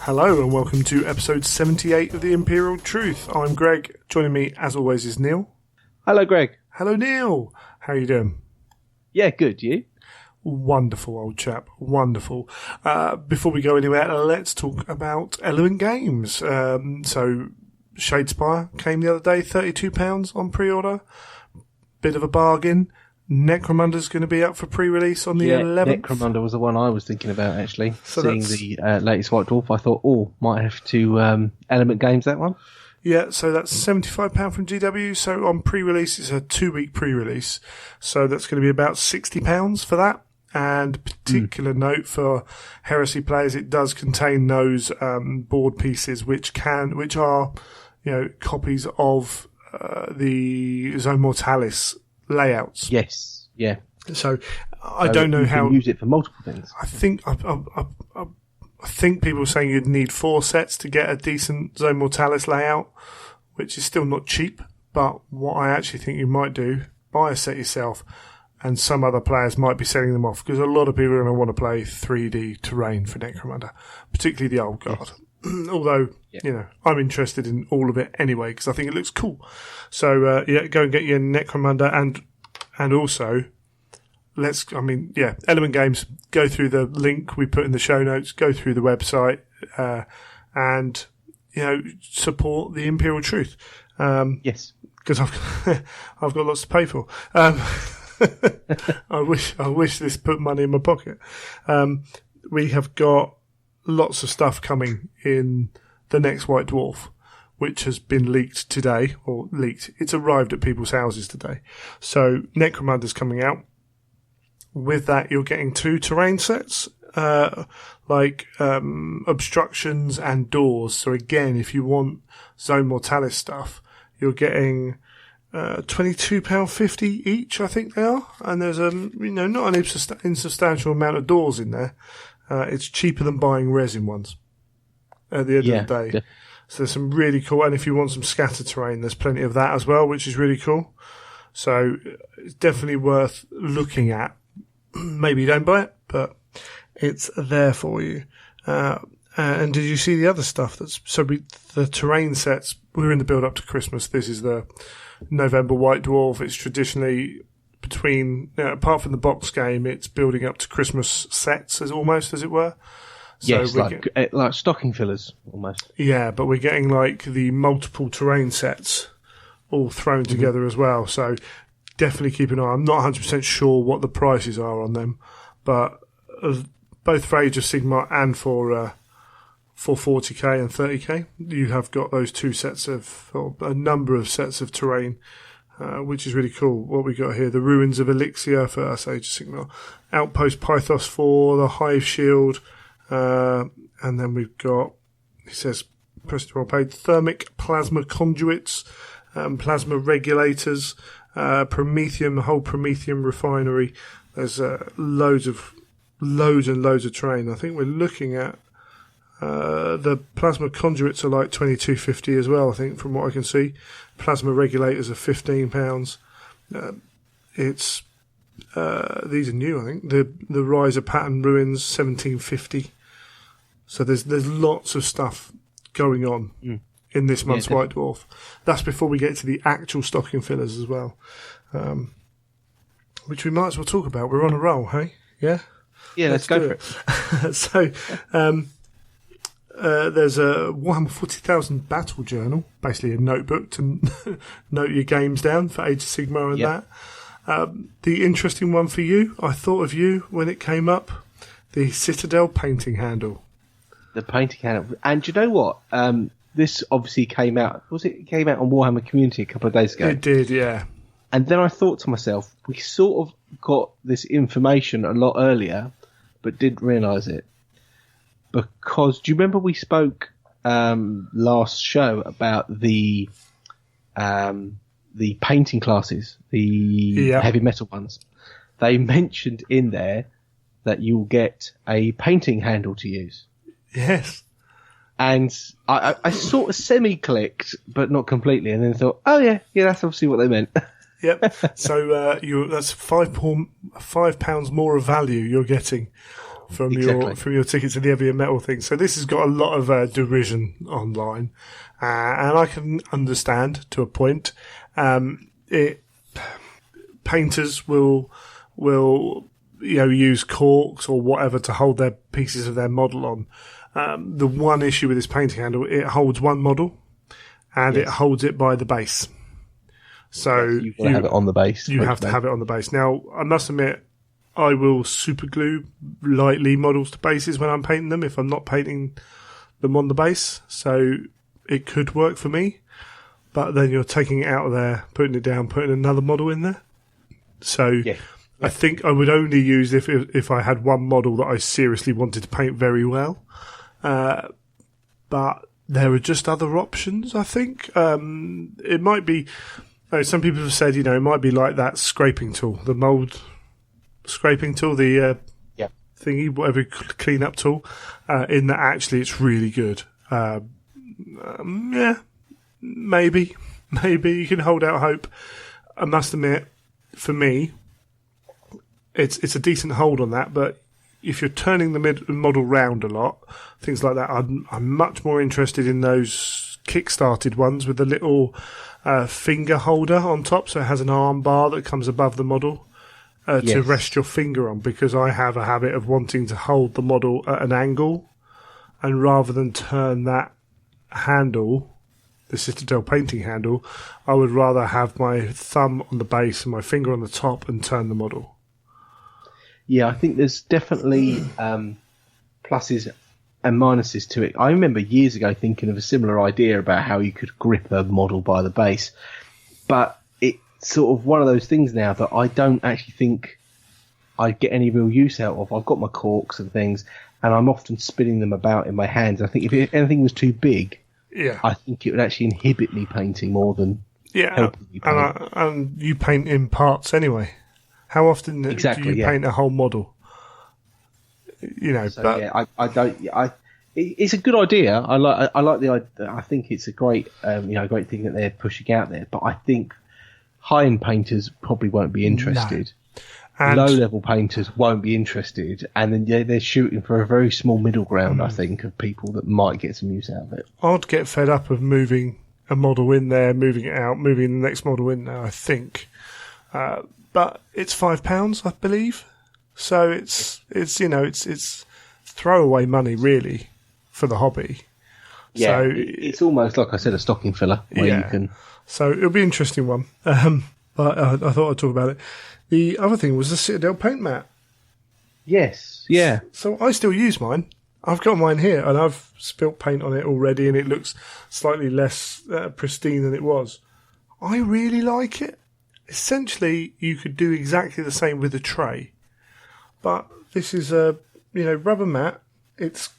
Hello and welcome to episode 78 of The Imperial Truth. I'm Greg. Joining me, as always, is Neil. Hello, Greg. Hello, Neil. How are you doing? Yeah, good. You? Wonderful, old chap. Wonderful. Before we go anywhere, let's talk about Element Games. So, Shadespire came the other day, £32 on pre-order. Bit of a bargain. Necromunda's going to be up for pre-release on the 11th. Necromunda was the one I was thinking about, actually. So seeing the latest White Dwarf, I thought, might have to Element Games that one. Yeah, so that's £75 from GW. So on pre-release, it's a 2-week pre-release. So that's going to be about £60 for that. And particular note for Heresy players, it does contain those board pieces which are, copies of the Zone Mortalis layouts. Yes, yeah. So I don't know how you can use it for multiple things. I think people were saying you'd need 4 sets to get a decent Zone Mortalis layout, which is still not cheap. But what I actually think you might do, buy a set yourself, and some other players might be selling them off, because a lot of people are going to want to play 3D terrain for Necromunda, particularly the old guard. Yes. Although, I'm interested in all of it anyway, because I think it looks cool. So, go and get your Necromunda, and also, Element Games, go through the link we put in the show notes, go through the website, and, support the Imperial Truth. Yes. Because I've got lots to pay for. I wish this put money in my pocket. We have got lots of stuff coming in the next White Dwarf, which has been leaked today, It's arrived at people's houses today. So Necromunda's coming out. With that, you're getting 2 terrain sets, obstructions and doors. So again, if you want Zone Mortalis stuff, you're getting £22.50 each, I think they are. And there's not an insubstantial amount of doors in there. It's cheaper than buying resin ones at the end of the day. Yeah. So there's some really cool, and if you want some scatter terrain, there's plenty of that as well, which is really cool. So it's definitely worth looking at. Maybe you don't buy it, but it's there for you. And did you see the other stuff? The terrain sets, we're in the build up to Christmas. This is the November White Dwarf. It's traditionally between, apart from the box game, it's building up to Christmas sets, as it were. So yes, like stocking fillers, almost. Yeah, but we're getting the multiple terrain sets all thrown together as well. So definitely keep an eye. I'm not 100% sure what the prices are on them, but both for Age of Sigmar and for 40k and 30k, you have got those 2 sets or a number of sets of terrain. Which is really cool. What we got here, the Ruins of Elixir for us, Age of Sigmar, Outpost Pythos 4, the Hive Shield, and then we've got, it says, press the wrong page, Thermic Plasma Conduits, Plasma Regulators, Promethium, the whole Promethium refinery. There's loads and loads of terrain. I think we're looking at the plasma conduits are like £22.50 as well, I think, from what I can see. Plasma regulators are £15. It's these are new, I think. The Rise of Pattern Ruins £17.50. So there's lots of stuff going on in this month's White Dwarf. That's before we get to the actual stocking fillers as well, which we might as well talk about. We're on a roll, hey? Yeah. Yeah, let's go for it. So. There's a Warhammer 40,000 battle journal, basically a notebook to note your games down for Age of Sigmar and that. The interesting one for you, I thought of you when it came up, the Citadel painting handle. The painting handle. And you know what? This obviously came out, it came out on Warhammer Community a couple of days ago? It did, yeah. And then I thought to myself, we sort of got this information a lot earlier, but didn't realise it. Because do you remember we spoke last show about the painting classes, the heavy metal ones? They mentioned in there that you'll get a painting handle to use. Yes. And I sort of semi-clicked, but not completely, and then thought, oh yeah, that's obviously what they meant. Yep. So that's £5 more of value you're getting from exactly. your ticket to the heavier metal thing. So this has got a lot of derision online, and I can understand to a point. Painters will use corks or whatever to hold their pieces of their model on. The one issue with this painting handle, it holds one model, and it holds it by the base. So you have it on the base. You have to have it on the base. Now, I must admit, I will super glue lightly models to bases when I'm painting them if I'm not painting them on the base. So it could work for me, but then you're taking it out of there, putting it down, putting another model in there. So I think I would only use if I had one model that I seriously wanted to paint very well. But there are just other options, I think. It might be... some people have said, it might be like that scraping tool, the mould scraping tool, the thingy, whatever clean-up tool, in that actually it's really good. Maybe you can hold out hope. I must admit, for me, it's a decent hold on that, but if you're turning the model round a lot, things like that, I'm much more interested in those kick-started ones with the little finger holder on top, so it has an arm bar that comes above the model to rest your finger on, because I have a habit of wanting to hold the model at an angle, and rather than turn that handle, the Citadel painting handle, I would rather have my thumb on the base and my finger on the top and turn the model. Yeah, I think there's definitely pluses and minuses to it. I remember years ago thinking of a similar idea about how you could grip a model by the base, but it's sort of one of those things now that I don't actually think I'd get any real use out of. I've got my corks and things, and I'm often spinning them about in my hands. I think if anything was too big, I think it would actually inhibit me painting more than helping me paint. And you paint in parts anyway. How often do you paint a whole model? It's a good idea. I like the idea. I think it's a great, great thing that they're pushing out there. But I think high-end painters probably won't be interested. No. Low-level painters won't be interested, and then they're shooting for a very small middle ground. I think of people that might get some use out of it. I'd get fed up of moving a model in there, moving it out, moving the next model in there. I think, but it's £5, I believe. So it's throwaway money really for the hobby. Yeah, so it's almost like I said, a stocking filler where you can. So it'll be an interesting one. But I thought I'd talk about it. The other thing was the Citadel paint mat. Yes, yeah. So I still use mine. I've got mine here, and I've spilt paint on it already, and it looks slightly less pristine than it was. I really like it. Essentially, you could do exactly the same with a tray, but this is a rubber mat. It's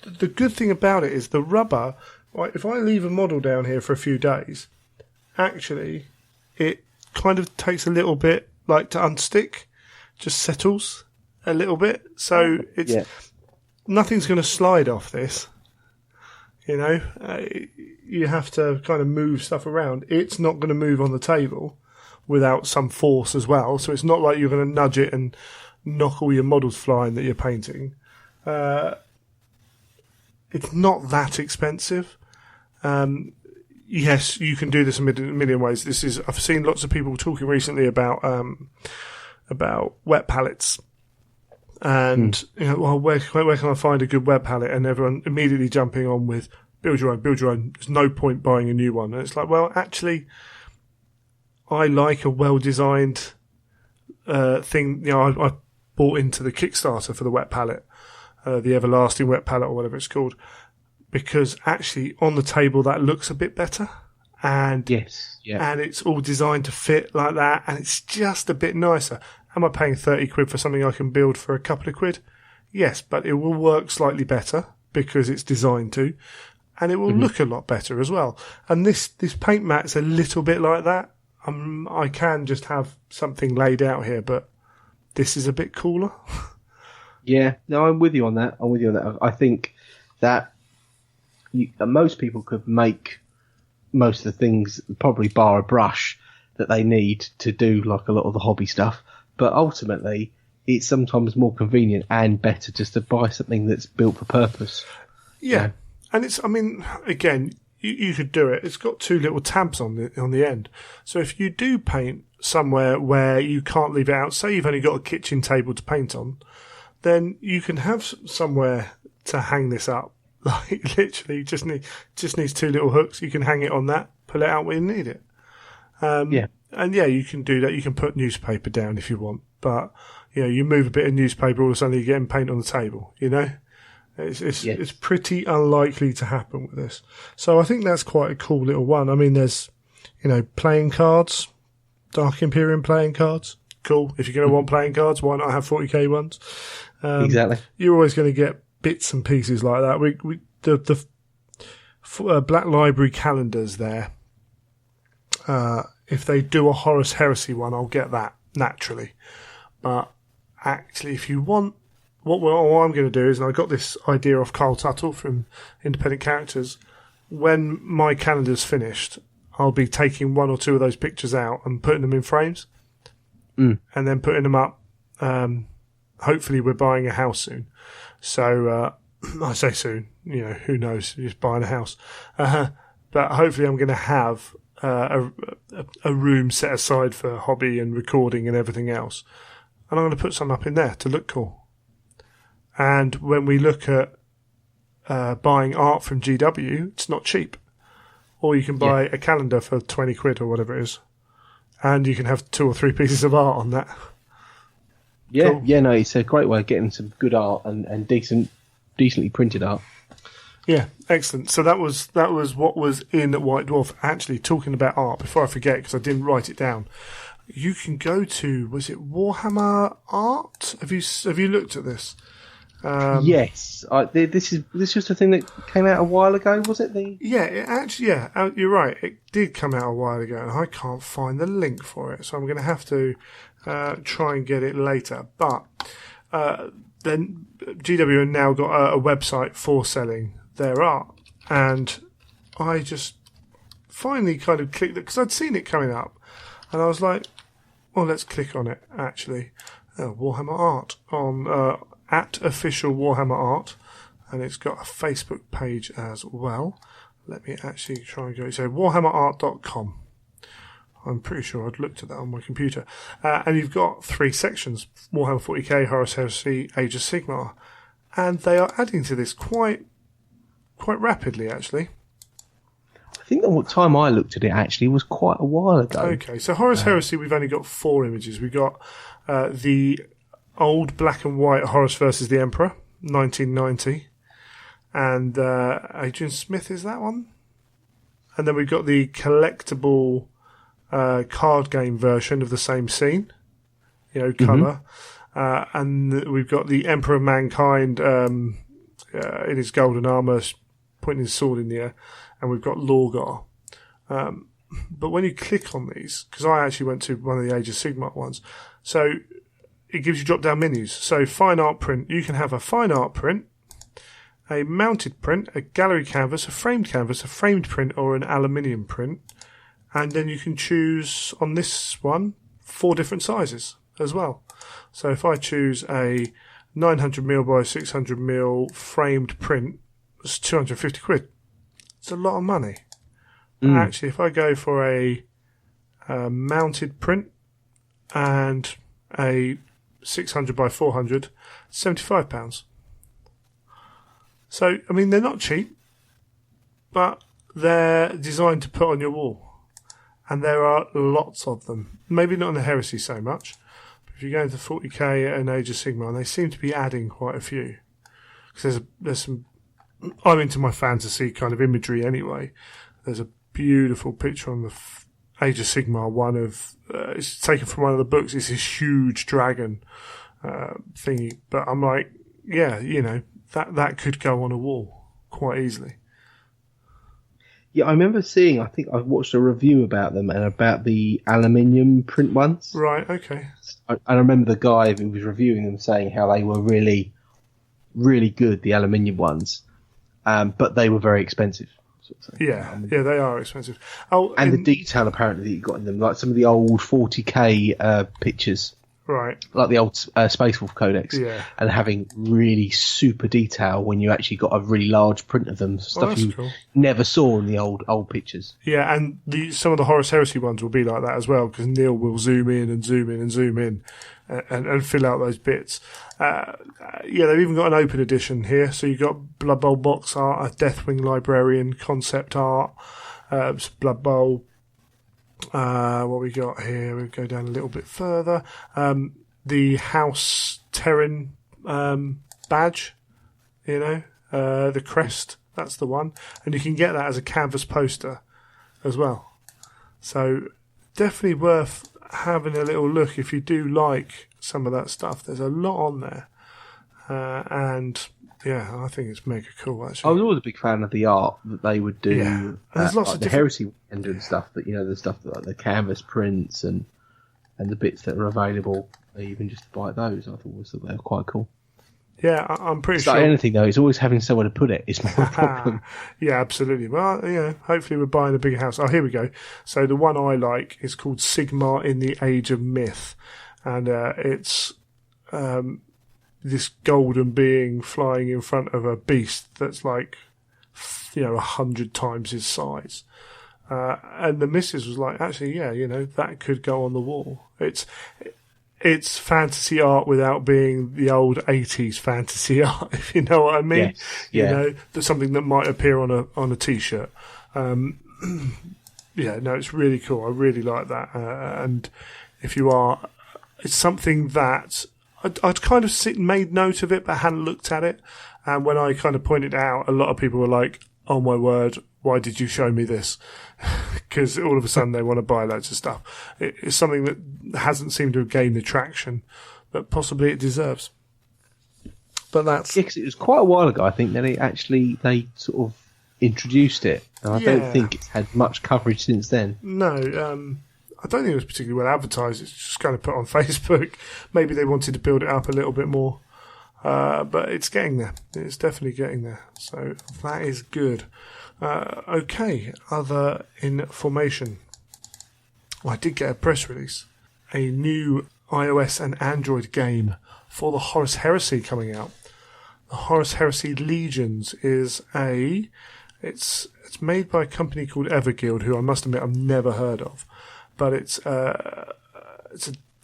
the good thing about it is the rubber. Right, if I leave a model down here for a few days, actually, it kind of takes a little bit to unstick, just settles a little bit. So nothing's going to slide off this. You have to kind of move stuff around. It's not going to move on the table without some force as well. So it's not like you're going to nudge it and knock all your models flying that you're painting. It's not that expensive. Yes, you can do this a million ways. I've seen lots of people talking recently about wet palettes, and where can I find a good wet palette? And everyone immediately jumping on with build your own. There's no point buying a new one. And it's like, well, actually, I like a well-designed thing. I bought into the Kickstarter for the wet palette, the Everlasting Wet Palette or whatever it's called. Because actually, on the table, that looks a bit better, and and it's all designed to fit like that, and it's just a bit nicer. Am I paying £30 for something I can build for a couple of quid? Yes, but it will work slightly better because it's designed to, and it will look a lot better as well. And this paint mat's a little bit like that. I can just have something laid out here, but this is a bit cooler. Yeah, no, I'm with you on that. I think that. Most people could make most of the things, probably bar a brush, that they need to do like a lot of the hobby stuff. But ultimately, it's sometimes more convenient and better just to buy something that's built for purpose. Yeah. And it's, I mean, again, you could do it. It's got two little tabs on the end. So if you do paint somewhere where you can't leave it out, say you've only got a kitchen table to paint on, then you can have somewhere to hang this up. Like literally, just needs two little hooks. You can hang it on that, pull it out when you need it. And you can do that. You can put newspaper down if you want, but you move a bit of newspaper, all of a sudden you're getting paint on the table. It's pretty unlikely to happen with this. So I think that's quite a cool little one. I mean, there's playing cards, Dark Imperium playing cards. Cool. If you're going to want playing cards, why not have 40k ones? Exactly. You're always going to get bits and pieces like that. The Black Library calendars there. If they do a Horus Heresy one, I'll get that naturally. But actually, if you want, what I'm going to do is, and I got this idea off Carl Tuttle from Independent Characters. When my calendar's finished, I'll be taking one or two of those pictures out and putting them in frames, and then putting them up. Hopefully, we're buying a house soon. So I say soon. Who knows? Just buying a house. But hopefully, I'm going to have a room set aside for hobby and recording and everything else, and I'm going to put some up in there to look cool. And when we look at buying art from GW, it's not cheap. Or you can buy a calendar for 20 quid or whatever it is, and you can have 2 or 3 pieces of art on that. Yeah, cool. No, it's a great way of getting some good art and decently printed art. Yeah, excellent. So that was what was in White Dwarf. Actually, talking about art, before I forget, because I didn't write it down, you can go to, was it Warhammer Art? Have you looked at this? Yes, this was the thing that came out a while ago, was it? You're right. It did come out a while ago, and I can't find the link for it, so I'm going to have to try and get it later. But then GW have now got a website for selling their art, and I just finally kind of clicked it because I'd seen it coming up, and I was like, well, let's click on it. Actually, Warhammer Art on at official Warhammer Art, and it's got a Facebook page as well. Let me actually try and go. So warhammerart.com. I'm pretty sure I'd looked at that on my computer. And you've got 3 sections: Warhammer 40k, Horus Heresy, Age of Sigmar, and they are adding to this quite rapidly, actually. I think the time I looked at it actually was quite a while ago. Okay, so Horus Heresy, we've only got 4 images. We've got the old black and white Horus versus the Emperor, 1990, and Adrian Smith is that one. And then we've got the collectible card game version of the same scene, colour. And we've got the Emperor of Mankind in his golden armour, pointing his sword in the air, and we've got Lorgar. But when you click on these, because I actually went to one of the Age of Sigmar ones, so it gives you drop-down menus. So fine art print, you can have a fine art print, a mounted print, a gallery canvas, a framed print, or an aluminium print. And then you can choose on this one 4 different sizes as well. So if I choose a 900mm by 600mm framed print, it's 250 quid. It's a lot of money. Actually, if I go for a mounted print and a 600 by 400, £75. So, I mean, they're not cheap, but they're designed to put on your wall. And there are lots of them. Maybe not in the Heresy so much, but if you go into 40k and Age of Sigmar, and they seem to be adding quite a few. Because there's some... I'm into my fantasy kind of imagery anyway. There's a beautiful picture on the Age of Sigmar one of... it's taken from one of the books. It's this huge dragon thingy. But I'm like, yeah, that could go on a wall quite easily. Yeah, I remember seeing, I think I watched a review about them and about the aluminium print ones. Right, okay. I remember the guy who was reviewing them saying how they were really, really good, the aluminium ones, but they were very expensive. Sort of thing. Yeah, they are expensive. Oh, and the detail apparently that you got in them, like some of the old 40k pictures. Right. Like the old Space Wolf Codex, Yeah. and having really super detail when you actually got a really large print of them, stuff you cool. never saw in the old pictures. Yeah, and some of the Horus Heresy ones will be like that as well, because Neil will zoom in and zoom in and zoom in and fill out those bits. Yeah, they've even got an open edition here, so you've got Blood Bowl box art, a Deathwing Librarian concept art, Blood Bowl. What we got here, we go down a little bit further. The House Terran badge, the crest, that's the one. And you can get that as a canvas poster as well. So definitely worth having a little look if you do like some of that stuff. There's a lot on there. And yeah, I think it's mega cool, actually. I was always a big fan of the art that they would do. Yeah. There's lots like of the Heresy and doing stuff that, the stuff that, like the canvas prints and the bits that are available, even just to buy those, I thought they were quite cool. Yeah, I'm pretty It's sure. like anything, though, it's always having somewhere to put it. It's more a problem. Yeah, absolutely. Well, hopefully we're buying a bigger house. Oh, here we go. So the one I like is called Sigmar in the Age of Myth. And it's this golden being flying in front of a beast that's like, 100 times his size. And the missus was like, actually, that could go on the wall. It's fantasy art without being the old 80s fantasy art, if you know what I mean. Yes. Yeah. There's something that might appear on a t-shirt. It's really cool. I really like that. And if you are, it's something that I'd kind of made note of it, but hadn't looked at it. And when I kind of pointed it out, a lot of people were like, oh my word, why did you show me this? Because all of a sudden they want to buy loads of stuff. It's something that hasn't seemed to have gained the traction that possibly it deserves. But that's... Yeah, 'cause it was quite a while ago, I think, that they sort of introduced it. And I don't think it's had much coverage since then. No, I don't think it was particularly well advertised. It's just kind of put on Facebook. Maybe they wanted to build it up a little bit more. But it's getting there. It's definitely getting there. So that is good. Okay, other information. Well, I did get a press release. A new iOS and Android game for the Horus Heresy coming out. The Horus Heresy Legions is it's made by a company called Everguild, who I must admit I've never heard of. But it's a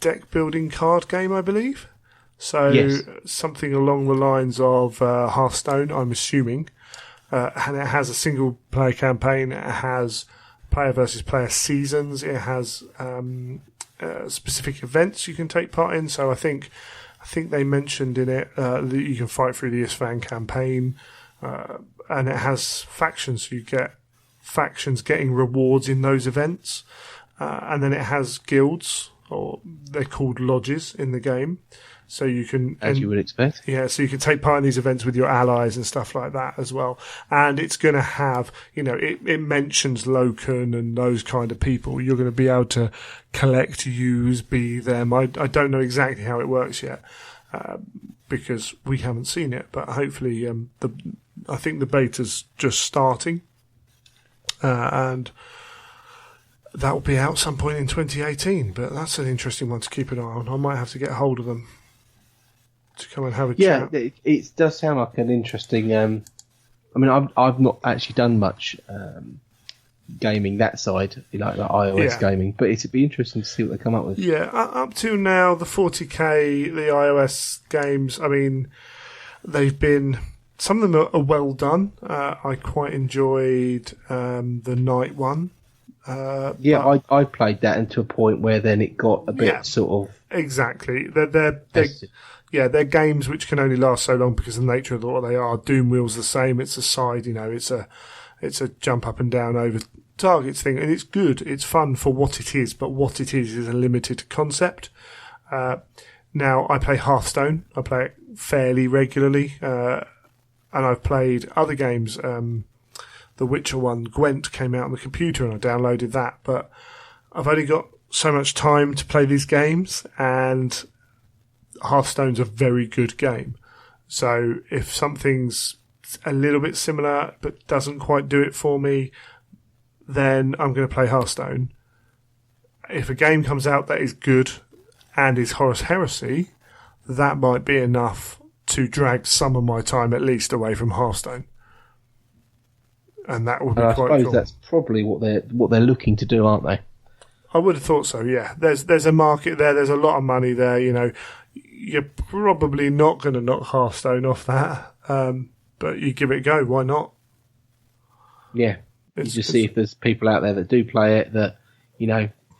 deck building card game, I believe. So yes. Something along the lines of Hearthstone, I'm assuming. And it has a single player campaign. It has player versus player seasons. It has specific events you can take part in. So I think they mentioned in it that you can fight through the Isfahan campaign, and it has factions. So you get factions getting rewards in those events, and then it has guilds, or they're called lodges in the game. So you can, as you would expect. Yeah, so you can take part in these events with your allies and stuff like that as well. And it's going to have, it mentions Loken and those kind of people. You're going to be able to collect, use, be them. I don't know exactly how it works yet, because we haven't seen it. But hopefully, I think the beta's just starting, and that will be out some point in 2018. But that's an interesting one to keep an eye on. I might have to get hold of them to come and have a chat. Yeah, it does sound like an interesting. I've not actually done much gaming that side, like iOS gaming, but it'd be interesting to see what they come up with. Yeah, up to now, the 40k, the iOS games. I mean, they've been. Some of them are well done. I quite enjoyed the night one. I played that into a point where then it got a bit sort of exactly. They're games which can only last so long because of the nature of what they are. Doom Wheel's the same. It's a side, it's a jump up and down over targets thing, and it's good. It's fun for what it is, but what it is a limited concept. Now I play Hearthstone. I play it fairly regularly, and I've played other games. The Witcher one, Gwent, came out on the computer and I downloaded that, but I've only got so much time to play these games, and Hearthstone's a very good game. So if something's a little bit similar but doesn't quite do it for me, then I'm going to play Hearthstone. If a game comes out that is good and is Horus Heresy, that might be enough to drag some of my time at least away from Hearthstone. And that would be quite cool. I suppose that's probably what they're looking to do, aren't they? I would have thought so, yeah. There's a market there, there's a lot of money there, You're probably not going to knock Hearthstone off that, but you give it a go, why not? Yeah, you just see if there's people out there that do play it that,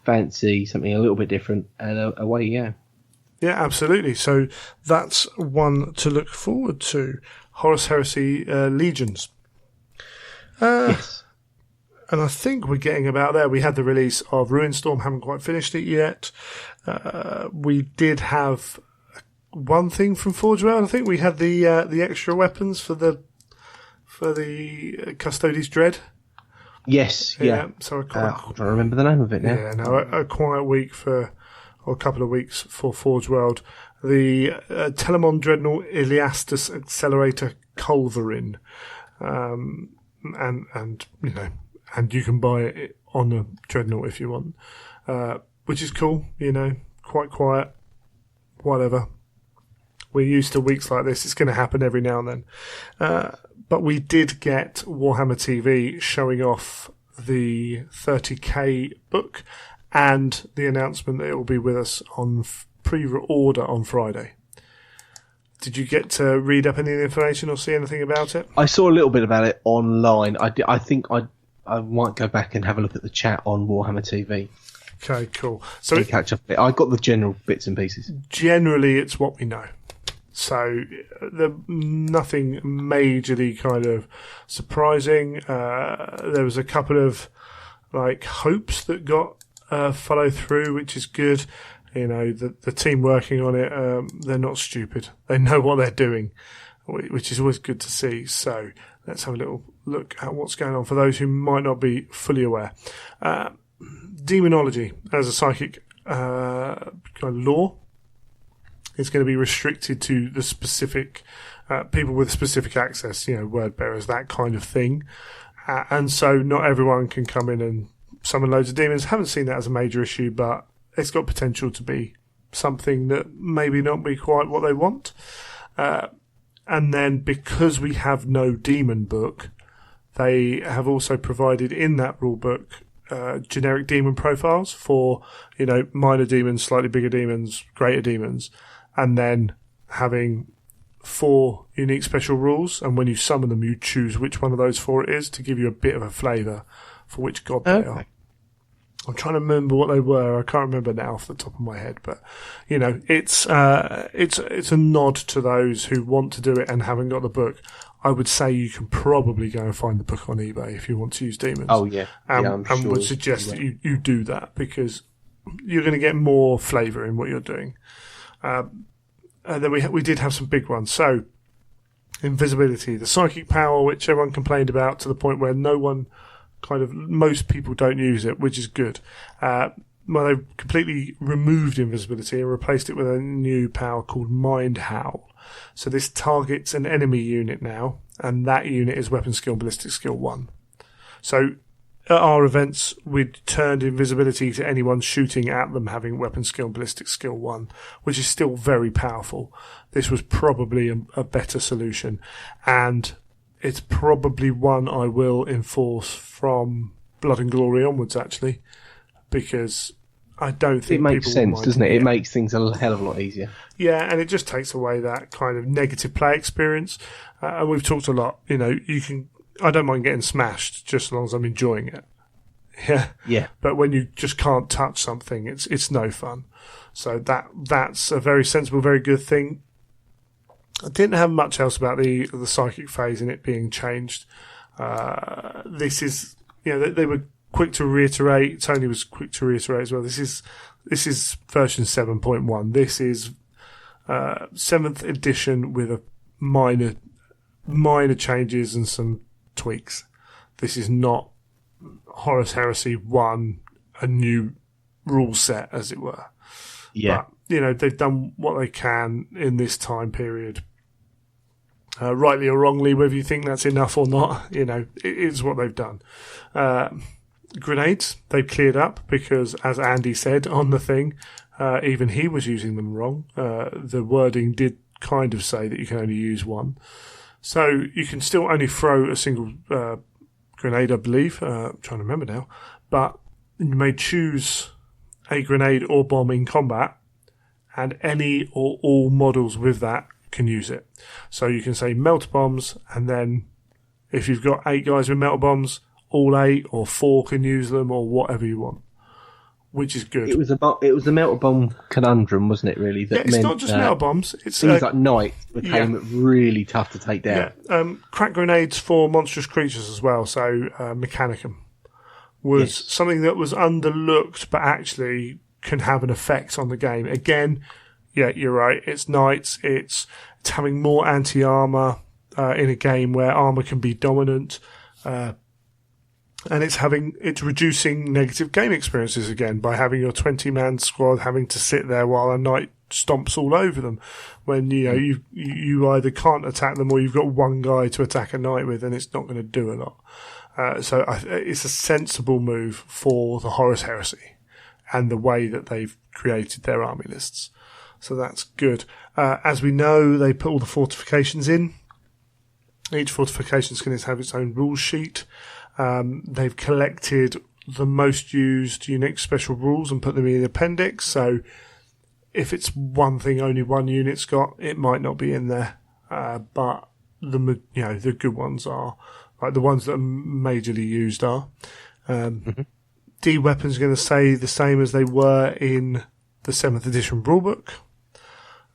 fancy something a little bit different, and away you go. Yeah, absolutely. So that's one to look forward to. Horus Heresy Legions. Yes. And I think we're getting about there. We had the release of Ruinstorm, haven't quite finished it yet. We did have one thing from Forge World. I think we had the extra weapons for the Custodes Dread. Yes, yeah. So I'm trying to remember the name of it now. Yeah, no, a quiet week or a couple of weeks for Forge World. The Telemon Dreadnought Iliastus Accelerator Culverin, and you can buy it on the Dreadnought if you want, which is cool. Quite quiet, whatever. We're used to weeks like this. It's going to happen every now and then. But we did get Warhammer TV showing off the 30k book and the announcement that it will be with us on pre-order on Friday. Did you get to read up any information or see anything about it? I saw a little bit about it online. I think I might go back and have a look at the chat on Warhammer TV. Okay, cool. So catch up a bit. I got the general bits and pieces. Generally, it's what we know. So nothing majorly kind of surprising. There was a couple of hopes that got follow through, which is good. The team working on it, they're not stupid. They know what they're doing, which is always good to see. So let's have a little look at what's going on for those who might not be fully aware. Demonology as a psychic kind of lore. It's going to be restricted to the specific people with specific access, word bearers, that kind of thing. And so not everyone can come in and summon loads of demons. Haven't seen that as a major issue, but it's got potential to be something that maybe not be quite what they want. And then because we have no demon book, they have also provided in that rule book generic demon profiles for, minor demons, slightly bigger demons, greater demons, and then having 4 unique special rules, and when you summon them, you choose which one of those 4 it is to give you a bit of a flavour for which god they are. I'm trying to remember what they were. I can't remember now off the top of my head, but it's a nod to those who want to do it and haven't got the book. I would say you can probably go and find the book on eBay if you want to use demons. Oh yeah, and would suggest that you do that because you're going to get more flavour in what you're doing. And then we did have some big ones. So, invisibility, the psychic power, which everyone complained about to the point where most people don't use it, which is good. They completely removed invisibility and replaced it with a new power called Mind Howl. So this targets an enemy unit now, and that unit is Weapon Skill Ballistic Skill 1. So at our events, we'd turned invisibility to anyone shooting at them having Weapon Skill Ballistic Skill 1, which is still very powerful. This was probably a better solution, and it's probably one I will enforce from Blood and Glory onwards, actually, because I don't think it makes people sense, mind doesn't it? It makes things a hell of a lot easier. Yeah, and it just takes away that kind of negative play experience. And we've talked a lot. I don't mind getting smashed just as long as I'm enjoying it. Yeah. But when you just can't touch something, it's no fun. So that's a very sensible, very good thing. I didn't have much else about the psychic phase and it being changed. This is, they were quick to reiterate. Tony was quick to reiterate as well. This is version 7.1. This is 7th edition with a minor changes and some tweaks. This is not Horus Heresy 1, a new rule set, as it were. Yeah. But, they've done what they can in this time period. Rightly or wrongly, whether you think that's enough or not, it is what they've done. Grenades, they've cleared up because, as Andy said on the thing, even he was using them wrong. The wording did kind of say that you can only use one. So you can still only throw a single grenade, I believe. I'm trying to remember now. But you may choose a grenade or bomb in combat, and any or all models with that can use it. So you can say melt bombs, and then if you've got 8 guys with melt bombs, all 8 or 4 can use them, or whatever you want, which is good. It was the melter bomb conundrum, wasn't it? Really, that it's meant, not just melter bombs. It's things like knights became really tough to take down. Yeah, crack grenades for monstrous creatures as well. So Mechanicum was something that was underlooked, but actually can have an effect on the game. Again, yeah, you're right. It's knights. It's having more anti-armor in a game where armor can be dominant. And it's reducing negative game experiences again by having your 20-man squad having to sit there while a knight stomps all over them. When you either can't attack them or you've got one guy to attack a knight with, and it's not going to do a lot. So it's a sensible move for the Horus Heresy and the way that they've created their army lists. So that's good. As we know, they put all the fortifications in. Each fortification is going to have its own rule sheet. They've collected the most used unique special rules and put them in the appendix. So if it's one thing only one unit's got, it might not be in there. But the good ones are, like the ones that are majorly used are. D weapons are going to stay the same as they were in the 7th edition rulebook.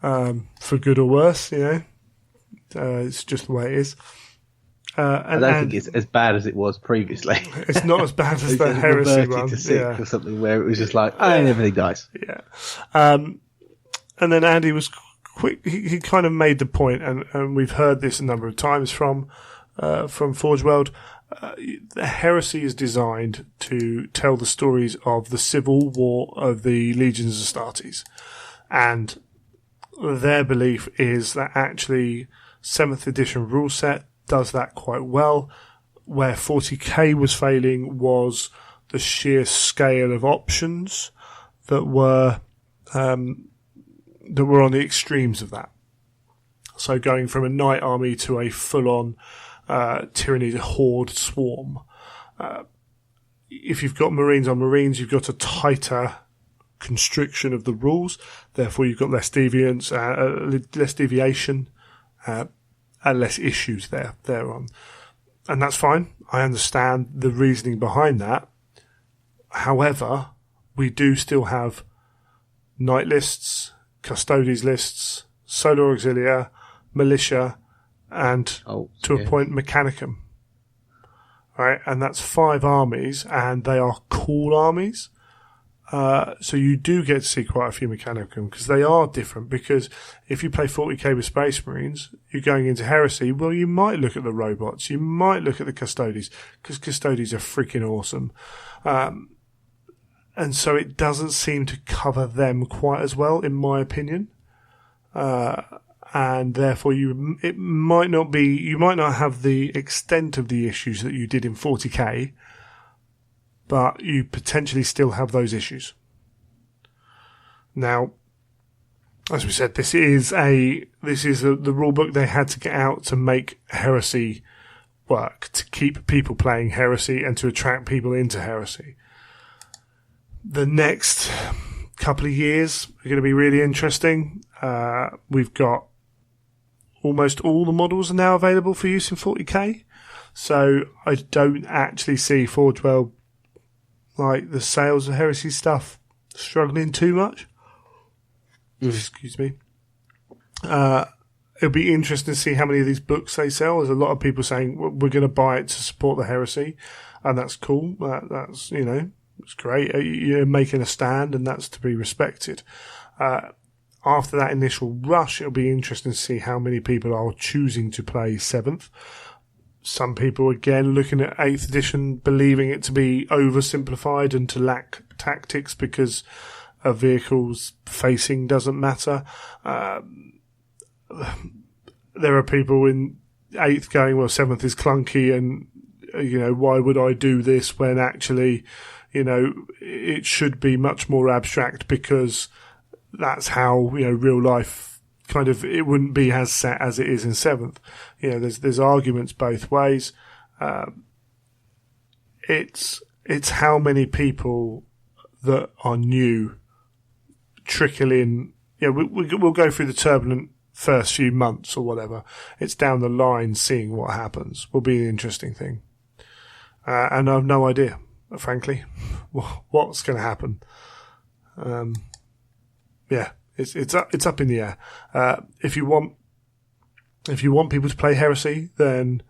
For good or worse, it's just the way it is. I don't think it's as bad as it was previously. It's not as bad as the Heresy one. Or something where it was just like, and everything dies. Yeah. And then Andy was quick. He kind of made the point, and we've heard this a number of times from Forge World. The Heresy is designed to tell the stories of the civil war of the Legions of Astartes. And their belief is that actually 7th edition rule set does that quite well. Where 40k was failing was the sheer scale of options that were on the extremes of that. So going from a knight army to a full-on Tyranid horde swarm. If you've got Marines on Marines, you've got a tighter constriction of the rules. Therefore, you've got less deviance, less deviation, and less issues thereon. And that's fine. I understand the reasoning behind that. However, we do still have knight lists, custodes lists, solar auxilia, militia, and to a point Mechanicum. Right? And that's 5 armies, and they are cool armies. So you do get to see quite a few Mechanicum, because they are different. Because if you play 40k with Space Marines, you're going into Heresy, well, you might look at the robots, you might look at the Custodes, because Custodes are freaking awesome. And so it doesn't seem to cover them quite as well, in my opinion. And therefore you might not have the extent of the issues that you did in 40k, but you potentially still have those issues. Now, as we said, this is the rule book they had to get out to make Heresy work, to keep people playing Heresy and to attract people into Heresy. The next couple of years are going to be really interesting. We've got almost all the models are now available for use in 40k, so I don't actually see Forge World, like the sales of Heresy stuff, struggling too much. Excuse me. It'll be interesting to see how many of these books they sell. There's a lot of people saying we're going to buy it to support the Heresy, and that's cool. That's it's great. You're making a stand, and that's to be respected. After that initial rush, it'll be interesting to see how many people are choosing to play 7th. Some people, again, looking at 8th edition, believing it to be oversimplified and to lack tactics because a vehicle's facing doesn't matter. There are people in 8th going, well, 7th is clunky and why would I do this when actually, it should be much more abstract, because that's how, real life kind of, it wouldn't be as set as it is in 7th. There's arguments both ways. It's how many people that are new trickle in. We'll go through the turbulent first few months or whatever. It's down the line seeing what happens will be the interesting thing. And I have no idea, frankly, what's going to happen. It's up in the air. If you want people to play Heresy, then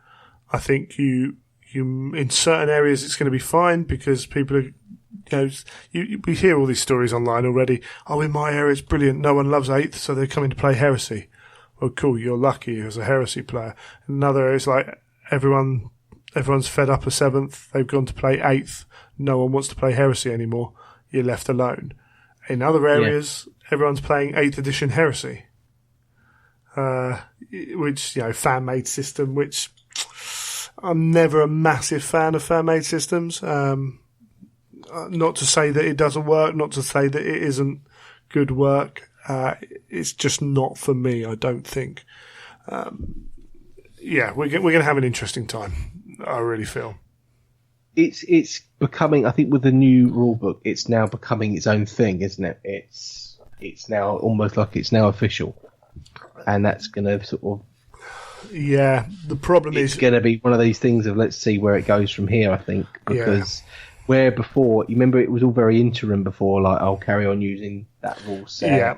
I think you in certain areas it's going to be fine, because people are, we hear all these stories online already. Oh, in my area it's brilliant. No one loves 8th, so they're coming to play Heresy. Well, cool. You're lucky as a Heresy player. In another area, it's like everyone's fed up of 7th. They've gone to play 8th. No one wants to play Heresy anymore. You're left alone. In other areas, everyone's playing 8th edition Heresy, which, fan-made system, which I'm never a massive fan of fan-made systems. Not to say that it doesn't work, not to say that it isn't good work. It's just not for me, I don't think. We're going to have an interesting time, I really feel. It's becoming, I think with the new rulebook, it's now becoming its own thing, isn't it? It's now almost like it's now official. And that's going to sort of... Yeah, the problem is... It's going to be one of these things of let's see where it goes from here, I think. Because where before, you remember it was all very interim before, like, I'll carry on using that rule set. Yeah.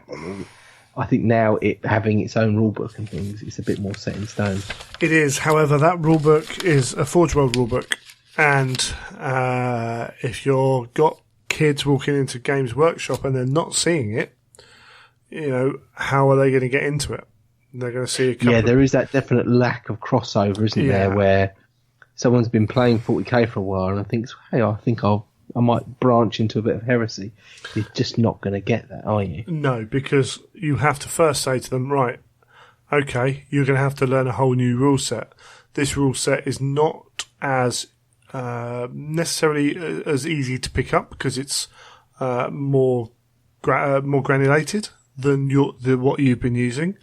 I think now it having its own rulebook and things, it's a bit more set in stone. It is. However, that rulebook is a Forge World rulebook. And if you've got kids walking into Games Workshop and they're not seeing it, how are they going to get into it? They're going to see a couple. Yeah, there is that definite lack of crossover, isn't there? Where someone's been playing 40k for a while and thinks, hey, I think I might branch into a bit of Heresy. You're just not going to get that, are you? No, because you have to first say to them, right, okay, you're going to have to learn a whole new rule set. This rule set is not as necessarily as easy to pick up, because it's more granulated than what you've been using.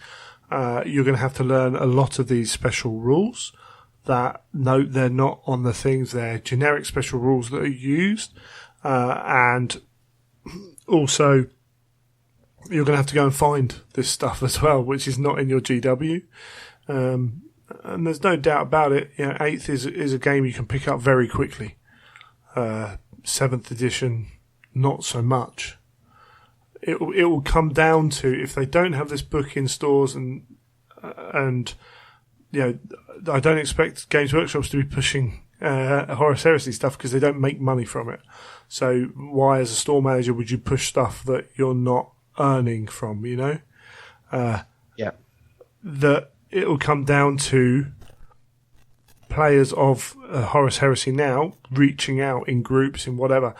You're going to have to learn a lot of these special rules that, no, they're not on the things. They're generic special rules that are used. And also, you're going to have to go and find this stuff as well, which is not in your GW. And there's no doubt about it. 8th is a game you can pick up very quickly. 7th edition, not so much. It will come down to, if they don't have this book in stores, and I don't expect Games Workshops to be pushing Horus Heresy stuff, because they don't make money from it. So why, as a store manager, would you push stuff that you're not earning from? That it will come down to players of Horus Heresy now reaching out in groups, in whatever.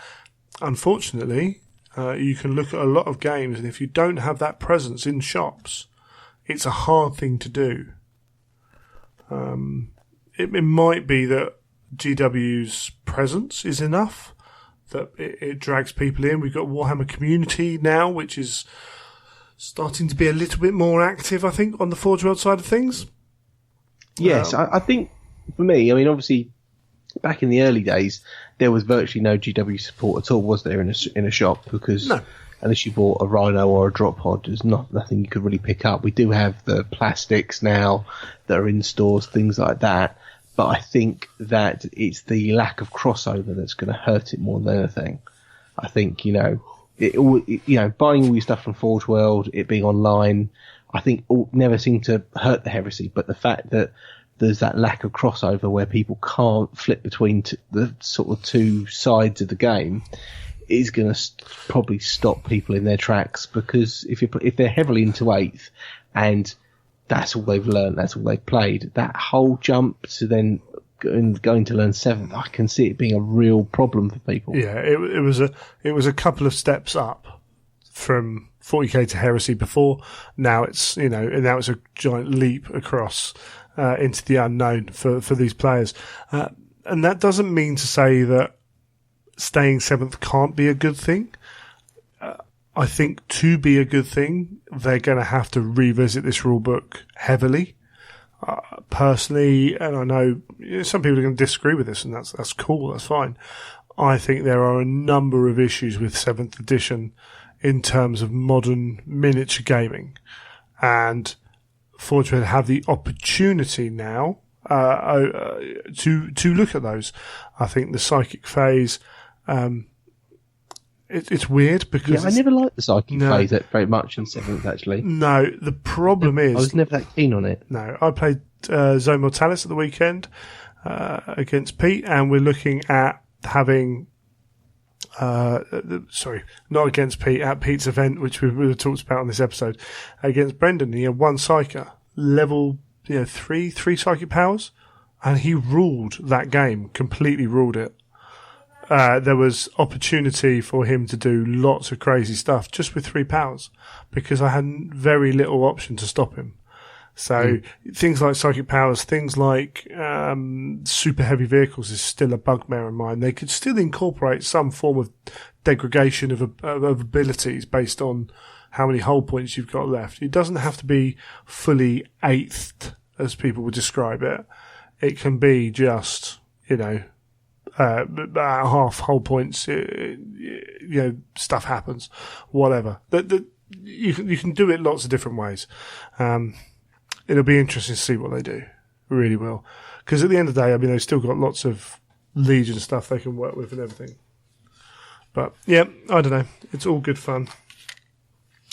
Unfortunately, you can look at a lot of games, and if you don't have that presence in shops, it's a hard thing to do. It might be that GW's presence is enough, that it drags people in. We've got Warhammer Community now, which is starting to be a little bit more active, I think, on the Forge World side of things. Yes, I think, for me, obviously, back in the early days, there was virtually no GW support at all, was there, in a shop? Because unless you bought a Rhino or a Drop Pod, there's nothing you could really pick up. We do have the plastics now that are in stores, things like that. But I think that it's the lack of crossover that's going to hurt it more than anything. I think, buying all your stuff from Forge World, it being online, I think never seemed to hurt the Heresy. But the fact that there's that lack of crossover where people can't flip between the sort of two sides of the game is going to probably stop people in their tracks, because if they're heavily into 8th and that's all they've learned, that's all they've played, that whole jump to then going to learn 7th, I can see it being a real problem for people. Yeah, it was a couple of steps up from 40k to Heresy before. Now it's now it's a giant leap across into the unknown for these players. And that doesn't mean to say that staying 7th can't be a good thing. I think to be a good thing, they're going to have to revisit this rule book heavily. Personally, and I know some people are going to disagree with this, and that's cool, that's fine. I think there are a number of issues with 7th edition in terms of modern miniature gaming. And Forge Red have the opportunity now to look at those. I think the psychic phase, it's weird because I never liked the psychic phase very much in 7th, actually. No, the problem is... I was never that keen on it. No, I played Zone Mortalis at the weekend against Pete, and we're looking at having... sorry, not against Pete, at Pete's event, which we've talked about on this episode, against Brendan. He had one Psyker, level 3 psychic powers, and he ruled that game, completely ruled it. There was opportunity for him to do lots of crazy stuff just with 3 powers, because I had very little option to stop him. So things like psychic powers, things like super heavy vehicles is still a bugbear of mine. They could still incorporate some form of degradation of abilities based on how many hull points you've got left. It doesn't have to be fully 8th, as people would describe it. It can be just, half hull points. Stuff happens, whatever. You can do it lots of different ways. It'll be interesting to see what they do. It really will. Because at the end of the day, they've still got lots of Legion stuff they can work with and everything. But, yeah, I don't know. It's all good fun.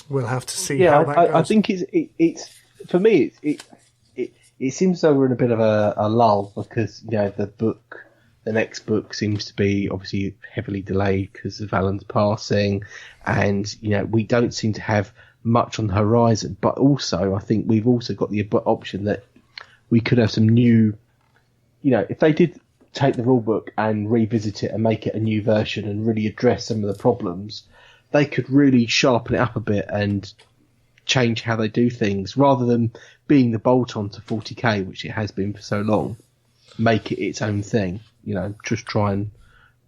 We'll have to see how that goes. I think it's for me, it seems though we're in a bit of a lull because, the next book seems to be obviously heavily delayed because of Alan's passing, and, we don't seem to have much on the horizon, but also I think we've also got the option that we could have some new, if they did take the rule book and revisit it and make it a new version and really address some of the problems, they could really sharpen it up a bit and change how they do things rather than being the bolt-on to 40k, which it has been for so long. Make it its own thing, just try and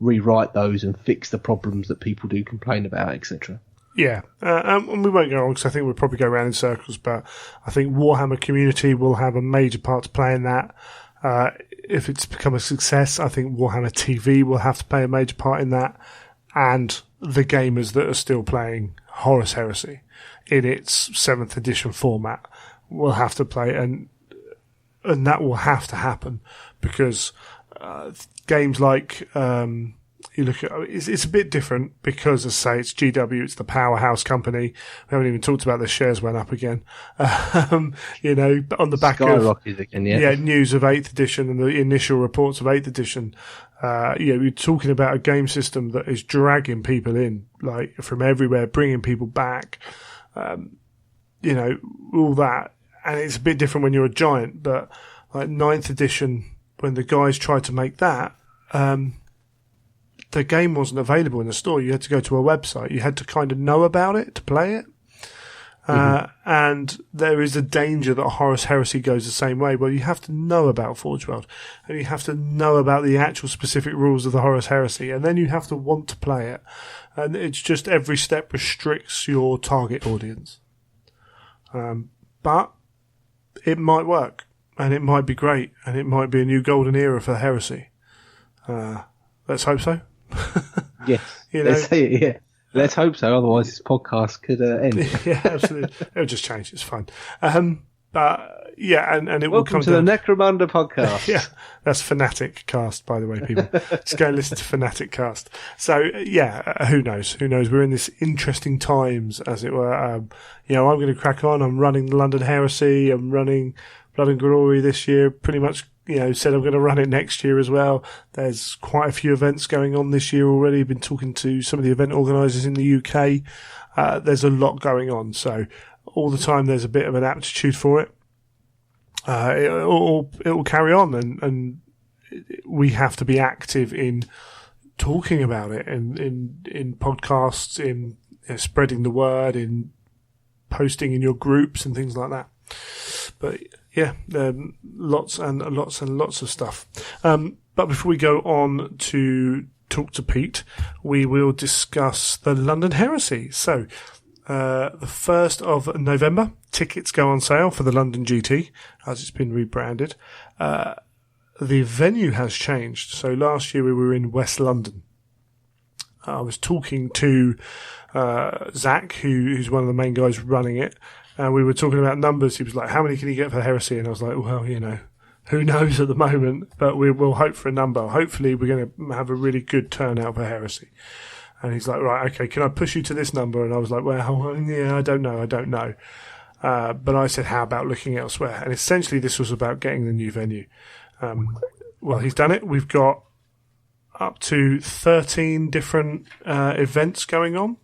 rewrite those and fix the problems that people do complain about, etc. Yeah, and we won't go on because I think we'll probably go around in circles, but I think Warhammer community will have a major part to play in that. If it's become a success, I think Warhammer TV will have to play a major part in that, and the gamers that are still playing Horus Heresy in its 7th edition format will have to play, and that will have to happen because games like... you look at it's a bit different because, as I say, it's GW, it's the powerhouse company. We haven't even talked about the shares went up again. On the back skyrocketed again, news of 8th edition and the initial reports of 8th edition. You're talking about a game system that is dragging people in, like from everywhere, bringing people back. All that, and it's a bit different when you're a giant. But like 9th edition, when the guys tried to make that. The game wasn't available in the store. You had to go to a website. You had to kind of know about it to play it. And there is a danger that Horus Heresy goes the same way. Well, you have to know about Forge World, and you have to know about the actual specific rules of the Horus Heresy, and then you have to want to play it. And it's just every step restricts your target audience. But it might work, and it might be great, and it might be a new golden era for Heresy. Let's hope so. Yes, let's say it. Yeah, let's hope so. Otherwise, this podcast could end. Yeah, absolutely. It'll just change. It's fine. But yeah, and it will come to down. The Necromunda podcast. Yeah, that's Fanatic Cast, by the way, people. Just go and listen to Fanatic Cast. So yeah, who knows? Who knows? We're in this interesting times, as it were. I'm going to crack on. I'm running the London Heresy. I'm running Blood and Glory this year. Pretty much. Said I'm going to run it next year as well. There's quite a few events going on this year already. Been talking to some of the event organisers in the UK. There's a lot going on. So all the time there's a bit of an aptitude for it. It will carry on and we have to be active in talking about it in podcasts, in spreading the word, in posting in your groups and things like that. But yeah, lots and lots of stuff. But before we go on to talk to Pete, we will discuss the London Heresy. So, the 1st of November, tickets go on sale for the London GT, as it's been rebranded. The venue has changed. So last year we were in West London. I was talking to Zach, who's one of the main guys running it, and we were talking about numbers. He was like, how many can you get for Heresy? And I was like, well, who knows at the moment, but we'll hope for a number. Hopefully we're going to have a really good turnout for Heresy. And he's like, right, okay, can I push you to this number? And I was like, well, yeah, I don't know. But I said, how about looking elsewhere? And essentially this was about getting the new venue. Well, he's done it. We've got up to 13 different events going on.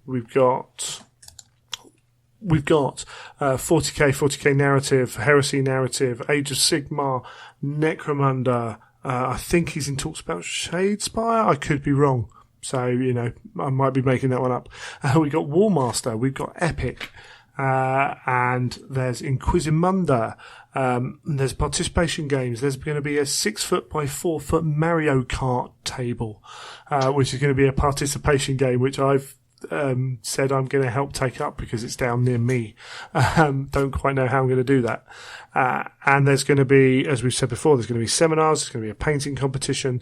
We've got 40k narrative, Heresy narrative, Age of Sigmar, Necromunda. I think he's in talks about Shadespire. I could be wrong. So, I might be making that one up. We've got Warmaster. We've got Epic. And there's Inquisimunda. There's participation games. There's going to be a 6-foot by 4-foot Mario Kart table, which is going to be a participation game, which I've said I'm going to help take up because it's down near me. Don't quite know how I'm going to do that. And there's going to be, as we've said before, there's going to be seminars. There's going to be a painting competition.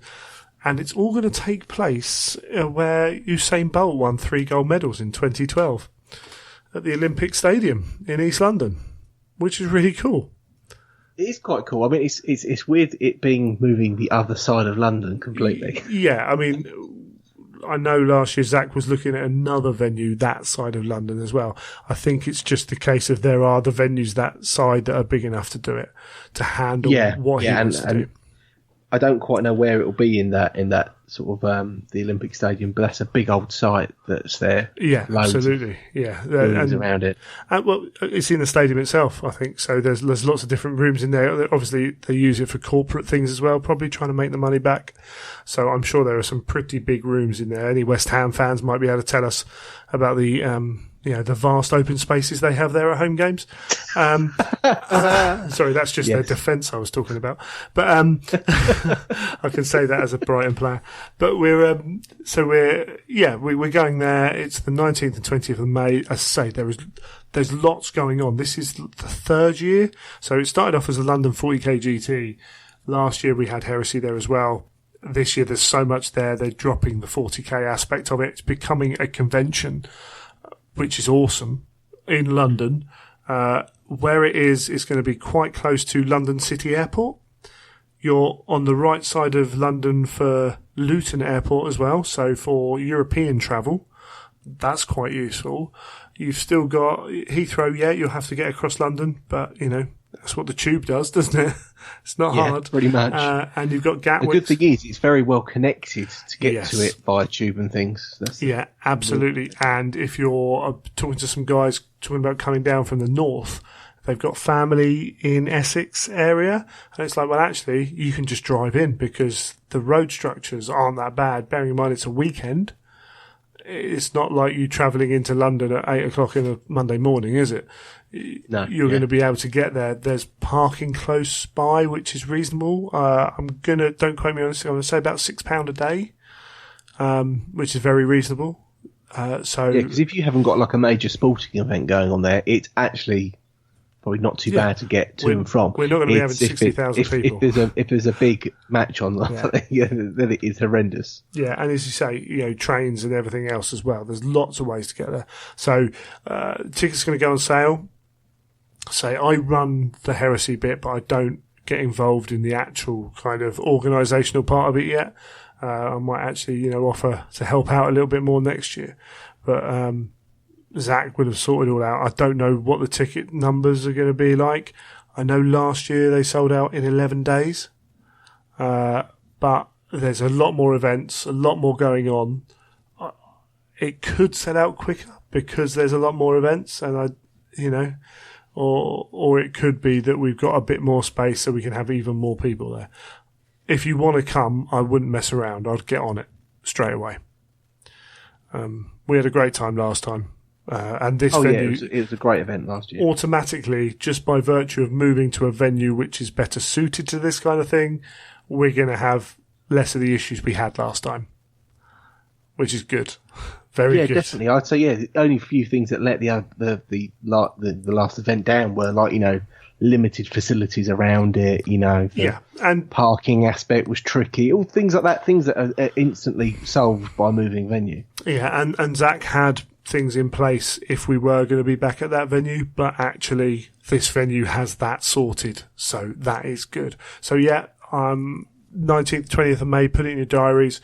And it's all going to take place where Usain Bolt won 3 gold medals in 2012 at the Olympic Stadium in East London, which is really cool. It is quite cool. I mean, it's weird it being moving the other side of London completely. Yeah, I mean, I know last year Zach was looking at another venue that side of London as well. I think it's just the case of there are the venues that side that are big enough to do it, to handle what he wants to do. I don't quite know where it will be in that sort of the Olympic Stadium, but that's a big old site that's there. Yeah, absolutely. Yeah, and around it. Well, it's in the stadium itself, I think. So there's lots of different rooms in there. Obviously, they use it for corporate things as well, probably trying to make the money back. So I'm sure there are some pretty big rooms in there. Any West Ham fans might be able to tell us about the the vast open spaces they have there at home games. Sorry, that's just their defence I was talking about. But I can say that as a Brighton player. But we're going there. It's the 19th and 20th of May. As I say, there's lots going on. This is the 3rd year. So it started off as a London 40k GT. Last year we had Heresy there as well. This year there's so much there. They're dropping the 40k aspect of it. It's becoming a convention, which is awesome, in London. Where it is going to be quite close to London City Airport. You're on the right side of London for Luton Airport as well, so for European travel, that's quite useful. You've still got Heathrow, you'll have to get across London, but, that's what the tube does, doesn't it? It's not hard. Pretty much. And you've got Gatwick. The good thing is it's very well connected to get to it by tube and things. Absolutely. And if you're talking to some guys talking about coming down from the north, they've got family in Essex area. And it's like, well, actually, you can just drive in because the road structures aren't that bad. Bearing in mind it's a weekend. It's not like you travelling into London at 8 o'clock in a Monday morning, is it? No, you're going to be able to get there. There's parking close by, which is reasonable. Don't quote me on this, I'm going to say about £6 a day, which is very reasonable. Because if you haven't got like a major sporting event going on there, it's actually probably not too bad to get to and from. We're not going to be having 60,000 people. If there's a big match on, then it is horrendous. Yeah, and as you say, trains and everything else as well. There's lots of ways to get there. So tickets are going to go on sale. Say I run the Heresy bit, but I don't get involved in the actual kind of organisational part of it yet. I might actually, offer to help out a little bit more next year. But Zach would have sorted it all out. I don't know what the ticket numbers are going to be like. I know last year they sold out in 11 days. But there's a lot more events, a lot more going on. It could sell out quicker because there's a lot more events and or it could be that we've got a bit more space so we can have even more people there. If you want to come, I wouldn't mess around. I'd get on it straight away. We had a great time last time. And this venue... it was a great event last year. Automatically, just by virtue of moving to a venue which is better suited to this kind of thing, we're going to have less of the issues we had last time, which is good. Very good. Yeah, definitely. I'd say, the only few things that let the last event down were, like, limited facilities around it, and parking aspect was tricky, all things like that, things that are instantly solved by moving venue. Yeah, and Zach had things in place if we were going to be back at that venue, but actually this venue has that sorted, so that is good. So 19th, 20th of May, put it in your diaries.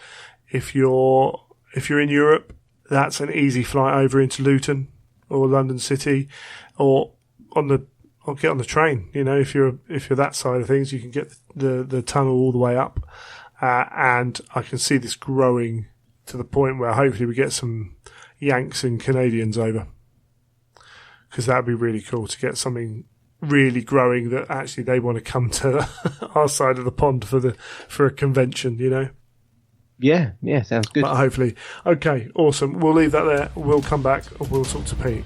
If you're in Europe, that's an easy flight over into Luton or London City, or get on the train. If you're that side of things, you can get the tunnel all the way up, and I can see this growing to the point where hopefully we get some Yanks and Canadians over, because that would be really cool to get something really growing that actually they want to come to our side of the pond for a convention. Yeah, sounds good. But hopefully, okay, awesome. We'll leave that there. We'll come back and we'll talk to Pete.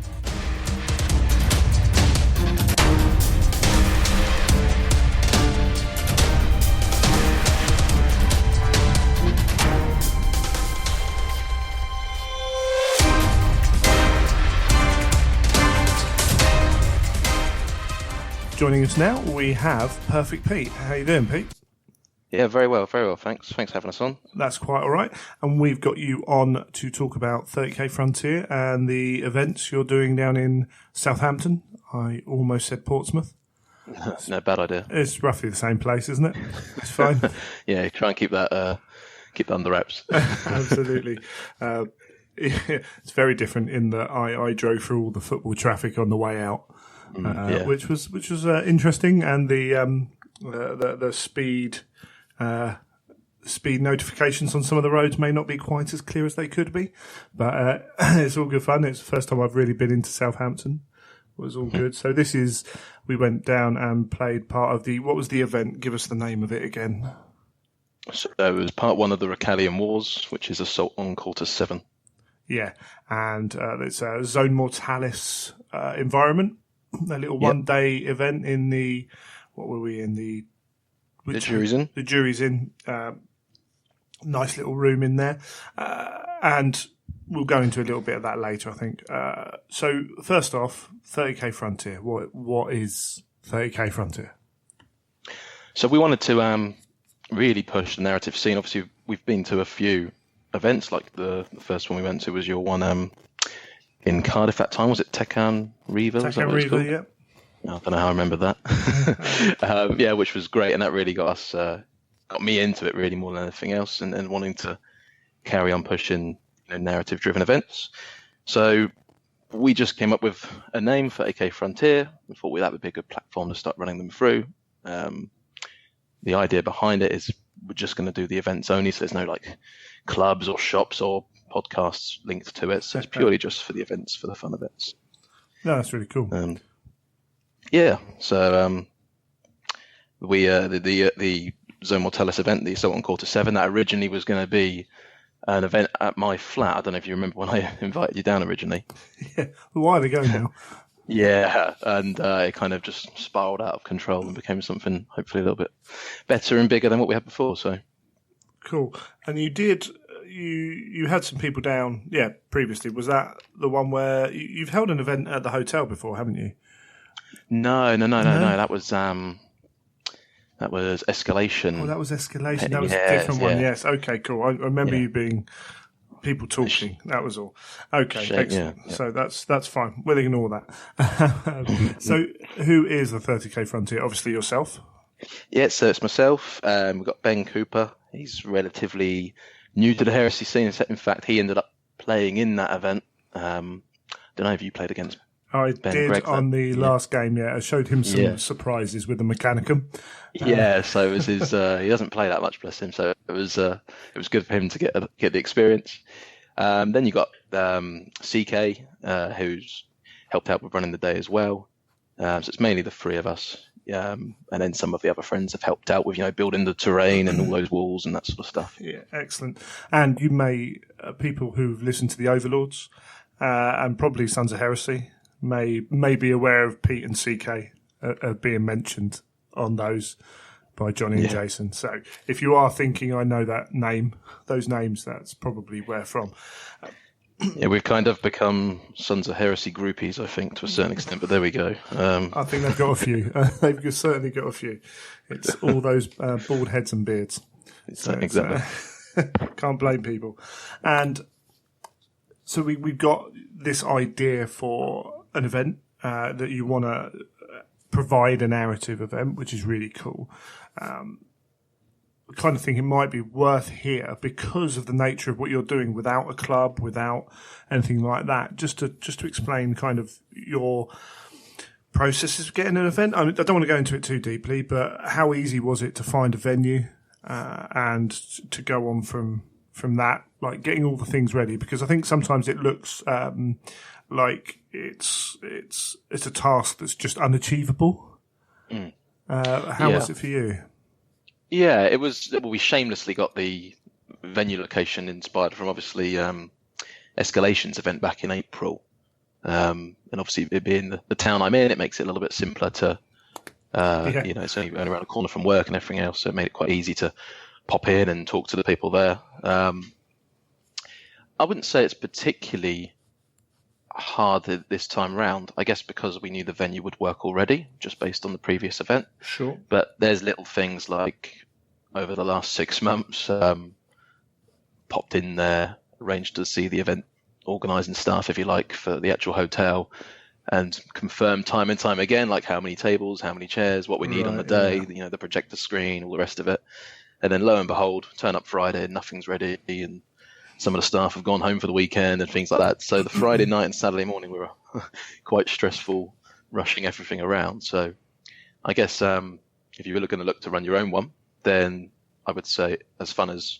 Joining us now, we have Perfect Pete. How you doing, Pete? Yeah, very well, thanks. Thanks for having us on. That's quite all right. And we've got you on to talk about 30K Frontier and the events you're doing down in Southampton. I almost said Portsmouth. No, bad idea. It's roughly the same place, isn't it? It's fine. Yeah, try and keep that under wraps. Absolutely. It's very different in that I drove through all the football traffic on the way out. Which was interesting, and the speed notifications on some of the roads may not be quite as clear as they could be, but it's all good fun. It's the first time I've really been into Southampton. It was all good. So we went down and played part of what was the event? Give us the name of it again. So it was part one of the Ricalian Wars, which is Assault on Quarter 7. Yeah, and it's a Zone Mortalis environment. A little one-day event in the... What were we in? The Jury's Inn. The Jury's Inn. Nice little room in there. And we'll go into a little bit of that later, I think. So, first off, 30K Frontier. What is 30K Frontier? So we wanted to really push the narrative scene. Obviously, we've been to a few events. Like the first one we went to was your one... in Cardiff that time, was it Tecan Riva? Tecan Riva, yeah. I don't know how I remember that. Which was great, and that really got me into it really more than anything else, and wanting to carry on pushing narrative-driven events. So we just came up with a name for AK Frontier. We thought that would be a good platform to start running them through. The idea behind it is we're just going to do the events only, so there's no clubs or shops or podcasts linked to it, so it's purely just for the events, for the fun events. No, that's really cool. So we the Zone Mortalis event, the Assault on Quarter 7, that originally was going to be an event at my flat. I don't know if you remember when I invited you down originally. Yeah, a while ago now. Yeah, and it kind of just spiraled out of control and became something hopefully a little bit better and bigger than what we had before. So cool. And you had some people down, previously. Was that the one where you've held an event at the hotel before, haven't you? No. That was Escalation. Oh, that was Escalation. That was a different one. Yes. Okay, cool. I remember you being people talking. That was all. Okay, excellent. Yeah. So that's fine. We'll ignore that. So who is the 30K Frontier? Obviously yourself. Yeah, so it's myself. We've got Ben Cooper. He's relatively new to the heresy scene. In fact, he ended up playing in that event. Don't know if you played against I Ben did Gregg, on the last game, I showed him some surprises with the Mechanicum. So it was his. He doesn't play that much, bless him. So it was good for him to get the experience. Then you got CK, who's helped out with running the day as well. So it's mainly the three of us. And then some of the other friends have helped out with, building the terrain and all those walls and that sort of stuff. Yeah, excellent. And you may, people who've listened to the Overlords and probably Sons of Heresy may be aware of Pete and CK being mentioned on those. by Johnny and Jason. So if you are thinking, I know those names, that's probably where from. Yeah, we've kind of become Sons of Heresy groupies, I think, to a certain extent, but there we go. I think they've got a few. They've certainly got a few. It's all those bald heads and beards. So exactly. Can't blame people. And so we've got this idea for an event that you want to provide a narrative event, which is really cool. I kind of think it might be worth here because of the nature of what you're doing without a club, without anything like that, just to explain kind of your processes of getting an event. I don't want to go into it too deeply, but how easy was it to find a venue and to go on from that, like getting all the things ready? Because I think sometimes it looks like it's a task that's just unachievable. How was it for you? Yeah, it was. Well, we shamelessly got the venue location inspired from obviously Escalation's event back in April, and obviously it being the town I'm in, it makes it a little bit simpler to, it's only around the corner from work and everything else, so it made it quite easy to pop in and talk to the people there. I wouldn't say it's particularly hard this time round, I guess because we knew the venue would work already, just based on the previous event. Sure. But there's little things like over the last 6 months, popped in there, arranged to see the event organising staff, if you like, for the actual hotel, and confirmed time and time again, like how many tables, how many chairs, what we need on the day, the projector screen, all the rest of it. And then lo and behold, turn up Friday and nothing's ready, and some of the staff have gone home for the weekend and things like that. So the Friday night and Saturday morning we were quite stressful, rushing everything around. So I guess if you were going to look to run your own one, then I would say, as fun as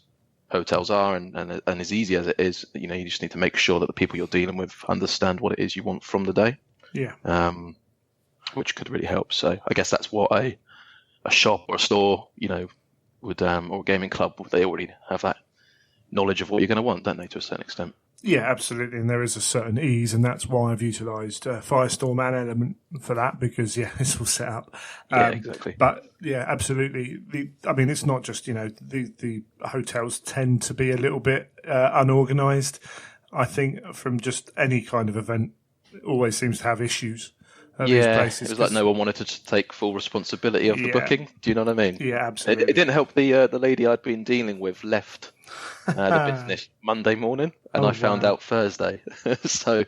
hotels are and as easy as it is, you just need to make sure that the people you're dealing with understand what it is you want from the day. Yeah. Which could really help. So I guess that's what a shop or a store, would, or a gaming club, they already have that knowledge of what you're going to want, don't they, to a certain extent? Yeah, absolutely. And there is a certain ease, and that's why I've utilised Firestorm and Element for that, because, it's all set up. Yeah, exactly. But, absolutely. It's not just, the hotels tend to be a little bit unorganised. I think from just any kind of event, it always seems to have issues. These places, it was like no one wanted to take full responsibility of the booking. Do you know what I mean? Yeah, absolutely. It didn't help the lady I'd been dealing with left the business Monday morning, and I found out Thursday. So I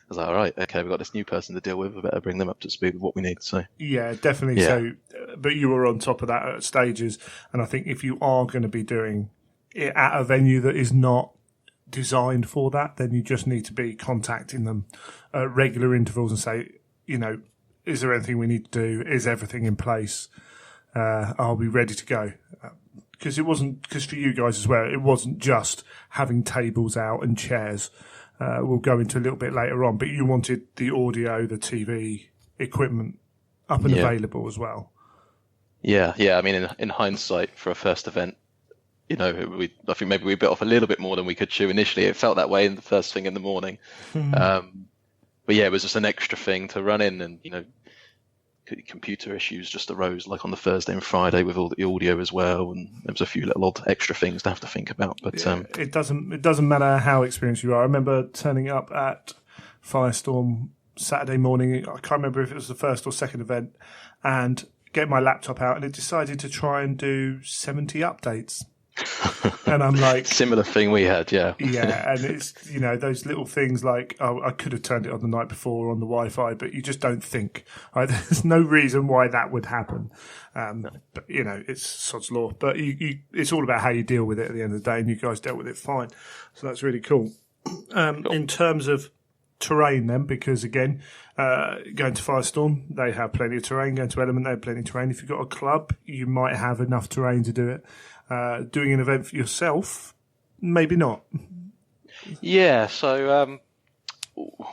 was like, all right, okay, we've got this new person to deal with. We better bring them up to speed with what we need. So yeah, definitely. Yeah. So, but you were on top of that at stages, and I think if you are going to be doing it at a venue that is not designed for that, then you just need to be contacting them at regular intervals and say, is there anything we need to do? Is everything in place? Are we ready to go? Because for you guys as well, it wasn't just having tables out and chairs. We'll go into a little bit later on, but you wanted the audio, the TV equipment up and available as well. Yeah. I mean, in hindsight, for a first event, I think maybe we bit off a little bit more than we could chew initially. It felt that way in the first thing in the morning. But yeah, it was just an extra thing to run in, and computer issues just arose like on the Thursday and Friday with all the audio as well, and there was a few little odd extra things to have to think about. But it doesn't matter how experienced you are. I remember turning up at Firestorm Saturday morning. I can't remember if it was the first or second event, and getting my laptop out, and it decided to try and do 70 updates. And I'm like, similar thing we had, yeah, and it's those little things like, oh, I could have turned it on the night before on the Wi-Fi, but you just don't think. Right? There's no reason why that would happen. But it's sod's law. But it's all about how you deal with it at the end of the day, and you guys dealt with it fine. So that's really cool. In terms of terrain, then, because again, going to Firestorm, they have plenty of terrain. Going to Element, they have plenty of terrain. If you've got a club, you might have enough terrain to do it. Doing an event for yourself, maybe not. Yeah, so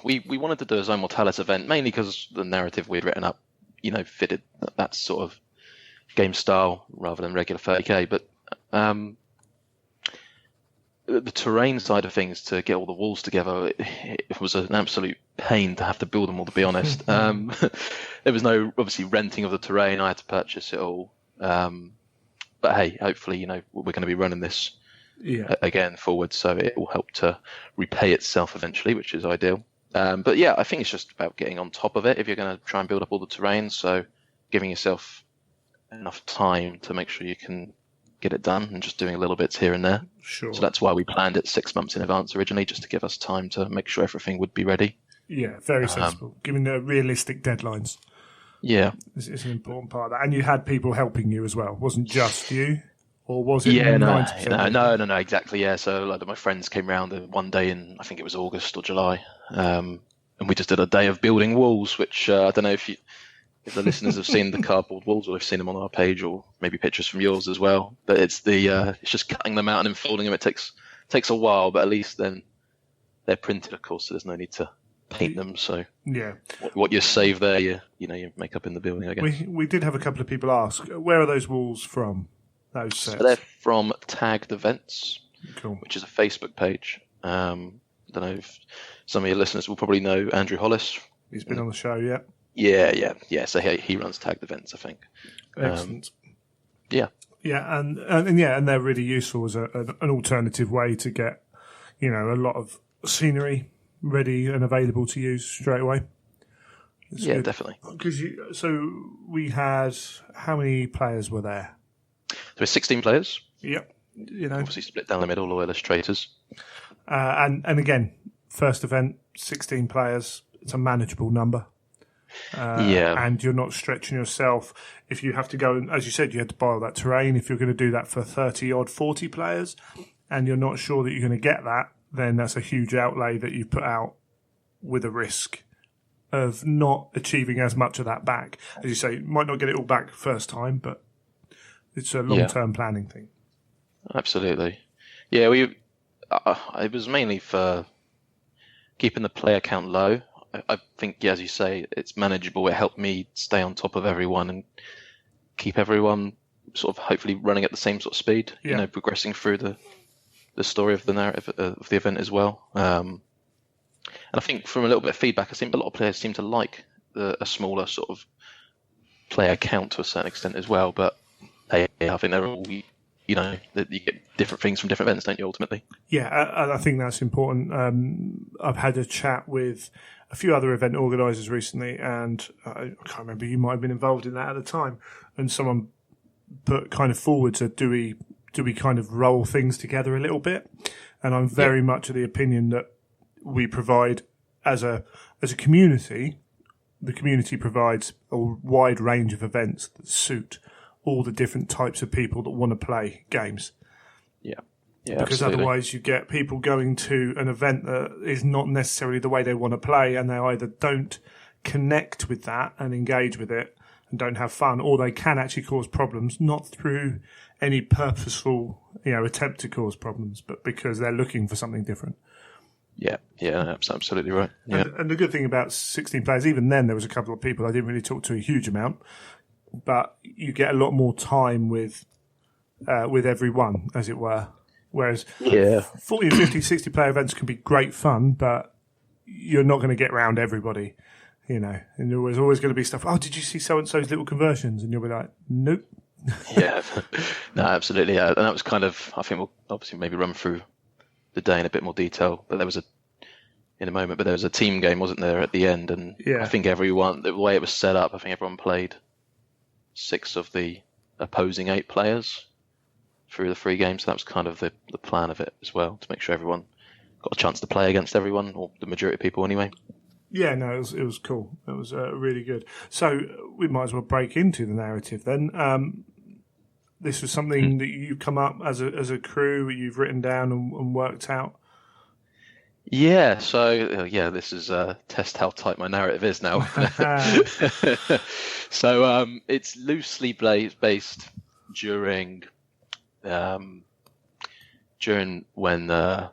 we wanted to do a Zone Mortalis event, mainly because the narrative we'd written up, fitted that sort of game style rather than regular 30k. But the terrain side of things, to get all the walls together, it was an absolute pain to have to build them all, to be honest. There was no, obviously, renting of the terrain. I had to purchase it all. But hey, hopefully, we're going to be running this again forward, so it will help to repay itself eventually, which is ideal. But yeah, I think it's just about getting on top of it if you're going to try and build up all the terrain. So giving yourself enough time to make sure you can get it done and just doing little bits here and there. Sure. So that's why we planned it 6 months in advance originally, just to give us time to make sure everything would be ready. Yeah, very sensible. Giving the realistic deadlines. Yeah. It's an important part of that. And you had people helping you as well. It wasn't just you, or was it? Yeah, 90%? No, exactly. Yeah. So like my friends came round one day in, I think it was August or July, and we just did a day of building walls, which I don't know if the listeners have seen the cardboard walls, or they've seen them on our page, or maybe pictures from yours as well. But it's it's just cutting them out and then folding them. It takes a while, but at least then they're printed, of course, so there's no need to paint them. So yeah, what you save there, you make up in the building, I guess. We did have a couple of people ask, where are those walls from? Those sets? So they're from Tagged Events, cool. Which is a Facebook page. I don't know if some of your listeners will probably know Andrew Hollis. He's been on the show, yeah. Yeah. So he runs Tagged Events, I think. Excellent. Yeah, and they're really useful as an alternative way to get, a lot of scenery ready and available to use straight away. It's good. Definitely. So we had, how many players were there? There were 16 players. Yep. Obviously split down the middle, all illustrators. And again, first event, 16 players. It's a manageable number. And you're not stretching yourself. If you have to go, and as you said, you had to buy all that terrain. If you're going to do that for 30 odd 40 players and you're not sure that you're going to get that, then that's a huge outlay that you put out with a risk of not achieving as much of that back. As you say, you might not get it all back first time, but it's a long-term planning thing. Absolutely. Yeah, it was mainly for keeping the player count low. I think, as you say, it's manageable. It helped me stay on top of everyone and keep everyone sort of hopefully running at the same sort of speed, progressing through the story of the narrative of the event as well. And I think from a little bit of feedback, I think a lot of players seem to like a smaller sort of player count to a certain extent as well. But I think they're all, that you get different things from different events, don't you, ultimately? Yeah, I think that's important. I've had a chat with a few other event organisers recently, and I can't remember, you might have been involved in that at the time, and someone put kind of forward to do we kind of roll things together a little bit? And I'm very much of the opinion that we provide as a community, the community provides a wide range of events that suit all the different types of people that want to play games. Yeah, because absolutely. otherwise you get people going to an event that is not necessarily the way they want to play, and they either don't connect with that and engage with it and don't have fun, or they can actually cause problems, not through any purposeful, attempt to cause problems, but because they're looking for something different. Yeah, that's absolutely right. Yeah. And the good thing about 16 players, even then there was a couple of people I didn't really talk to a huge amount, but you get a lot more time with everyone, as it were. Whereas 40, 50, 60 player events can be great fun, but you're not going to get around everybody, and there's always going to be stuff, did you see so-and-so's little conversions? And you'll be like, nope. Yeah, no, absolutely. Yeah. And that was kind of, I think we'll obviously maybe run through the day in a bit more detail, but there was a team game, wasn't there, at the end? And I think everyone, the way it was set up, I think everyone played 6 of the opposing 8 players through the 3 games. So that was kind of the plan of it as well, to make sure everyone got a chance to play against everyone, or the majority of people anyway. Yeah, no, it was cool. It was really good. So we might as well break into the narrative then. This was something that you've come up as a crew, you've written down and worked out. Yeah, so this is test how tight my narrative is now. So it's loosely based during when the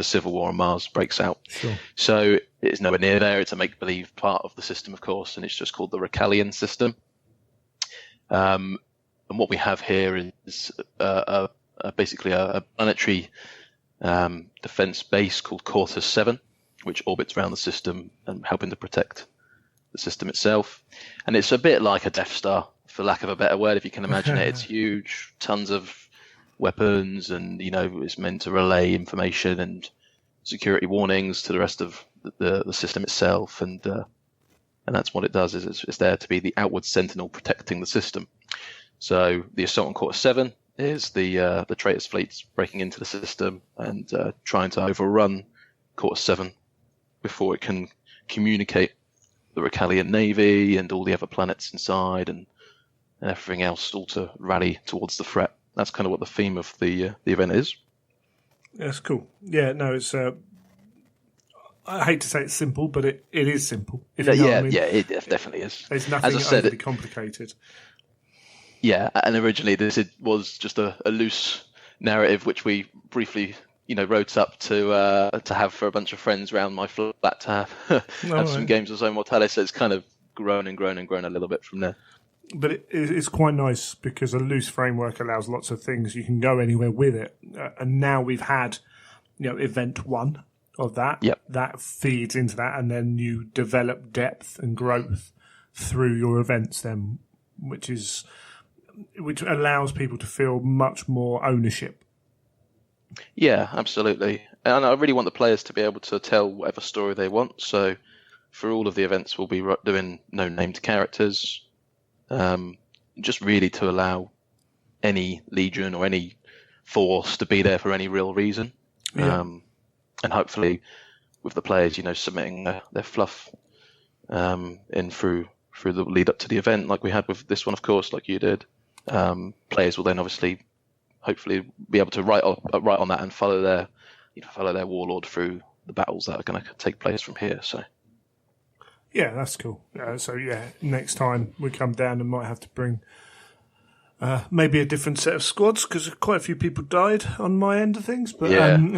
Civil War on Mars breaks out. Sure. So it's nowhere near there. It's a make-believe part of the system, of course, and it's just called the Recallian system. And what we have here is basically a planetary defense base called Quartus 7, which orbits around the system and helping to protect the system itself. And it's a bit like a Death Star for lack of a better word, if you can imagine it. It's huge, tons of weapons, and it's meant to relay information and security warnings to the rest of the system itself, and that's what it does. Is it's there to be the outward sentinel protecting the system. So the assault on Quarter 7 is the traitors fleets breaking into the system and trying to overrun Quarter 7 before it can communicate the Recalian Navy and all the other planets inside and everything else, all to rally towards the threat. That's kind of what the theme of the event is. That's cool. Yeah, no, it's. I hate to say it's simple, but it is simple. If you know what I mean. Yeah, it definitely is. It's nothing overly complicated. Yeah, and originally this was just a loose narrative which we briefly, wrote up to have for a bunch of friends around my flat to have some games of Zone Mortalis. So it's kind of grown and grown and grown a little bit from there. But it's quite nice because a loose framework allows lots of things. You can go anywhere with it. And now we've had, event 1 of that. Yep. That feeds into that, and then you develop depth and growth through your events then, which allows people to feel much more ownership. Yeah, absolutely. And I really want the players to be able to tell whatever story they want. So for all of the events, we'll be doing no named characters, just really to allow any legion or any force to be there for any real reason. Yeah. And hopefully with the players, submitting their fluff in through the lead up to the event, like we had with this one, of course, like you did. Players will then obviously, hopefully, be able to write on that and follow their warlord through the battles that are going to take place from here. So, yeah, that's cool. Next time we come down, and might have to bring maybe a different set of squads because quite a few people died on my end of things. But having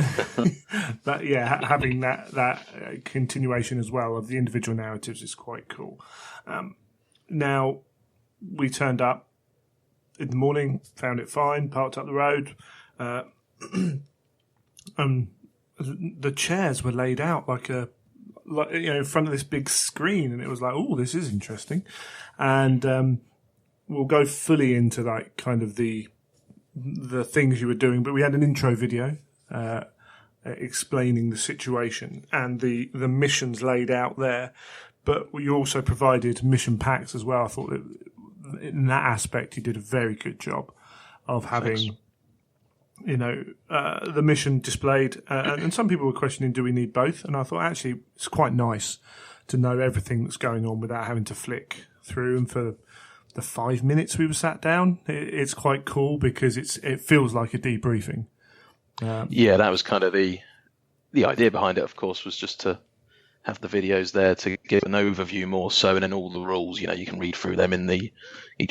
that continuation as well of the individual narratives is quite cool. Now we turned up in the morning, found it fine, parked up the road. The chairs were laid out like in front of this big screen, and it was like, oh, this is interesting. And we'll go fully into like kind of the things you were doing, but we had an intro video explaining the situation and the missions laid out there. But you also provided mission packs as well. I thought that in that aspect, you did a very good job of having, the mission displayed. And some people were questioning, do we need both? And I thought, actually, it's quite nice to know everything that's going on without having to flick through. And for the 5 minutes we were sat down, it's quite cool because it feels like a debriefing. That was kind of the idea behind it, of course, was just to have the videos there to give an overview more so, and then all the rules, you can read through them in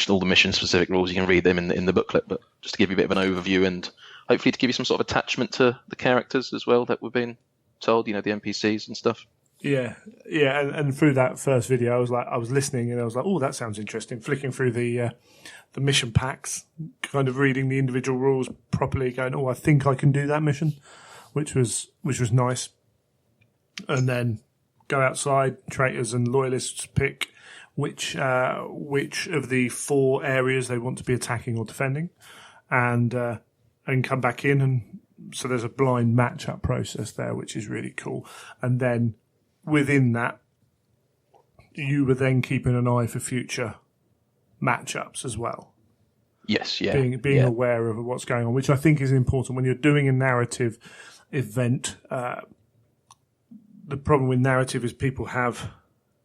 all the mission specific rules, you can read them in the booklet, but just to give you a bit of an overview and hopefully to give you some sort of attachment to the characters as well that were being told, the NPCs and stuff. Yeah, and through that first video, I was listening and I was like, oh, that sounds interesting. Flicking through the mission packs, kind of reading the individual rules properly, going, oh, I think I can do that mission, which was nice. And then go outside, traitors and loyalists pick which of the 4 areas they want to be attacking or defending, and come back in, and so there's a blind matchup process there, which is really cool. And then within that, you were then keeping an eye for future matchups as well. Yes, yeah. Being aware of what's going on, which I think is important when you're doing a narrative event. The problem with narrative is people have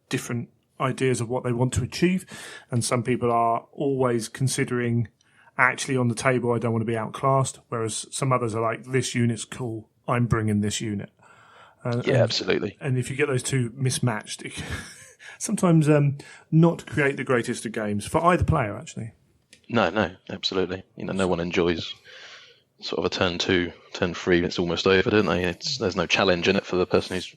different ideas of what they want to achieve, and some people are always considering, actually on the table, I don't want to be outclassed, whereas some others are like, this unit's cool, I'm bringing this unit. Absolutely. And if you get those two mismatched, it sometimes not create the greatest of games for either player, actually. No, absolutely. No one enjoys sort of a turn 2, turn 3, and it's almost over, don't they? There's no challenge in it for the person who's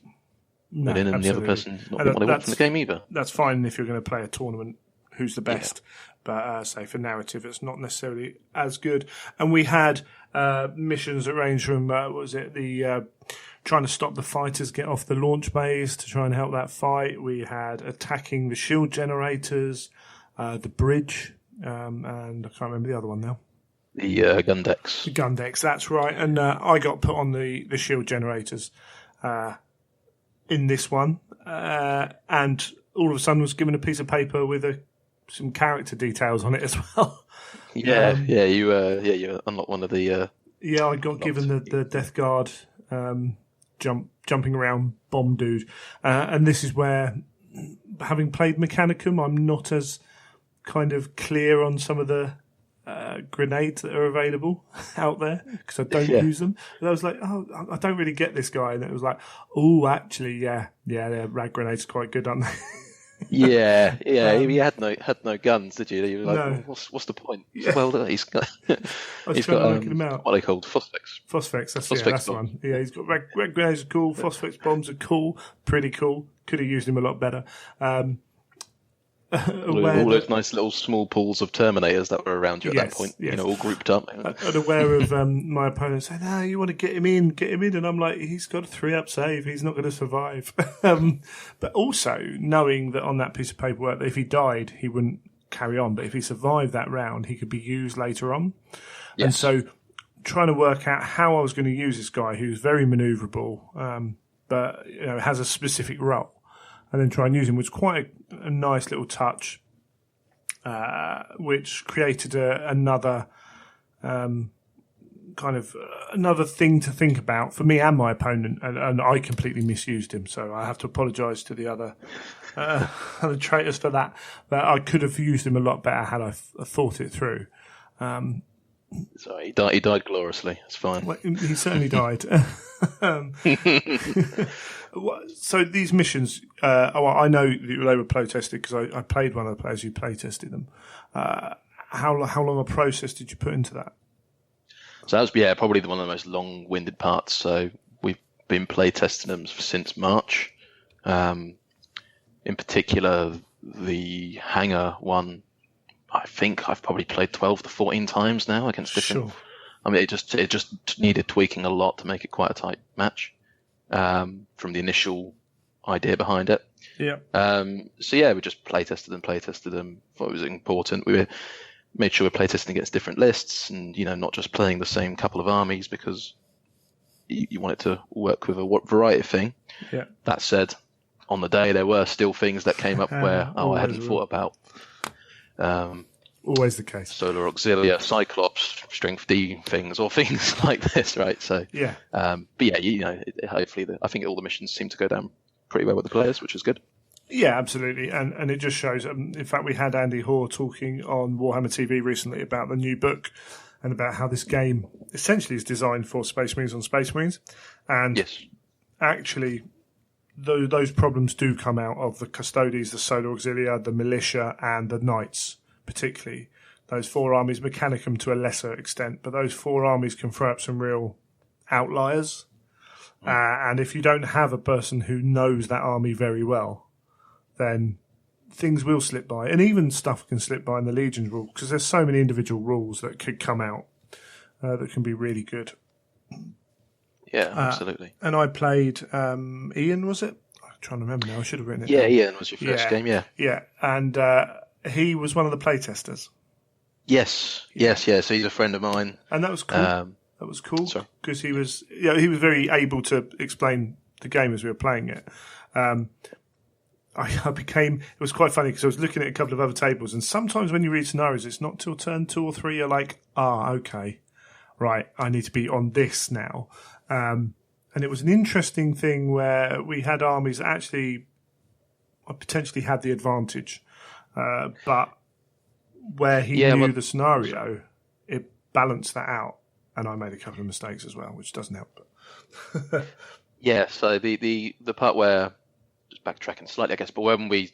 winning, and the other person not what they want from the game either. That's fine if you're going to play a tournament, who's the best. Yeah. But say for narrative, it's not necessarily as good. And we had missions that range from trying to stop the fighters get off the launch bays to try and help that fight. We had attacking the shield generators, the bridge and I can't remember the other one now. The Gundex. The Gundex, that's right. And I got put on the shield generators in this one, and all of a sudden was given a piece of paper with some character details on it as well. You unlocked one of the. I got given the Death Guard jumping around bomb dude, and this is where, having played Mechanicum, I'm not as kind of clear on some of the grenades that are available out there because I don't use them. And I was like, I don't really get this guy, and it was like, actually, the rag grenades are quite good, aren't they? You had no guns, did you? You were like, no. What's the point? Yeah. Well, he's got what they called phosphex. Phosphex, that's the one. Yeah, he's got rag grenades are cool. Phosphex bombs are cool, pretty cool. Could have used him a lot better. All those nice little small pools of Terminators that were around you at that point, all grouped up. I'm aware of my opponent saying, you want to get him in, and I'm like, he's got a 3-up save, he's not going to survive. But also knowing that on that piece of paperwork that if he died, he wouldn't carry on, but if he survived that round, he could be used later on. Yes. And so trying to work out how I was going to use this guy who's very manoeuvrable, but has a specific role, and then try and use him was quite a nice little touch, which created another another thing to think about for me and my opponent, and I completely misused him. So I have to apologise to the other traitors for that. But I could have used him a lot better had I thought it through. Sorry, he died gloriously. It's fine. Well, he certainly died. So these missions, I know they were play tested because I played one of the players who play tested them. How long a process did you put into that? So that was probably one of the most long-winded parts. So we've been play testing them since March. In particular, the hangar one, I think I've probably played 12 to 14 times now against different. Sure. I mean, it just needed tweaking a lot to make it quite a tight match. From the initial idea behind it. Yeah. We just play tested them. Thought it was important. We made sure we're play testing against different lists, and not just playing the same couple of armies because you want it to work with a variety of thing. Yeah. That said, on the day there were still things that came up where I hadn't thought about. Always the case. Solar Auxilia, Cyclops, Strength D things, or things like this, right? So yeah. Hopefully, I think all the missions seem to go down pretty well with the players, which is good. Yeah, absolutely, and it just shows. In fact, we had Andy Hoare talking on Warhammer TV recently about the new book and about how this game essentially is designed for Space Marines on Space Marines, and yes, actually, those problems do come out of the Custodes, the Solar Auxilia, the Militia, and the Knights. Particularly those 4 armies, Mechanicum to a lesser extent, but those 4 armies can throw up some real outliers. And if you don't have a person who knows that army very well, then things will slip by. And even stuff can slip by in the Legion's rule, because there's so many individual rules that could come out that can be really good. Yeah, absolutely. And I played Ian, was it? I'm trying to remember now. I should have written it down. Yeah, Ian was your first game, yeah. Yeah, and he was one of the playtesters. Yes. So he's a friend of mine, and that was cool. That was cool because he was very able to explain the game as we were playing it. It was quite funny because I was looking at a couple of other tables, and sometimes when you read scenarios, it's not till turn 2 or 3 you're like, okay, right, I need to be on this now. And it was an interesting thing where we had armies that actually potentially had the advantage. But where he knew the scenario, it balanced that out, and I made a couple of mistakes as well, which doesn't help. So the part where, just backtracking slightly, I guess, but when we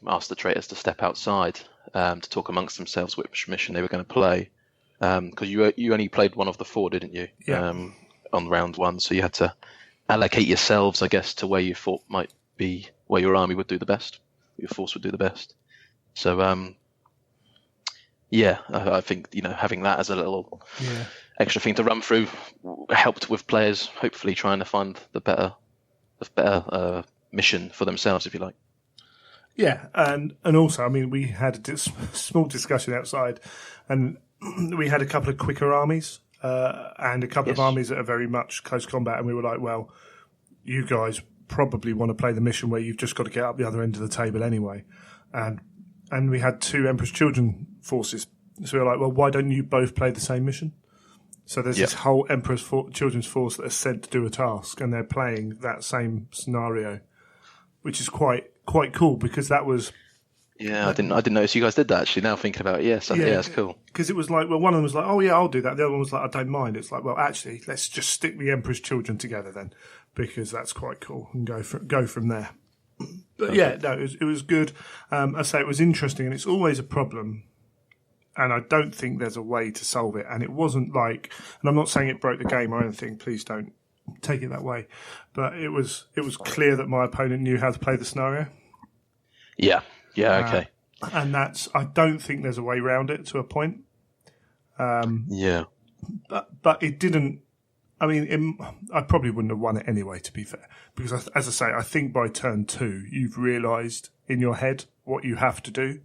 asked the traitors to step outside to talk amongst themselves which mission they were going to play, because you only played one of the 4, didn't you? Yeah. On round 1, so you had to allocate yourselves, I guess, to where you thought might be where your army would do the best, your force would do the best. So, I think having that as a little extra thing to run through helped with players hopefully trying to find the better mission for themselves, if you like. Yeah, and also, I mean, we had a small discussion outside, and we had a couple of quicker armies and a couple of armies that are very much close combat, and we were like, well, you guys probably want to play the mission where you've just got to get up the other end of the table anyway. And we had 2 Emperor's Children forces, so we were like, well, why don't you both play the same mission? So there's this whole Emperor's Children's force that are sent to do a task, and they're playing that same scenario, which is quite cool because that was. Yeah, I didn't notice you guys did that actually. Now thinking about it, yes, yeah, it's cool. Because it was like, well, one of them was like, oh yeah, I'll do that. The other one was like, I don't mind. It's like, well, actually, let's just stick the Emperor's Children together then, because that's quite cool, and go from there. But yeah, no, it was good. I say it was interesting, and it's always a problem. And I don't think there's a way to solve it. And it wasn't like, and I'm not saying it broke the game or anything. Please don't take it that way. But it was clear that my opponent knew how to play the scenario. Yeah, okay. And I don't think there's a way around it to a point. Yeah. But it didn't. I mean, I probably wouldn't have won it anyway, to be fair, because as I say, I think by turn 2 you've realised in your head what you have to do.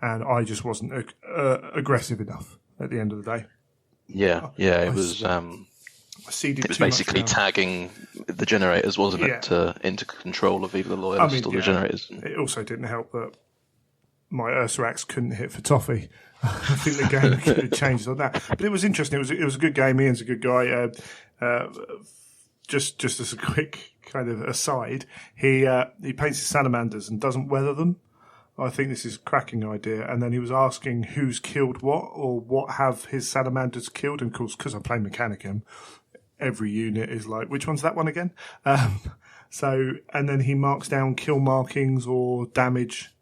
And I just wasn't aggressive enough at the end of the day. Yeah. It was. It was basically tagging the generators, wasn't it, into control of either the loyalists or the generators. It also didn't help that my Ursarax couldn't hit for toffee. I think the game could have changed on that. But it was interesting. It was a good game. Ian's a good guy. Just as a quick kind of aside, he paints his salamanders and doesn't weather them. I think this is a cracking idea. And then he was asking who's killed what or what have his salamanders killed. And of course, because I play Mechanicum, every unit is like, which one's that one again? And then he marks down kill markings or damage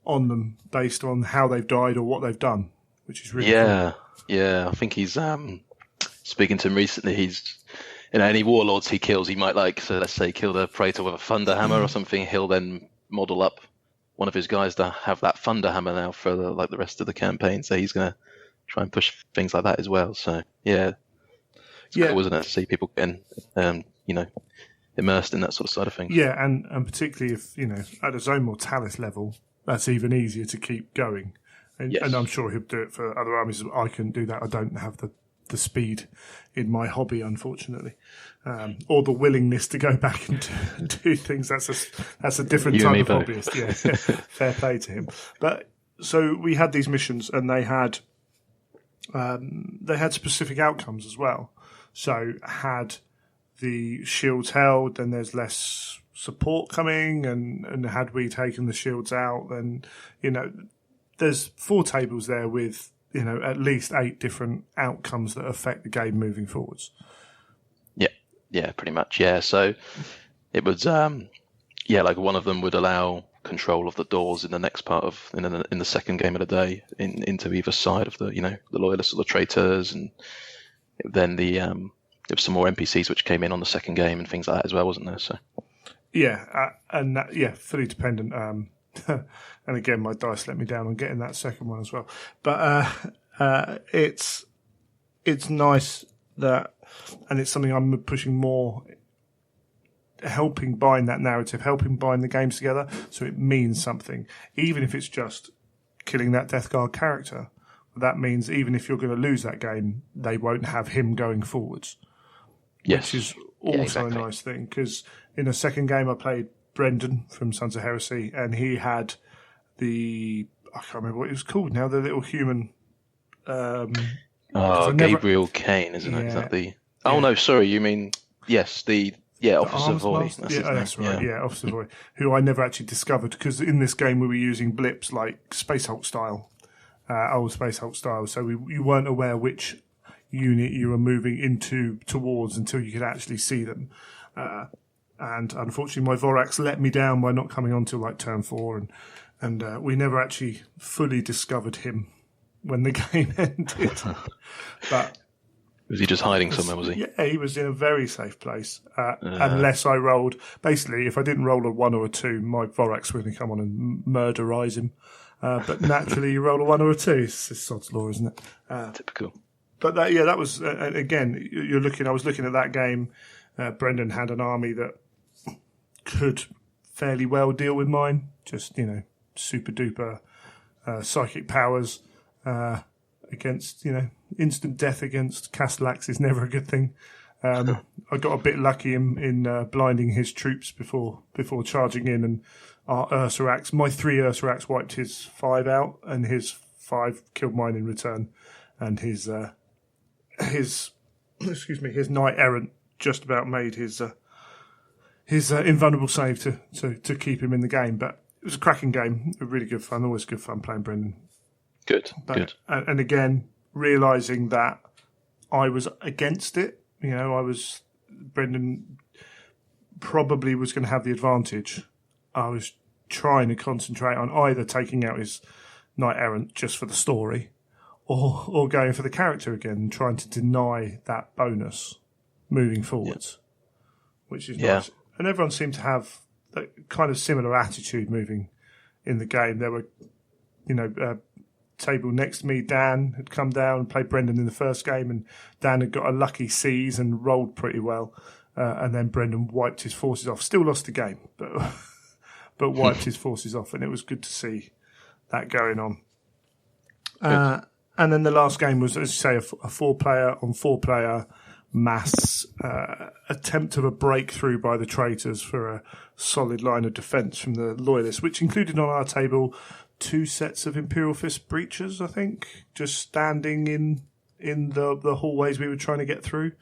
on them based on how they've died or what they've done, which is really cool. Yeah. I think he's speaking to him recently. He's, any warlords he kills, he might let's say kill the Praetor with a thunder hammer or something. He'll then model up one of his guys to have that thunder hammer now for the rest of the campaign. So he's going to try and push things like that as well. So it's cool, isn't it, to see people getting immersed in that sort of side of things. Yeah, and particularly if at a Zone Mortalis level, that's even easier to keep going. And I'm sure he'll do it for other armies. I couldn't do that. I don't have the speed in my hobby, unfortunately, or the willingness to go back and do things. That's a different type of hobbyist. Yeah, fair play to him. But so we had these missions, and they had specific outcomes as well. So had the shields held, then there's less support coming, and had we taken the shields out, then there's 4 tables there with at least 8 different outcomes that affect the game moving forwards. Yeah, pretty much. Yeah, so it was like one of them would allow control of the doors in the next part of in the second game of the day into either side of the the loyalists or the traitors, and then there was some more NPCs which came in on the second game and things like that as well, wasn't there? So and that, fully dependent. And again, my dice let me down on getting that second one as well. But it's nice that, and it's something I'm pushing more, helping bind that narrative, helping bind the games together, so it means something. Even if it's just killing that Death Guard character, that means even if you're going to lose that game, they won't have him going forwards. Yes. Which is also a nice thing, because in a second game I played Brendan from Sons of Heresy, and he had I can't remember what it was called now, the little human. Gabriel Kane, isn't it? Is that the? Oh no, sorry, you mean Officer Voy. That's right. Yeah, Officer Voy, who I never actually discovered, because in this game we were using blips like Space Hulk style, old Space Hulk style, so you weren't aware which unit you were moving towards until you could actually see them. And unfortunately, my Vorax let me down by not coming on till like turn 4, and we never actually fully discovered him when the game ended. But was he just hiding somewhere? Was he? Yeah, he was in a very safe place. Unless I rolled, basically, if I didn't roll a 1 or a 2, my Vorax was going to come on and murderize him. But naturally, you roll a 1 or a 2. It's sod's law, isn't it? Typical. But that was again. I was looking at that game. Brendan had an army that could fairly well deal with mine. Just, super duper psychic powers against, instant death against Castellax is never a good thing. I got a bit lucky in blinding his troops before charging in, and our Ursarax, my 3 Ursarax wiped his 5 out, and his 5 killed mine in return, and his Knight Errant just about made his invulnerable save to keep him in the game. But it was a cracking game, really good fun, always good fun playing Brendan. Good. And again, realising that I was against it. Brendan probably was going to have the advantage. I was trying to concentrate on either taking out his Knight Errant just for the story, or going for the character again and trying to deny that bonus moving forwards, which is nice. And everyone seemed to have a kind of similar attitude moving in the game. There were, table next to me, Dan had come down and played Brendan in the first game, and Dan had got a lucky seize and rolled pretty well. And then Brendan wiped his forces off. Still lost the game, but wiped his forces off, and it was good to see that going on. And then the last game was, as you say, a 4-player on 4-player mass attempt of a breakthrough by the traitors for a solid line of defence from the Loyalists, which included on our table 2 sets of Imperial Fist breachers, I think, just standing in the hallways we were trying to get through.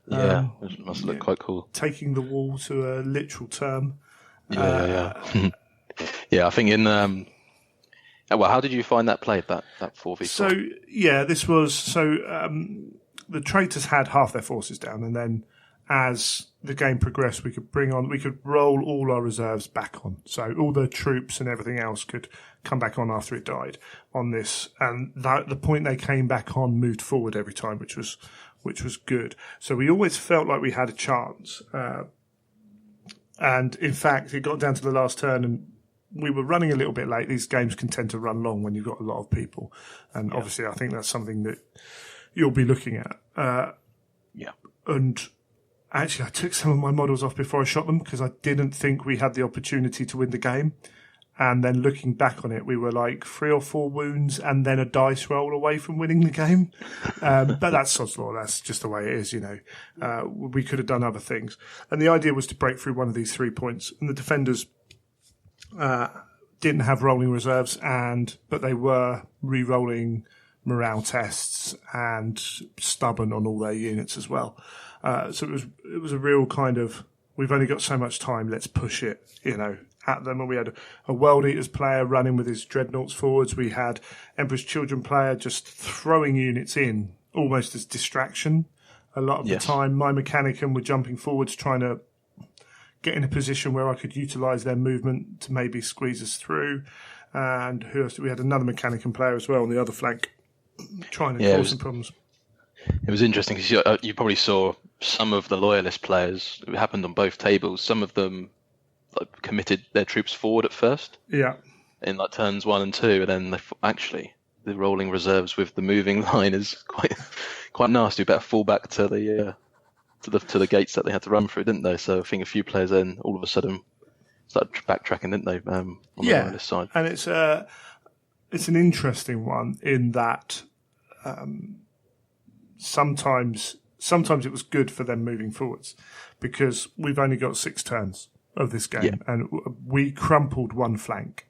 It must look quite cool. Taking the wall to a literal term. Yeah. I think in... how did you find that play, that 4v4? So, this was... the traitors had half their forces down, and then as the game progressed, we could roll all our reserves back on. So all the troops and everything else could come back on after it died on this. And the point they came back on moved forward every time, which was good. So we always felt like we had a chance. And in fact, it got down to the last turn, and we were running a little bit late. These games can tend to run long when you've got a lot of people. And obviously I think that's something that you'll be looking at. And actually, I took some of my models off before I shot them because I didn't think we had the opportunity to win the game. And then looking back on it, we were like 3 or 4 wounds and then a dice roll away from winning the game. But that's sod's law. That's just the way it is, We could have done other things. And the idea was to break through one of these 3 points. And the defenders didn't have rolling reserves, but they were re-rolling morale tests and stubborn on all their units as well. So it was a real kind of, we've only got so much time, let's push it, at them. And we had a World Eaters player running with his dreadnoughts forwards. We had Emperor's Children player just throwing units in almost as distraction a lot of the time. My Mechanicum were jumping forwards trying to get in a position where I could utilise their movement to maybe squeeze us through. And who else? We had another Mechanicum player as well on the other flank trying to cause some problems. It was interesting because you probably saw some of the Loyalist players. It happened on both tables. Some of them committed their troops forward at first. Yeah. In turns 1 and 2, and then actually the rolling reserves with the moving line is quite nasty. Better fall back to the gates that they had to run through, didn't they? So I think a few players then all of a sudden started backtracking, didn't they? On the Loyalist side. And it's an interesting one in that sometimes it was good for them moving forwards because we've only got 6 turns of this game, and we crumpled one flank.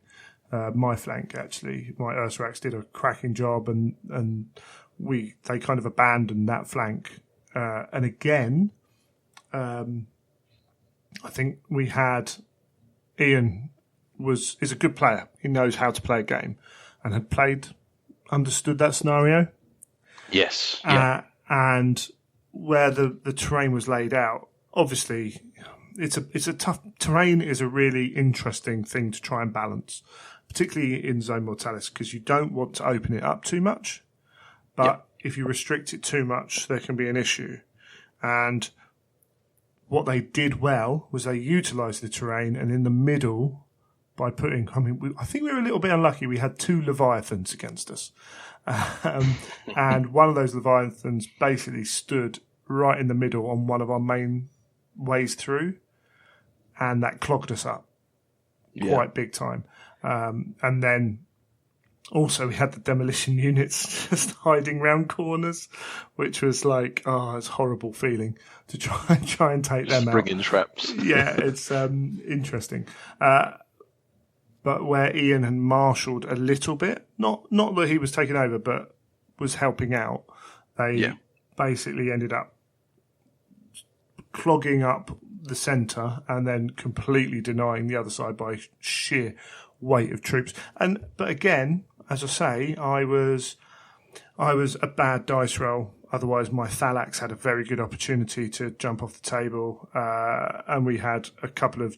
My flank, actually, my Ursarax did a cracking job, and they kind of abandoned that flank. And again, I think we had Ian is a good player. He knows how to play a game, and had understood that scenario. Yes. And where the terrain was laid out, obviously, it's a tough terrain. Is a really interesting thing to try and balance, particularly in Zone Mortalis, because you don't want to open it up too much, but if you restrict it too much, there can be an issue. And what they did well was they utilised the terrain, and in the middle, by putting, I think we were a little bit unlucky. We had 2 Leviathans against us, and one of those Leviathans basically stood right in the middle on one of our main ways through, and that clogged us up. quite big time. And then also we had the demolition units just hiding round corners, which was like, it's a horrible feeling to try and take them out. Springing traps. Yeah, it's interesting. But where Ian had marshalled a little bit, not that he was taking over, but was helping out, they basically ended up clogging up the centre and then completely denying the other side by sheer weight of troops. But again, as I say, I was a bad dice roll. Otherwise, my Thalax had a very good opportunity to jump off the table, and we had a couple of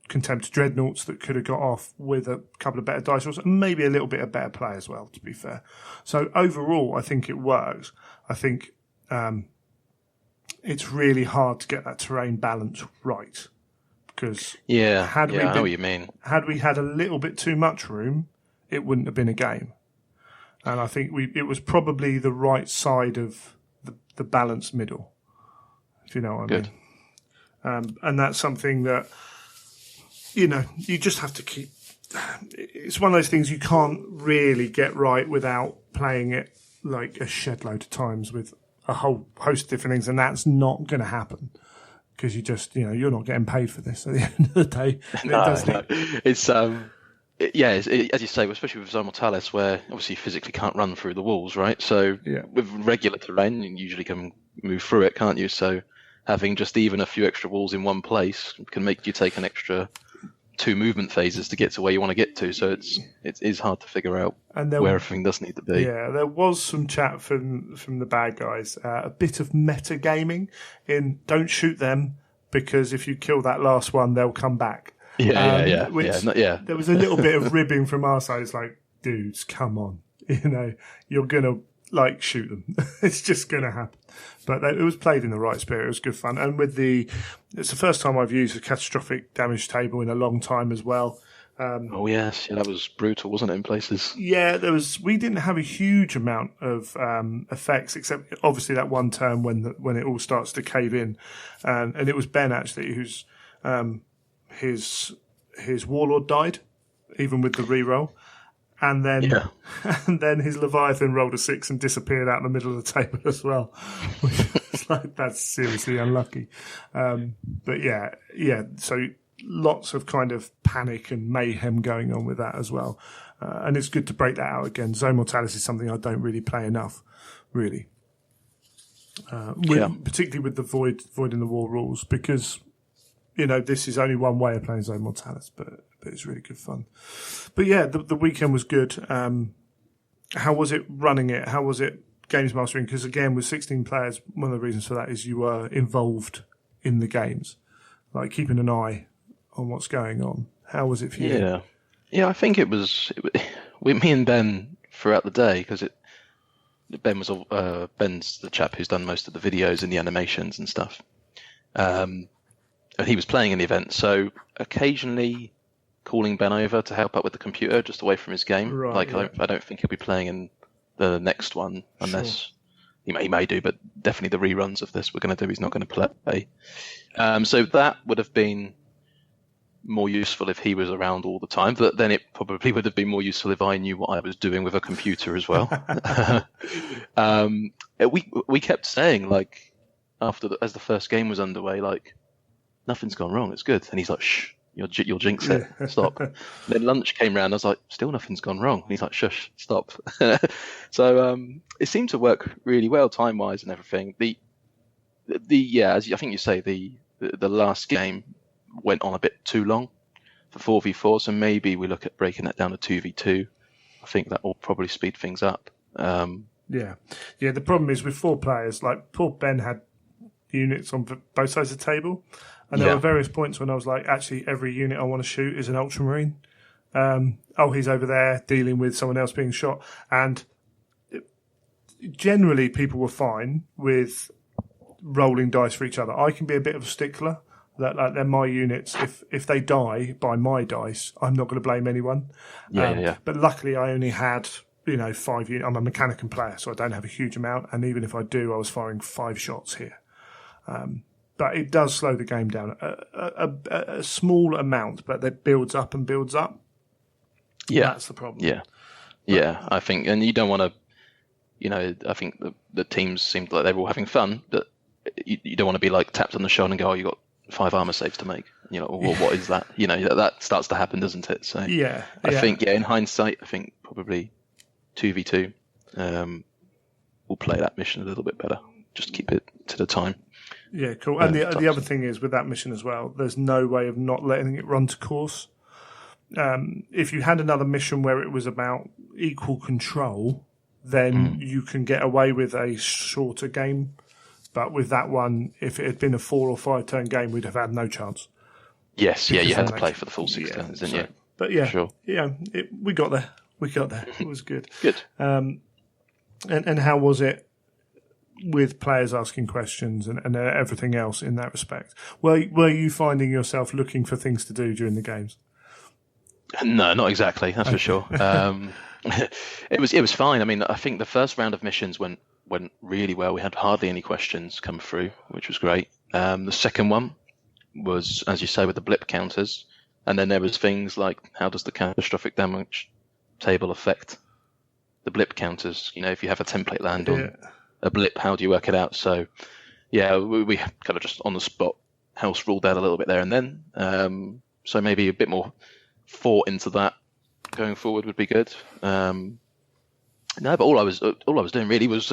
Contempt Dreadnoughts that could have got off with a couple of better dice rolls and maybe a little bit of better play as well, to be fair. So overall, I think it works. I think it's really hard to get that terrain balance right. Because I know what you mean. Had we had a little bit too much room, it wouldn't have been a game. And I think it was probably the right side of the balanced middle, if you know what I mean. And that's something that, you just have to keep. It's one of those things you can't really get right without playing it like a shed load of times with a whole host of different things, and that's not going to happen. Because you just, you're not getting paid for this at the end of the day. No. It's, as you say, especially with Zone Mortalis, where obviously you physically can't run through the walls, right? So with regular terrain, you usually can move through it, can't you? So having just even a few extra walls in one place can make you take an extra 2 movement phases to get to where you want to get to. So it is hard to figure out where everything does need to be. Yeah, there was some chat from the bad guys, a bit of metagaming in don't shoot them because if you kill that last one, they'll come back. There was a little bit of ribbing from our side. It's like, dudes, come on, you're gonna shoot them. It's just gonna happen. But it was played in the right spirit. It was good fun. And it's the first time I've used a catastrophic damage table in a long time as well. That was brutal, wasn't it, in places? Yeah, we didn't have a huge amount of effects, except obviously that one turn when it all starts to cave in. And it was Ben, actually, who's his Warlord died, even with the reroll. And then his Leviathan rolled a 6 and disappeared out in the middle of the table as well. It's like, that's seriously unlucky. So lots of kind of panic and mayhem going on with that as well. And it's good to break that out again. Zone Mortalis is something I don't really play enough, really. Particularly with the Void in the War rules, because, this is only one way of playing Zone Mortalis, but it's really good fun. But yeah, the weekend was good. How was it running it? How was it games mastering? Because again, with 16 players, one of the reasons for that is you were involved in the games, like keeping an eye on what's going on. How was it for you? Yeah, I think it was with me and Ben throughout the day, because Ben's the chap who's done most of the videos and the animations and stuff. And he was playing in the event, so occasionally calling Ben over to help out with the computer, just away from his game. Right, I don't think he'll be playing in the next one unless he may do, but definitely the reruns of this we're going to do. He's not going to play. So that would have been more useful if he was around all the time, but then it probably would have been more useful if I knew what I was doing with a computer as well. We kept saying, like, as the first game was underway, like, nothing's gone wrong, it's good. And he's like, shh, you'll jinx it, stop. Then lunch came round, I was like, still nothing's gone wrong. And he's like, shush, stop. So it seemed to work really well time-wise and everything. As I think you say, the last game went on a bit too long for 4v4, so maybe we look at breaking that down to 2v2. I think that will probably speed things up. The problem is with 4 players, like poor Ben had units on both sides of the table, and there were various points when I was like, actually every unit I want to shoot is an Ultramarine. He's over there dealing with someone else being shot, and generally people were fine with rolling dice for each other. I can be a bit of a stickler that, like, they're my units. If they die by my dice, I'm not going to blame anyone. But luckily I only had 5 units. I'm a Mechanicum player, so I don't have a huge amount, and even if I do, I was firing 5 shots here. but it does slow the game down a small amount, but that builds up and builds up. Yeah, that's the problem. Yeah, I think, and you don't want to, I think the teams seemed like they were all having fun, but you don't want to be like tapped on the shoulder and go, "Oh, you got 5 armor saves to make." Well, what is that? That starts to happen, doesn't it? So I think, in hindsight, I think probably 2v2 will play that mission a little bit better. Just keep it to the time. Yeah, cool. And the other thing is with that mission as well, there's no way of not letting it run to course. If you had another mission where it was about equal control, then you can get away with a shorter game. But with that one, if it had been a 4 or 5 turn game, we'd have had no chance. Yes, you had to play for the full 6 turns, didn't you? But sure. We got there. It was good. Good. And how was it with players asking questions and everything else in that respect? Were you finding yourself looking for things to do during the games? No, not exactly. That's for sure. It was fine. I mean, I think the first round of missions went really well. We had hardly any questions come through, which was great. The second one was, as you say, with the blip counters, and then there was things like, how does the catastrophic damage table affect the blip counters? If you have a template land on a blip, how do you work it out? So, we kind of just on the spot house ruled that a little bit there and then. So maybe a bit more thought into that going forward would be good. No, but all I was doing really was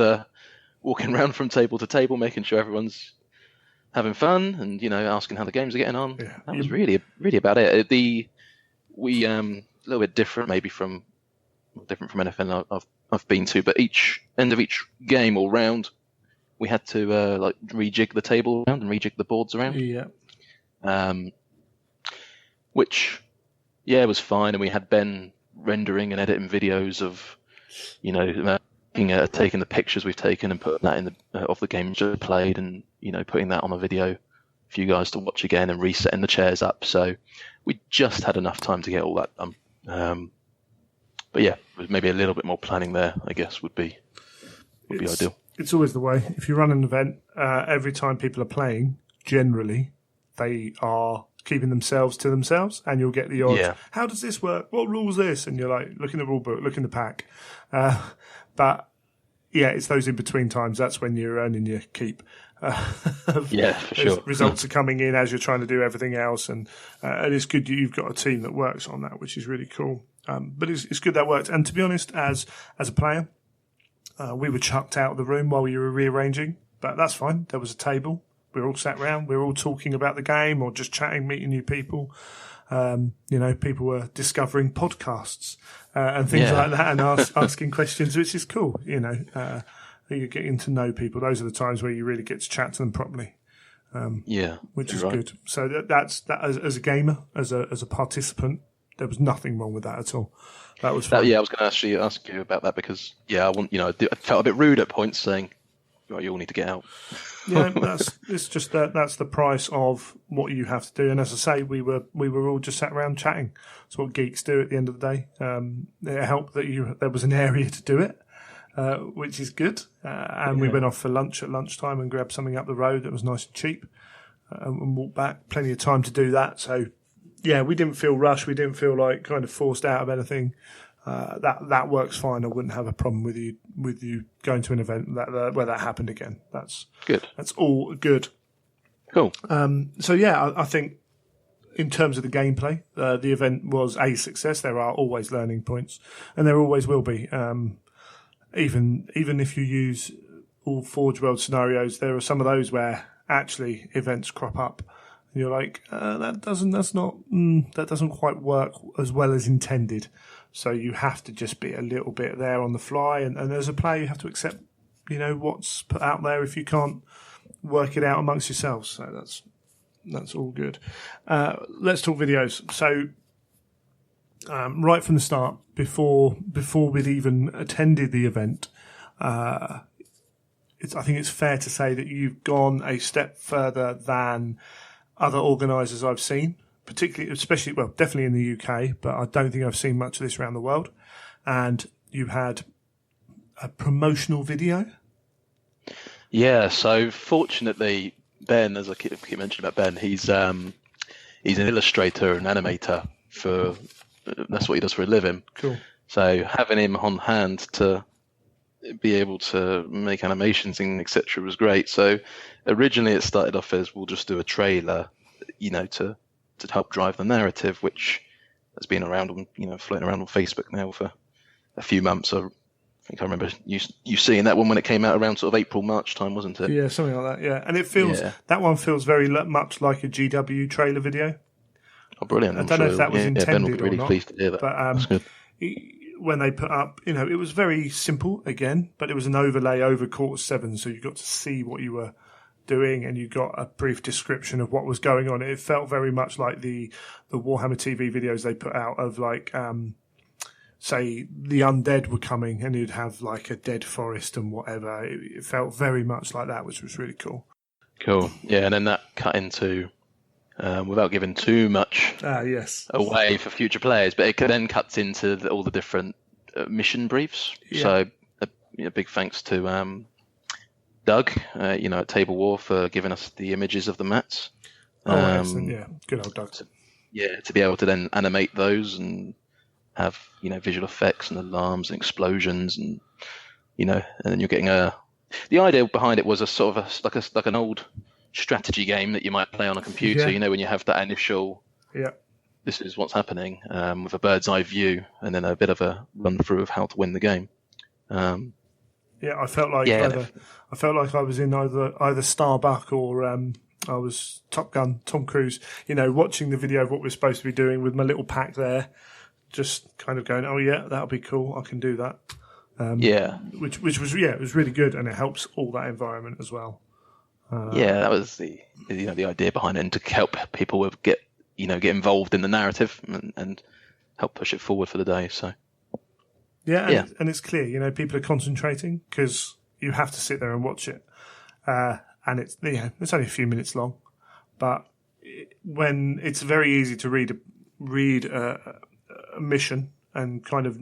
walking around from table to table, making sure everyone's having fun, and asking how the games are getting on. Yeah. That was really about it. We a little bit different from anything I've been to, but each end of each game or round, we had to rejig the table around and rejig the boards around. Yeah. Which was fine, and we had Ben rendering and editing videos of taking the pictures we've taken and putting that in of the games we've played, and putting that on a video for you guys to watch again, and resetting the chairs up. So we just had enough time to get all that done. But maybe a little bit more planning there, I guess, would be ideal. It's always the way. If you run an event, every time people are playing, generally they are keeping themselves to themselves, and you'll get the odds. Yeah. How does this work? What rules this? And you're like, look in the rule book, look in the pack. But it's those in between times. That's when you're earning your keep. For sure. Results are coming in as you're trying to do everything else, and it's good you've got a team that works on that, which is really cool. But it's good that worked. And to be honest, as a player, we were chucked out of the room while we were rearranging, but that's fine. There was a table. We were all sat around. We were all talking about the game or just chatting, meeting new people. People were discovering podcasts and things like that, and asking questions, which is cool. You're getting to know people. Those are the times where you really get to chat to them properly. Which is good. So that's as a gamer, as a participant, there was nothing wrong with that at all. That was fun. I was going to actually ask you about that because I felt a bit rude at points saying, you all need to get out. It's just that's the price of what you have to do. And as I say, we were all just sat around chatting. It's what geeks do at the end of the day. It helped that there was an area to do it, which is good. And we went off for lunch at lunchtime and grabbed something up the road that was nice and cheap, and walked back. Plenty of time to do that. So we didn't feel rushed. We didn't feel like kind of forced out of anything. That works fine. I wouldn't have a problem with you going to an event where that happened again. That's good. That's all good. Cool. I think in terms of the gameplay, the event was a success. There are always learning points, and there always will be. Even if you use all Forge World scenarios, there are some of those where actually events crop up. And you're like, that doesn't quite work as well as intended. So you have to just be a little bit there on the fly, and as a player, you have to accept, what's put out there if you can't work it out amongst yourselves. So that's all good. Let's talk videos. So right from the start, before we'd even attended the event, I think it's fair to say that you've gone a step further than other organisers I've seen. Definitely in the UK, but I don't think I've seen much of this around the world. And you had a promotional video? Yeah, so fortunately, Ben, as I keep mentioning about Ben, he's an illustrator and animator for. That's what he does for a living. Cool. So having him on hand to be able to make animations and etc. was great. So originally it started off as we'll just do a trailer, to help drive the narrative, which has been around on, floating around on Facebook now for a few months. I think I remember you seeing that one when it came out around sort of April, March time, wasn't it? Yeah, something like that. Yeah, and it feels that one feels very much like a GW trailer video. Oh, brilliant! I don't know if that was intended Ben will be really or not, pleased to hear that. But that's good. When they put up, it was very simple again, but it was an overlay over Quarter 7, so you got to see what you were doing, and you got a brief description of what was going on. It felt very much like the Warhammer TV videos they put out of say the undead were coming, and you'd have like a dead forest and whatever. It felt very much like that, which was really cool. Cool, yeah, and then that cut into. Without giving too much away for future players, but it then cuts into all the different mission briefs. Yeah. So, big thanks to Doug, at Table War for giving us the images of the mats. Excellent. Yeah, good old Doug. To be able to then animate those and have visual effects and alarms and explosions and then you're getting the idea behind it was a sort of like an old strategy game that you might play on a computer, when you have that initial this is what's happening, with a bird's eye view and then a bit of a run through of how to win the game. I felt like I was in either Starbuck or I was Top Gun, Tom Cruise, watching the video of what we're supposed to be doing with my little pack there, just kind of going, oh yeah, that'll be cool, I can do that. Which was it was really good, and it helps all that environment as well. That was the idea behind it, and to help people get involved in the narrative and help push it forward for the day. So and it's clear, people are concentrating because you have to sit there and watch it, and it's only a few minutes long, but when it's very easy to read a mission and kind of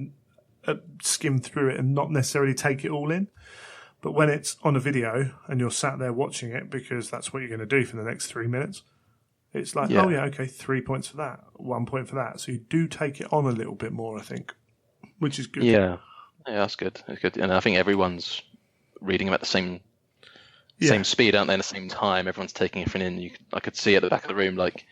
skim through it and not necessarily take it all in. But when it's on a video and you're sat there watching it because that's what you're going to do for the next 3 minutes, it's like, 3 points for that, 1 point for that. So you do take it on a little bit more, I think, which is good. Yeah, that's good. That's good. And I think everyone's reading them at the same speed, aren't they? At the same time, everyone's taking everything in. I could see at the back of the room, like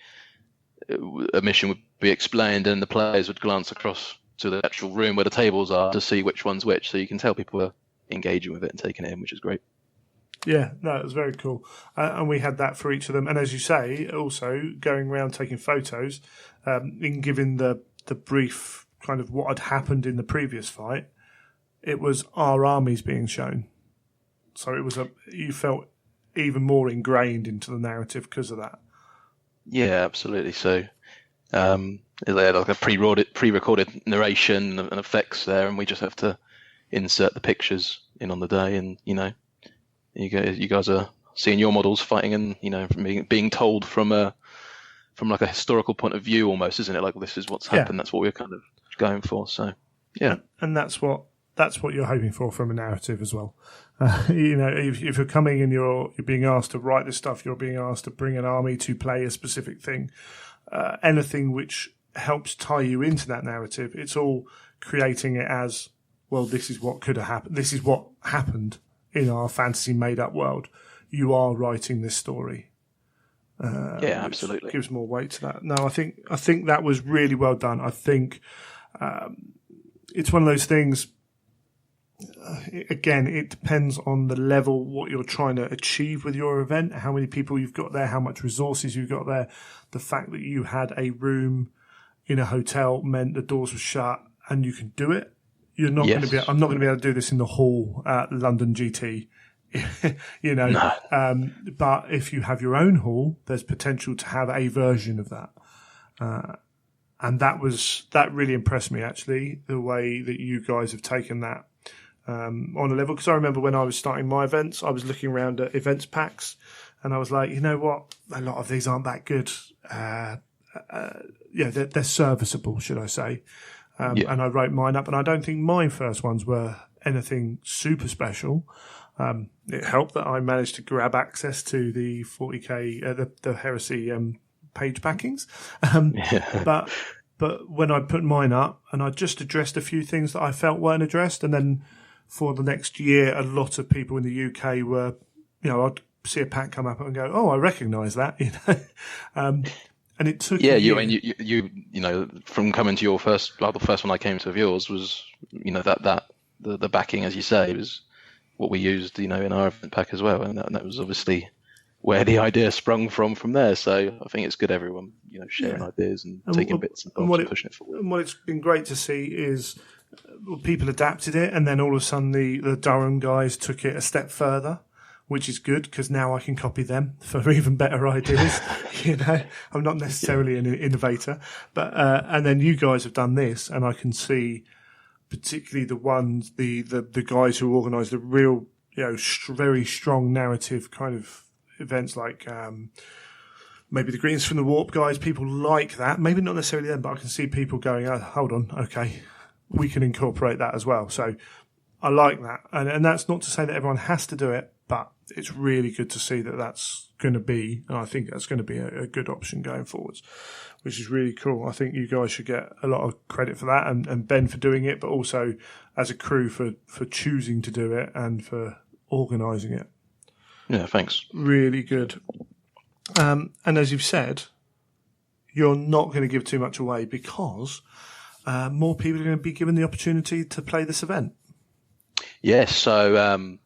a mission would be explained and the players would glance across to the actual room where the tables are to see which one's which. So you can tell people are engaging with it and taking it in, which is great. Yeah, no, it was very cool. And we had that for each of them. And as you say, also going around taking photos, in giving the brief kind of what had happened in the previous fight, it was our armies being shown. So it was you felt even more ingrained into the narrative because of that. Yeah, absolutely. So they had like a pre-recorded narration and effects there, and we just have to insert the pictures in on the day, and you guys are seeing your models fighting, and being told from like a historical point of view almost, isn't it? Like, this is what's happened. That's what we're kind of going for. So and that's what you're hoping for from a narrative as well. If you're coming and you're being asked to write this stuff, you're being asked to bring an army to play a specific thing, anything which helps tie you into that narrative, it's all creating it as, well, this is what could have happened. This is what happened in our fantasy made-up world. You are writing this story. Absolutely. Gives more weight to that. No, I think that was really well done. I think it's one of those things. Again, it depends on the level, what you're trying to achieve with your event, how many people you've got there, how much resources you've got there. The fact that you had a room in a hotel meant the doors were shut and you can do it. I'm not going to be able to do this in the hall at London GT, No. But if you have your own hall, there's potential to have a version of that. And that really impressed me, actually, the way that you guys have taken that on a level. Because I remember when I was starting my events, I was looking around at events packs and I was like, you know what? A lot of these aren't that good. They're serviceable, should I say. And I wrote mine up, and I don't think my first ones were anything super special. It helped that I managed to grab access to the 40k, the Heresy page backings. But when I put mine up, and I just addressed a few things that I felt weren't addressed, and then for the next year, a lot of people in the UK were, I'd see a pack come up and go, "Oh, I recognise that," and it took. Yeah, you from coming to your first, the first one I came to of yours was, that the backing, as you say, was what we used, in our event pack as well, and that was obviously where the idea sprung from there. So I think it's good everyone, sharing ideas and taking bits and bobs and pushing it forward. And what it's been great to see is people adapted it, and then all of a sudden the Durham guys took it a step further, which is good because now I can copy them for even better ideas. I'm not necessarily an innovator, but and then you guys have done this, and I can see particularly the ones the guys who organise the real very strong narrative kind of events like maybe the Greens from the Warp guys, people like that. Maybe not necessarily them, but I can see people going, "Oh, hold on, okay, we can incorporate that as well." So I like that, and that's not to say that everyone has to do it, but it's really good to see that that's going to be, and I think that's going to be a good option going forwards, which is really cool. I think you guys should get a lot of credit for that, and Ben for doing it, but also as a crew for choosing to do it and for organising it. Yeah, thanks. Really good. And as you've said, you're not going to give too much away because more people are going to be given the opportunity to play this event. Yes, so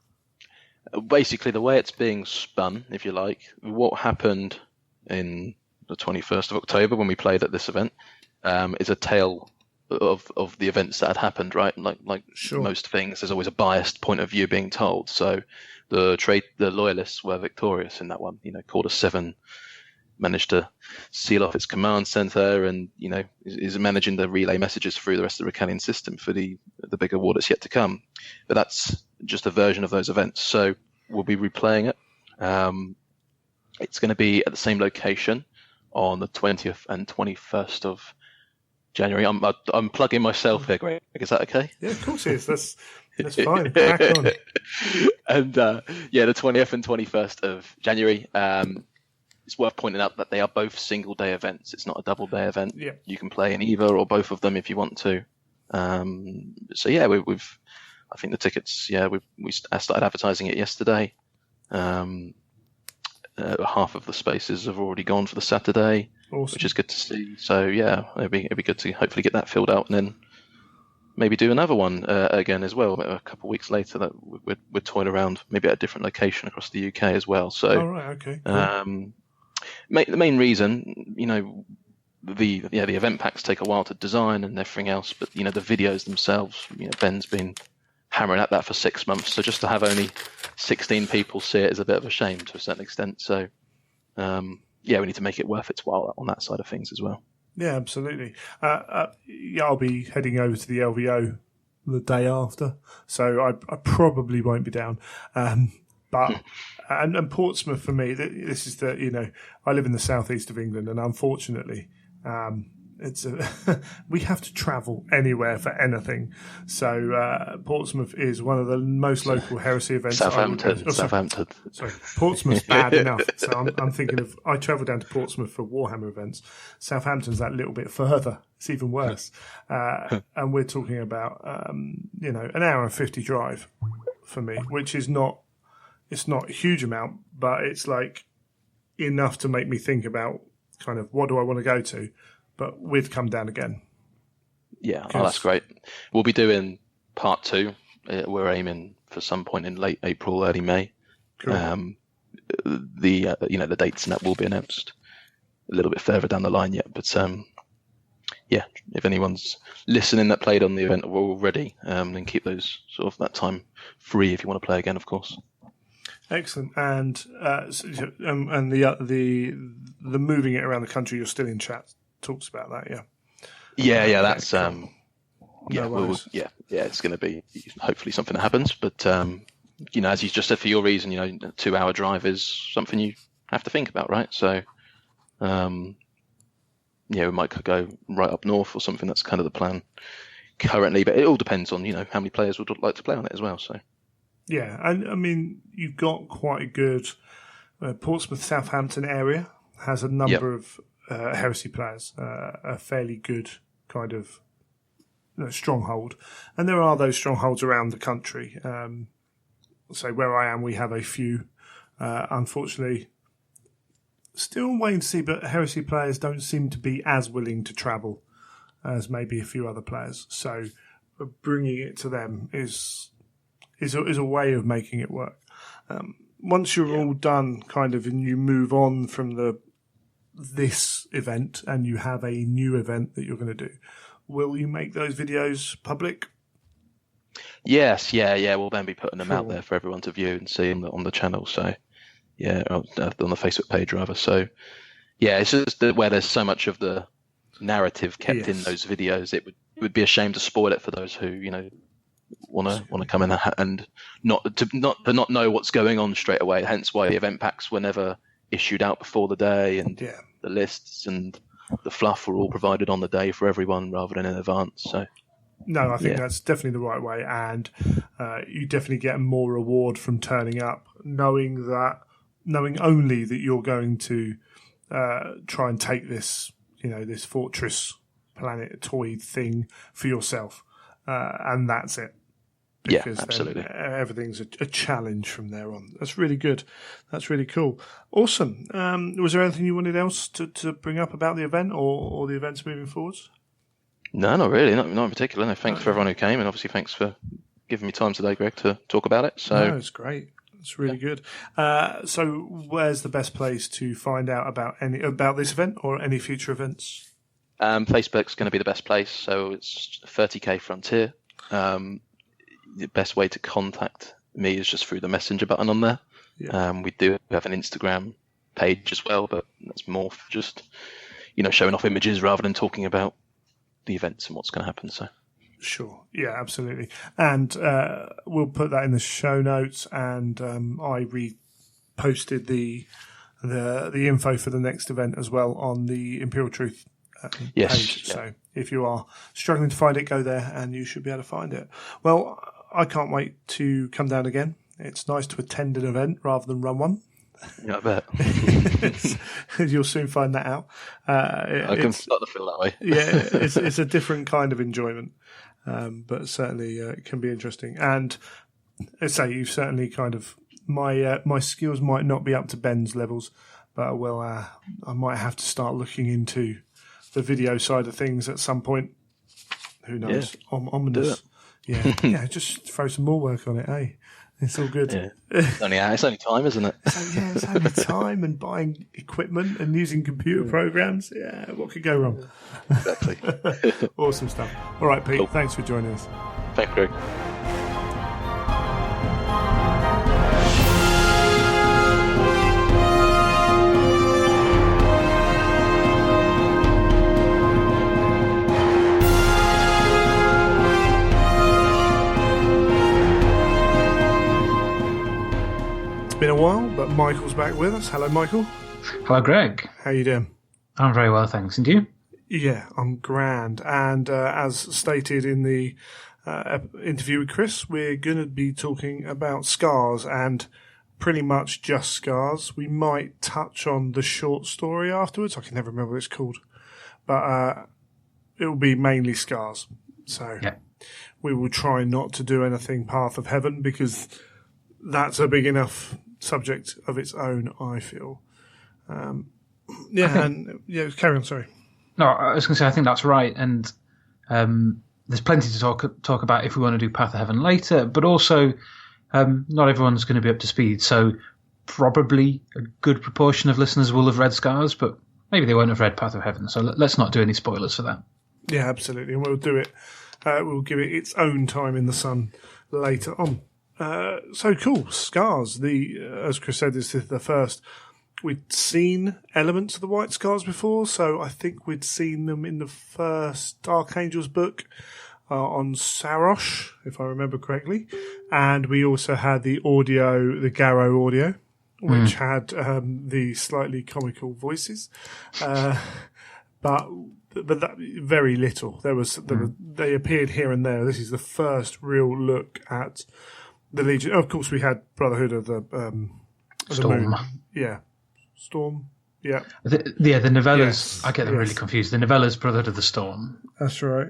basically the way it's being spun, if you like, what happened in the 21st of October when we played at this event is a tale of the events that had happened, right? Like sure. Most things, there's always a biased point of view being told. So the loyalists were victorious in that one. Quarter 7 managed to seal off its command center, and is managing to relay messages through the rest of the Recallion system for the bigger war that's yet to come. But that's just a version of those events. So we'll be replaying it. It's going to be at the same location on the 20th and 21st of January. I'm plugging myself here, Greg. Is that okay? Yeah, of course it is. That's fine. Crack on. And the 20th and 21st of January. It's worth pointing out that they are both single-day events. It's not a double-day event. Yeah. You can play in either or both of them if you want to. So yeah, we've. I think the tickets. Yeah, we started advertising it yesterday. Half of the spaces have already gone for the Saturday, awesome. Which is good to see. So yeah, it'd be good to hopefully get that filled out and then maybe do another one again as well a couple of weeks later. That we're toying around maybe at a different location across the UK as well. So okay. Cool. The main reason, the event packs take a while to design and everything else, but the videos themselves, Ben's been hammering at that for 6 months. So just to have only 16 people see it is a bit of a shame to a certain extent. So we need to make it worth its while on that side of things as well. Yeah, absolutely. I'll be heading over to the LVO the day after, so I probably won't be down. But and Portsmouth for me, this is I live in the southeast of England, and unfortunately, it's we have to travel anywhere for anything. So Portsmouth is one of the most local heresy events. Southampton. Sorry, Portsmouth's bad enough. So I'm thinking of I travel down to Portsmouth for Warhammer events. Southampton's that little bit further. It's even worse. And we're talking about an hour and 50 drive for me, which is not. It's not a huge amount, but it's like enough to make me think about kind of what do I want to go to, but we'd come down again. Yeah, that's great. We'll be doing part 2. We're aiming for some point in late April, early May. Cool. The dates and that will be announced a little bit further down the line yet, but if anyone's listening that played on the event already, then keep those sort of that time free if you want to play again, of course. Excellent, and the moving it around the country. You're still in chat. Talks about that, yeah. Yeah. That's It's going to be hopefully something that happens. But as you just said, for your reason, a 2-hour drive is something you have to think about, right? So, we might go right up north or something. That's kind of the plan currently, but it all depends on how many players would like to play on it as well. So Yeah, and I mean, you've got quite a good Portsmouth, Southampton area has a number of Heresy players, a fairly good kind of stronghold, and there are those strongholds around the country. So where I am, we have a few. Unfortunately, still waiting to see, but Heresy players don't seem to be as willing to travel as maybe a few other players. So bringing it to them is a way of making it work. Once you're all done, kind of, and you move on from this event, and you have a new event that you're going to do, will you make those videos public? Yes, yeah. We'll then be putting them out there for everyone to view and see on the channel. So yeah, on the Facebook page rather. So yeah, it's just that where there's so much of the narrative kept in those videos, it would be a shame to spoil it for those who want to come in and not know what's going on straight away. Hence why the event packs were never issued out before the day, and the lists and the fluff were all provided on the day for everyone rather than in advance. So no, I think that's definitely the right way, and you definitely get more reward from turning up, knowing only that you're going to try and take this this fortress planet toy thing for yourself, and that's it. Because absolutely. Everything's a challenge from there on. That's really good. That's really cool. Awesome. Was there anything you wanted else to bring up about the event or the events moving forwards? No, not really. Not in particular. No, thanks for everyone who came, and obviously thanks for giving me time today, Greg, to talk about it. So no, it's great. It's really good. So where's the best place to find out about this event or any future events? Facebook's going to be the best place. So it's 30K Frontier. The best way to contact me is just through the messenger button on there. Yeah. We have an Instagram page as well, but that's more for just showing off images rather than talking about the events and what's going to happen. So sure, yeah, absolutely, and we'll put that in the show notes. And I reposted the info for the next event as well on the Imperial Truth page. Yeah. So if you are struggling to find it, go there and you should be able to find it. Well, I can't wait to come down again. It's nice to attend an event rather than run one. Yeah, I bet. You'll soon find that out. I can start to feel that way. Yeah, it's a different kind of enjoyment, but certainly it can be interesting. And I say you've certainly kind of my skills might not be up to Ben's levels, but I might have to start looking into the video side of things at some point. Who knows? Yeah. Ominous. Yeah, just throw some more work on it, eh? It's all good. Yeah. It's only time, isn't it? It's only time and buying equipment and using computer programs. Yeah, what could go wrong? Exactly. Awesome stuff. All right, Pete, cool. Thanks for joining us. Thanks, Greg. Been a while, but Michael's back with us. Hello, Michael. Hello, Greg. How you doing? I'm very well, thanks. And you? Yeah, I'm grand. And as stated in the interview with Chris, we're going to be talking about scars and pretty much just scars. We might touch on the short story afterwards. I can never remember what it's called. But it will be mainly scars. So we will try not to do anything Path of Heaven because that's a big enough subject of its own, I feel. Carry on, sorry. No, I was going to say, I think that's right. And there's plenty to talk about if we want to do Path of Heaven later, but also not everyone's going to be up to speed. So probably a good proportion of listeners will have read Scars, but maybe they won't have read Path of Heaven. So let's not do any spoilers for that. Yeah, absolutely. And we'll do it. We'll give it its own time in the sun later on. So cool. Scars. As Chris said, this is the first. We'd seen elements of the White Scars before, so I think we'd seen them in the first Dark Angels book on Sarosh, if I remember correctly. And we also had the Garrow audio, which had the slightly comical voices. But but very little. They appeared here and there. This is the first real look at the Legion. Of course, we had Brotherhood of the Storm. Moon. Yeah, Storm. Yeah, the novellas. Yes, I get them really confused. The novellas, Brotherhood of the Storm. That's right.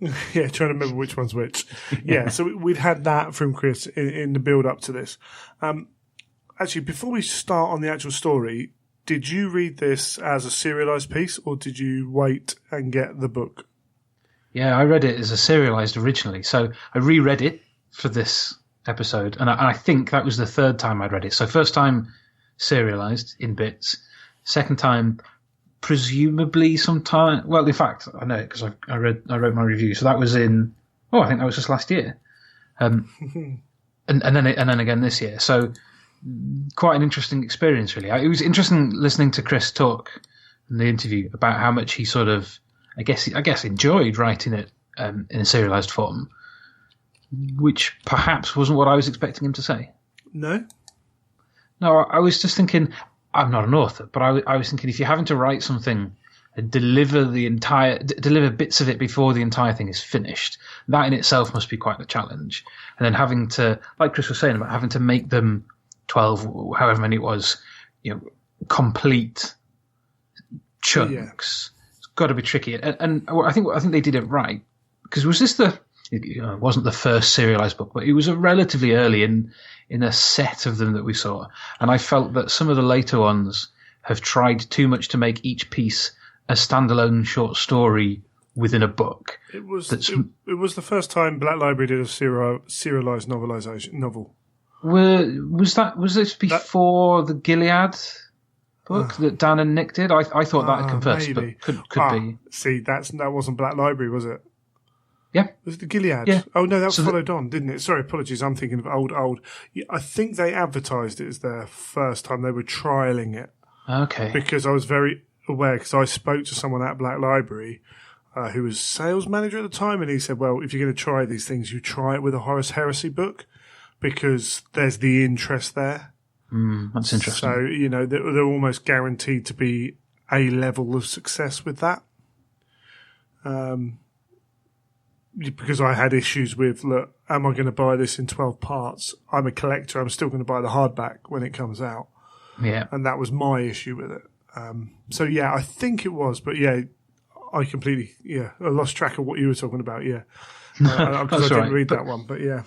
Yeah, trying to remember which one's which. Yeah, so we'd had that from Chris in the build up to this. Actually, before we start on the actual story, did you read this as a serialized piece, or did you wait and get the book? Yeah, I read it as a serialized originally. So I reread it for this episode, and I think that was the third time I'd read it. So first time serialized in bits, second time presumably sometime. Well, in fact, I know it because I wrote my review. So that was I think that was just last year, and then again this year. So quite an interesting experience, really. It was interesting listening to Chris talk in the interview about how much he sort of, I guess, enjoyed writing it in a serialized form, which perhaps wasn't what I was expecting him to say. No, I was just thinking. I'm not an author, but I was thinking if you're having to write something and deliver bits of it before the entire thing is finished, that in itself must be quite a challenge. And then having to, like Chris was saying, about having to make them 12, however many it was, complete chunks. It's got to be tricky. And I think they did it right, because it wasn't the first serialized book, but it was a relatively early in a set of them that we saw. And I felt that some of the later ones have tried too much to make each piece a standalone short story within a book. It was the first time Black Library did a serialized novel. Was this before the Gilead book that Dan and Nick did? I thought that had come first, maybe. But could be. See, that wasn't Black Library, was it? Yeah. Was it the Gilead? Yeah. Oh, no, that was followed on, didn't it? Sorry, apologies. I'm thinking of old. Yeah, I think they advertised it as their first time. They were trialling it. Okay. Because I was very aware, because I spoke to someone at Black Library who was sales manager at the time, and he said, well, if you're going to try these things, you try it with a Horus Heresy book, because there's the interest there. That's interesting. So, they're almost guaranteed to be a level of success with that. Because I had issues with, look, am I going to buy this in 12 parts? I'm a collector. I'm still going to buy the hardback when it comes out. Yeah. And that was my issue with it. I think it was. But, yeah, I completely, I lost track of what you were talking about, yeah. Because I didn't read that one, but, yeah.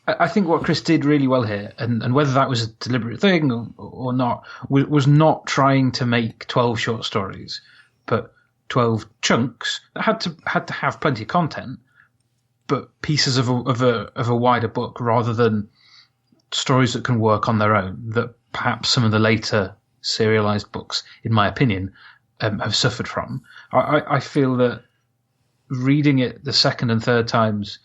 I think what Chris did really well here, and whether that was a deliberate thing or not, was not trying to make 12 short stories, but 12 chunks that had to have plenty of content, but pieces of a wider book, rather than stories that can work on their own, that perhaps some of the later serialized books, in my opinion, have suffered from. I feel that reading it the second and third times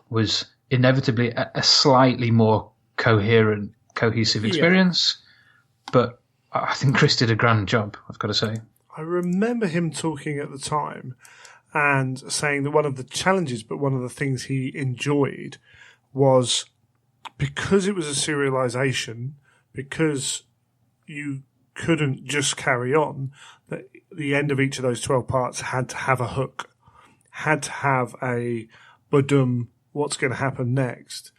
was inevitably a slightly more coherent, cohesive experience, but I think Chris did a grand job, I've got to say. I remember him talking at the time and saying that one of the challenges, but one of the things he enjoyed, was because it was a serialization, because you couldn't just carry on, that the end of each of those 12 parts had to have a hook, had to have a badum, what's going to happen next,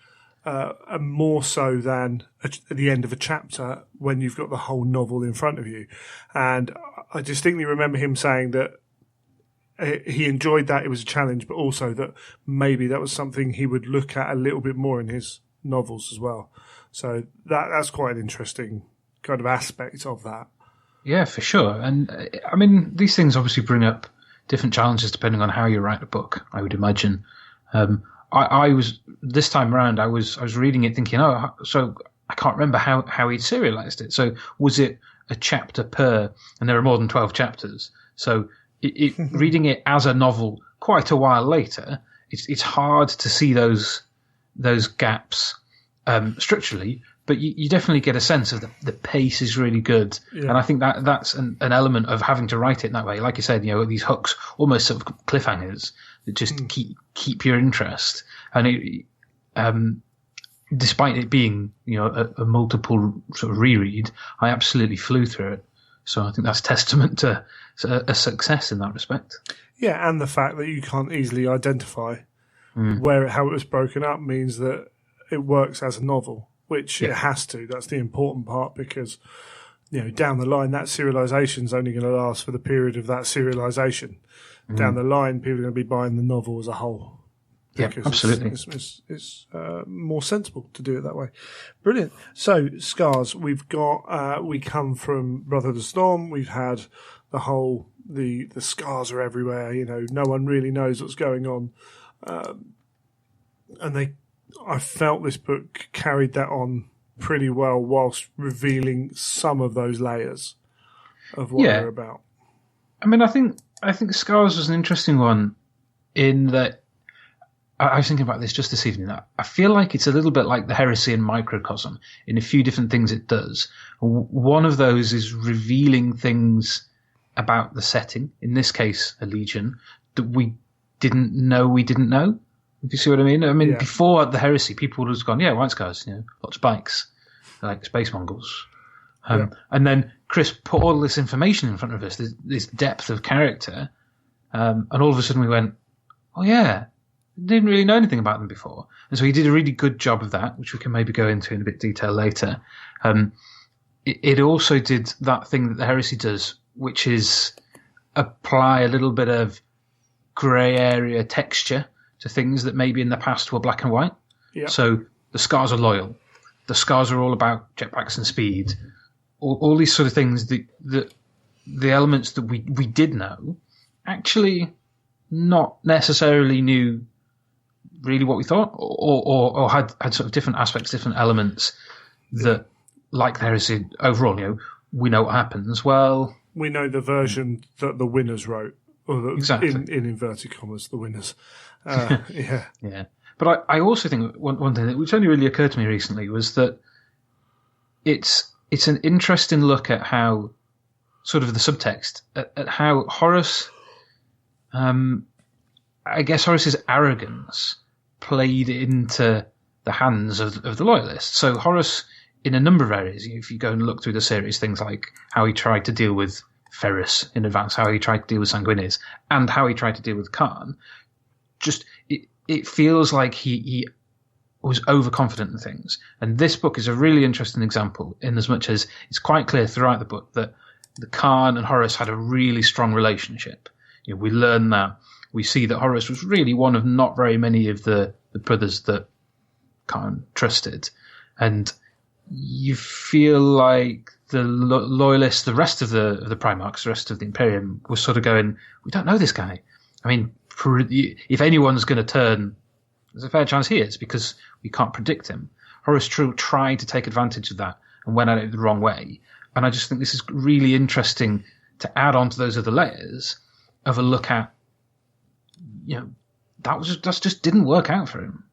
and more so than at the end of a chapter when you've got the whole novel in front of you. And I distinctly remember him saying that he enjoyed that. It was a challenge, but also that maybe that was something he would look at a little bit more in his novels as well. So that's quite an interesting kind of aspect of that. Yeah, for sure. And I mean, these things obviously bring up different challenges depending on how you write a book, I would imagine. I was, this time around, I was reading it thinking, so I can't remember how he'd serialized it. So was it a chapter per, and there are more than 12 chapters. So reading it as a novel quite a while later, it's hard to see those gaps structurally, but you definitely get a sense of the pace is really good. Yeah. And I think that's an element of having to write it in that way. Like you said, these hooks, almost sort of cliffhangers that just keep your interest. And despite it being, a multiple sort of reread, I absolutely flew through it. So I think that's testament to a success in that respect. Yeah, and the fact that you can't easily identify how it was broken up means that it works as a novel, which it has to. That's the important part, because down the line, that serialization is only going to last for the period of that serialization. Down the line, people are going to be buying the novel as a whole. Yeah, absolutely. It's more sensible to do it that way. Brilliant. So, Scars, we've got, we come from Brother of the Storm. We've had the whole, the scars are everywhere. No one really knows what's going on. And I felt this book carried that on pretty well whilst revealing some of those layers of what they're about. I mean, I think Scars was an interesting one in that I was thinking about this just this evening. I feel like it's a little bit like the Heresy in Microcosm in a few different things it does. One of those is revealing things about the setting, in this case, a Legion, that we didn't know. If you see what I mean? Before the Heresy, people would have gone, White Scars, lots of bikes, like space Mongols. And then Chris put all this information in front of us, this depth of character, and all of a sudden we went, oh yeah, didn't really know anything about them before. And so he did a really good job of that, which we can maybe go into in a bit of detail later. It also did that thing that the Heresy does, which is apply a little bit of grey area texture to things that maybe in the past were black and white. Yeah. So the Scars are loyal. The Scars are all about jetpacks and speed. All these sort of things, the elements that we did know, actually not necessarily knew really what we thought, or had sort of different aspects, different elements that, like the Heresy overall, we know what happens. Well, we know the version that the winners wrote, or exactly. in inverted commas, the winners. Yeah. But I also think one thing which only really occurred to me recently was that it's an interesting look at how, sort of the subtext, at how Horus, I guess Horus's arrogance played into the hands of the loyalists. So Horus, in a number of areas, if you go and look through the series, things like how he tried to deal with Ferrus in advance, how he tried to deal with Sanguinius, and how he tried to deal with Khan, just it feels like he was overconfident in things. And this book is a really interesting example, in as much as it's quite clear throughout the book that the Khan and Horus had a really strong relationship. We learn that. We see that Horus was really one of not very many of the brothers that Khan trusted. And you feel like the loyalists, the rest of the Primarchs, the rest of the Imperium, was sort of going, we don't know this guy. I mean, if anyone's going to turn, there's a fair chance he is, because we can't predict him. Horus tried to take advantage of that and went at it the wrong way. And I just think this is really interesting to add on to those other layers of a look at, that just didn't work out for him.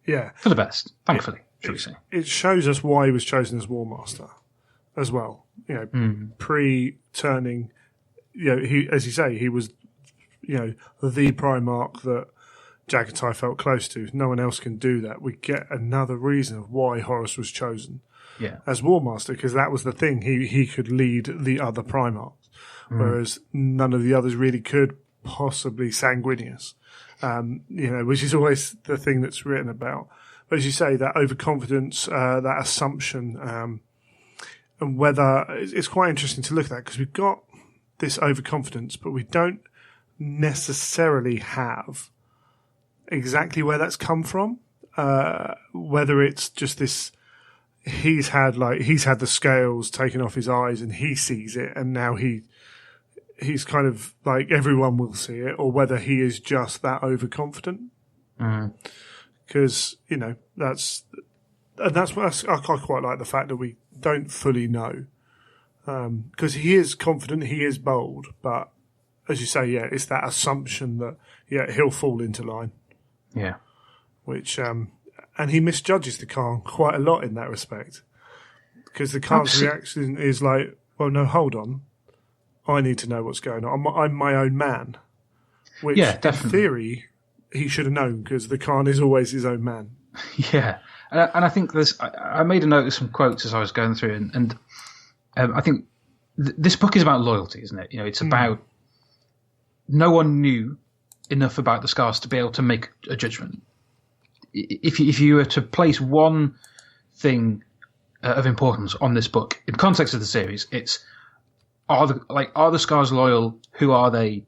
Yeah. For the best, thankfully, should we say. It shows us why he was chosen as War Master as well. Pre-turning, he, as you say, he was, the Primarch that Jagatai felt close to. No one else can do that. We get another reason of why Horus was chosen as War Master, because that was the thing. He could lead the other Primarchs, whereas none of the others really could, possibly Sanguinius, which is always the thing that's written about. But as you say, that overconfidence, that assumption, and whether it's quite interesting to look at that, because we've got this overconfidence, but we don't necessarily have exactly where that's come from. Whether it's just this, he's had the scales taken off his eyes and he sees it, and now he's kind of like everyone will see it, or whether he is just that overconfident. Because that's what I quite like, the fact that we don't fully know, because he is confident, he is bold, but as you say, it's that assumption that he'll fall into line. Yeah, which and he misjudges the Khan quite a lot in that respect, because the Khan's reaction is like, well, no, hold on, I need to know what's going on. I'm my own man. Which, in theory, he should have known, because the Khan is always his own man. Yeah. And I think I made a note of some quotes as I was going through, and I think this book is about loyalty, isn't it? It's about no one knew enough about the scars to be able to make a judgment. If you were to place one thing of importance on this book in context of the series, it's are the scars loyal? Who are they?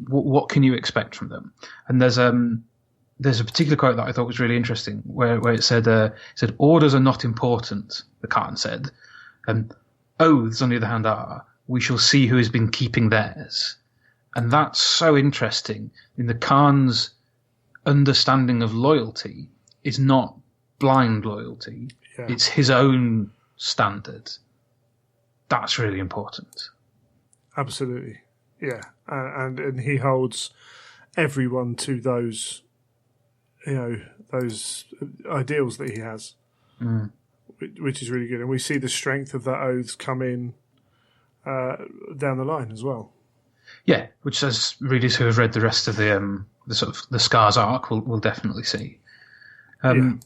What can you expect from them? And there's a particular quote that I thought was really interesting, where it said orders are not important. The Khan said, oaths on the other hand are. We shall see who has been keeping theirs. And that's so interesting. In the Khan's understanding of loyalty is not blind loyalty. Yeah. It's his own standard. That's really important. Absolutely. Yeah. And he holds everyone to those, those ideals that he has, which is really good. And we see the strength of that oaths come in down the line as well. Yeah, which as readers who have read the rest of the sort of the Scars arc will definitely see. Do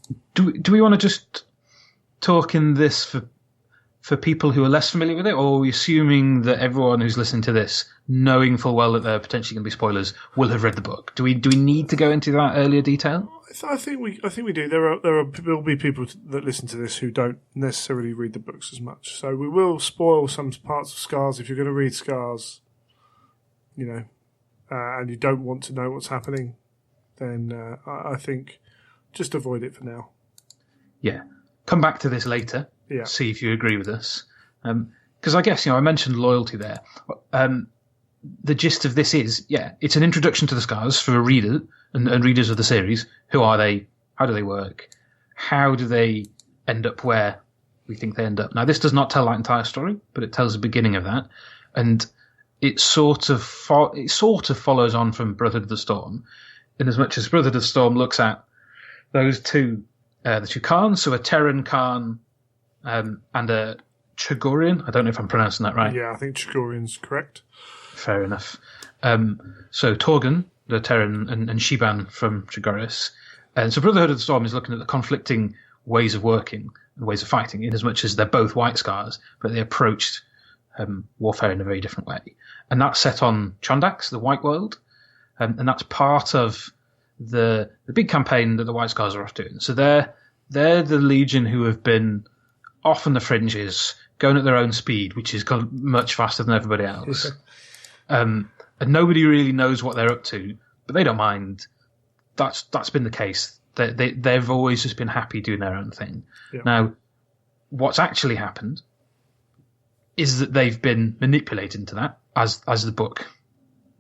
we want to just talk in this for people who are less familiar with it, or are we assuming that everyone who's listening to this, knowing full well that there are potentially going to be spoilers, will have read the book? Do we need to go into that earlier detail? I think we do. There will be people that listen to this who don't necessarily read the books as much, so we will spoil some parts of Scars. If you're going to read Scars, and you don't want to know what's happening, then I think just avoid it for now. Yeah, come back to this later. Yeah. See if you agree with us. Because I guess, I mentioned loyalty there. The gist of this is, it's an introduction to the Scars for a reader and readers of the series. Who are they? How do they work? How do they end up where we think they end up? Now, this does not tell that entire story, but it tells the beginning of that. And it sort of follows on from Brotherhood of the Storm, in as much as Brotherhood of the Storm looks at those two, the two Khans, so a Terran Khan and a Chagorian. I don't know if I'm pronouncing that right. Yeah, I think Chagorian's correct. Fair enough. So Torgun, the Terran, and Shiban from Chagoris. And so Brotherhood of the Storm is looking at the conflicting ways of working and ways of fighting, in as much as they're both White Scars, but they approached warfare in a very different way. And that's set on Chondax, the White World, and that's part of the big campaign that the White Scars are off doing. So they're the Legion who have been off on the fringes, going at their own speed, which is gone much faster than everybody else. And nobody really knows what they're up to, but they don't mind. That's been the case. They've always just been happy doing their own thing. Yeah. Now, what's actually happened is that they've been manipulated into that, as the book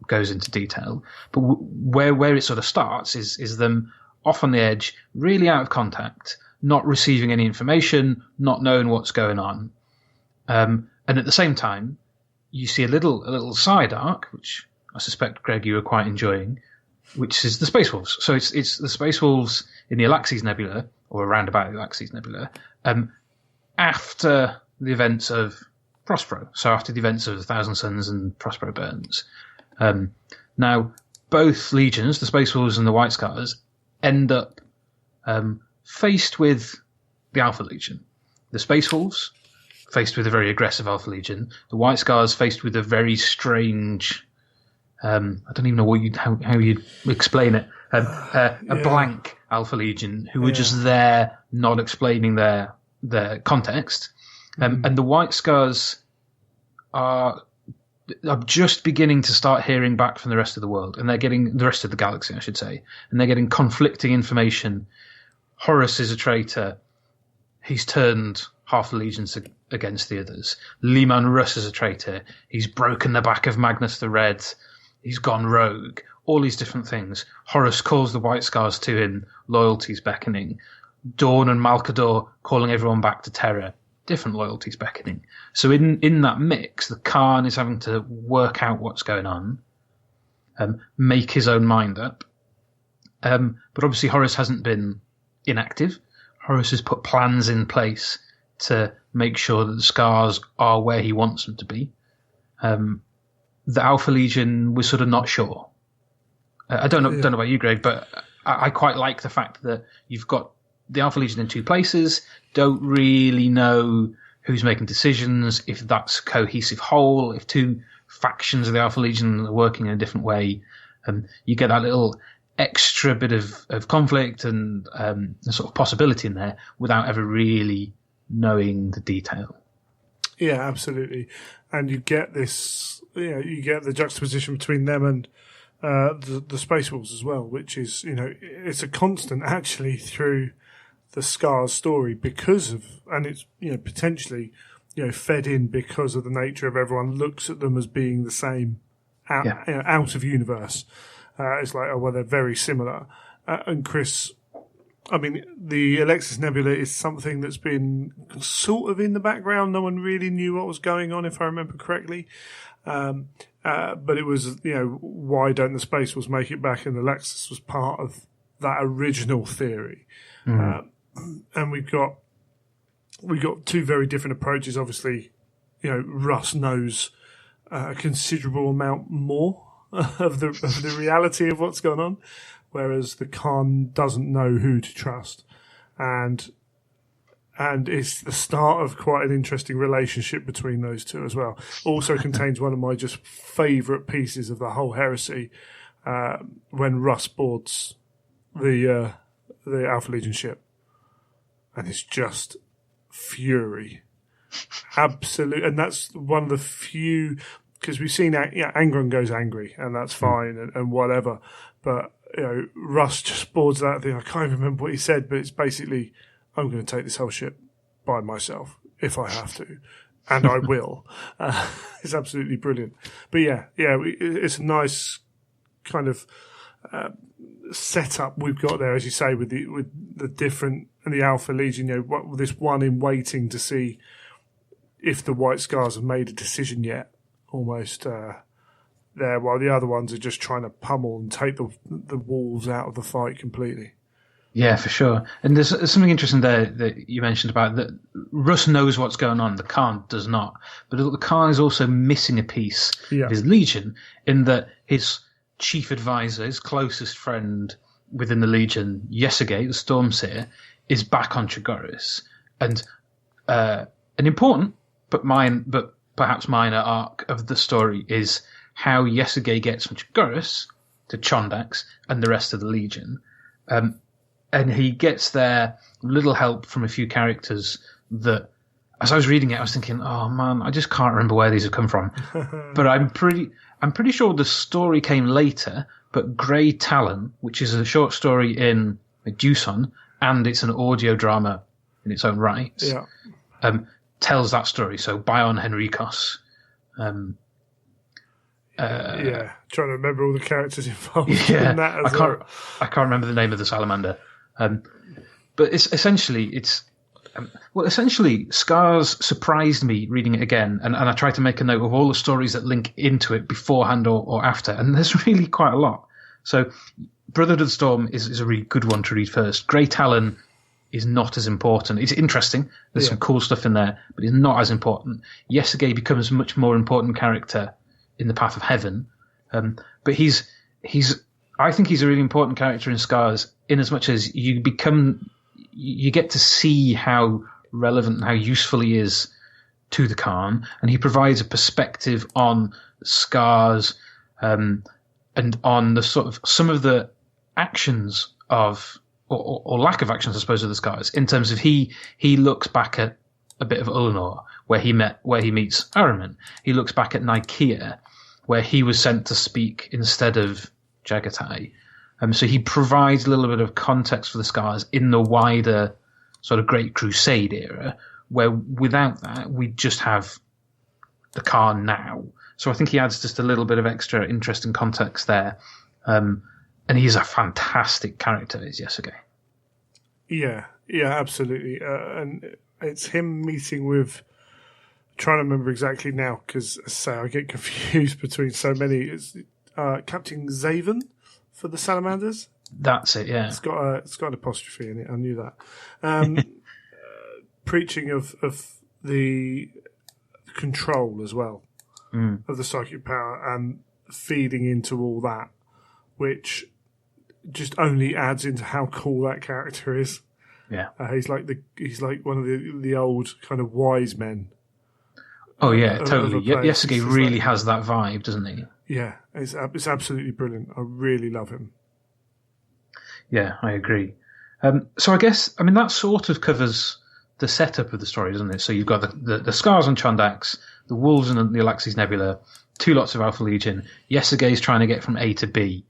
goes into detail. But where it sort of starts is them off on the edge, really out of contact, not receiving any information, not knowing what's going on. And at the same time, you see a little side arc, which I suspect, Greg, you were quite enjoying, which is the Space Wolves. So it's the Space Wolves in the Alaxes Nebula, or around about the Alaxes Nebula, after the events of Prospero. So after the events of Thousand Suns and Prospero Burns. Now, both legions, the Space Wolves and the White Scars, end up faced with the Alpha Legion. The Space Wolves faced with a very aggressive Alpha Legion. The White Scars faced with a very strange, I don't even know how you'd explain it, a blank Alpha Legion who were just there, not explaining their context. And the White Scars are just beginning to start hearing back from the rest of the world, and they're getting the rest of the galaxy, I should say, and they're getting conflicting information. Horus is a traitor. He's turned half the legions against the others. Leman Russ is a traitor. He's broken the back of Magnus the Red. He's gone rogue. All these different things. Horus calls the White Scars to him. Loyalty's beckoning. Dawn and Malkador calling everyone back to Terra. Different loyalties beckoning. So in that mix, the Khan is having to work out what's going on, make his own mind up. But obviously Horus hasn't been inactive. Horus has put plans in place to make sure that the Scars are where he wants them to be. The Alpha Legion was sort of not sure. I don't know about you, Greg, but I quite like the fact that you've got the Alpha Legion in two places, don't really know who's making decisions, if that's a cohesive whole, if two factions of the Alpha Legion are working in a different way. You get that little extra bit of conflict and a sort of possibility in there without ever really knowing the detail. Yeah, absolutely. And you get this, you get the juxtaposition between them and the Space Wolves as well, which is, it's a constant actually through the Scars story because of, and it's, potentially, fed in because of the nature of everyone looks at them as being the same out of universe. It's like, oh, well, they're very similar. And Chris, I mean, the Alexis Nebula is something that's been sort of in the background. No one really knew what was going on, if I remember correctly. But it was, why don't the Space Wolves make it back? And Alexis was part of that original theory. And we've got two very different approaches. Obviously, Russ knows a considerable amount more of the reality of what's going on, whereas the Khan doesn't know who to trust, and it's the start of quite an interesting relationship between those two as well. Also contains one of my just favourite pieces of the whole heresy, when Russ boards the Alpha Legion ship, and it's just fury, absolute, and that's one of the few. Because we've seen, Angron goes angry, and that's fine, and whatever. But, Russ just boards that thing. I can't even remember what he said, but it's basically, I'm going to take this whole ship by myself, if I have to. And I will. It's absolutely brilliant. But it's a nice kind of setup we've got there, as you say, with the different, and the Alpha Legion, this one in waiting to see if the White Scars have made a decision yet. Almost there, while the other ones are just trying to pummel and take the wolves out of the fight completely. Yeah, for sure. And there's something interesting there that you mentioned about that Russ knows what's going on, the Khan does not. But the Khan is also missing a piece of his Legion, in that his chief advisor, his closest friend within the Legion, Yesugate, the Stormseer, is back on Trigoris. And an important but perhaps minor arc of the story is how Yesugate gets from Trigoris to Chondax and the rest of the Legion. And he gets there with little help from a few characters that, as I was reading it, I was thinking, oh man, I just can't remember where these have come from. But I'm pretty sure the story came later, but Grey Talon, which is a short story in Meduson, and it's an audio drama in its own right, tells that story. So Bion Henricos. Trying to remember all the characters involved in that as well. I can't remember the name of the salamander. But it's essentially Scars surprised me reading it again, and I tried to make a note of all the stories that link into it beforehand or after, and there's really quite a lot. So Brotherhood of the Storm is a really good one to read first. Grey Talon is not as important. It's interesting. There's some cool stuff in there, but it's not as important. Yesugate becomes a much more important character in the Path of Heaven. But I think he's a really important character in Scars, in as much as you get to see how relevant and how useful he is to the Khan, and he provides a perspective on Scars, and on the sort of some of the actions of or lack of actions, I suppose, of the Scars, in terms of he looks back at a bit of Ullanor, where he meets Ahriman. He looks back at Nicaea, where he was sent to speak instead of Jagatai. So he provides a little bit of context for the Scars in the wider sort of Great Crusade era, where without that, we just have the Khan now. So I think he adds just a little bit of extra interest and context there. And he's a fantastic character, is Yesugate. Yeah, absolutely. And it's him meeting with, I'm trying to remember exactly now, because I get confused between so many. It's Captain Zaven for the Salamanders. That's it, yeah. It's got an apostrophe in it. I knew that. Preaching of the control as well, of the psychic power, and feeding into all that, which just only adds into how cool that character is. Yeah. He's like one of the old kind of wise men. Oh yeah, totally. Place. Yasuge really has that vibe, doesn't he? Yeah, it's absolutely brilliant. I really love him. Yeah, I agree. So I guess, that sort of covers the setup of the story, doesn't it? So you've got the Scars on Chondax, the Wolves and the Alaxes Nebula, 2 lots of Alpha Legion. Yasuge's trying to get from A to B.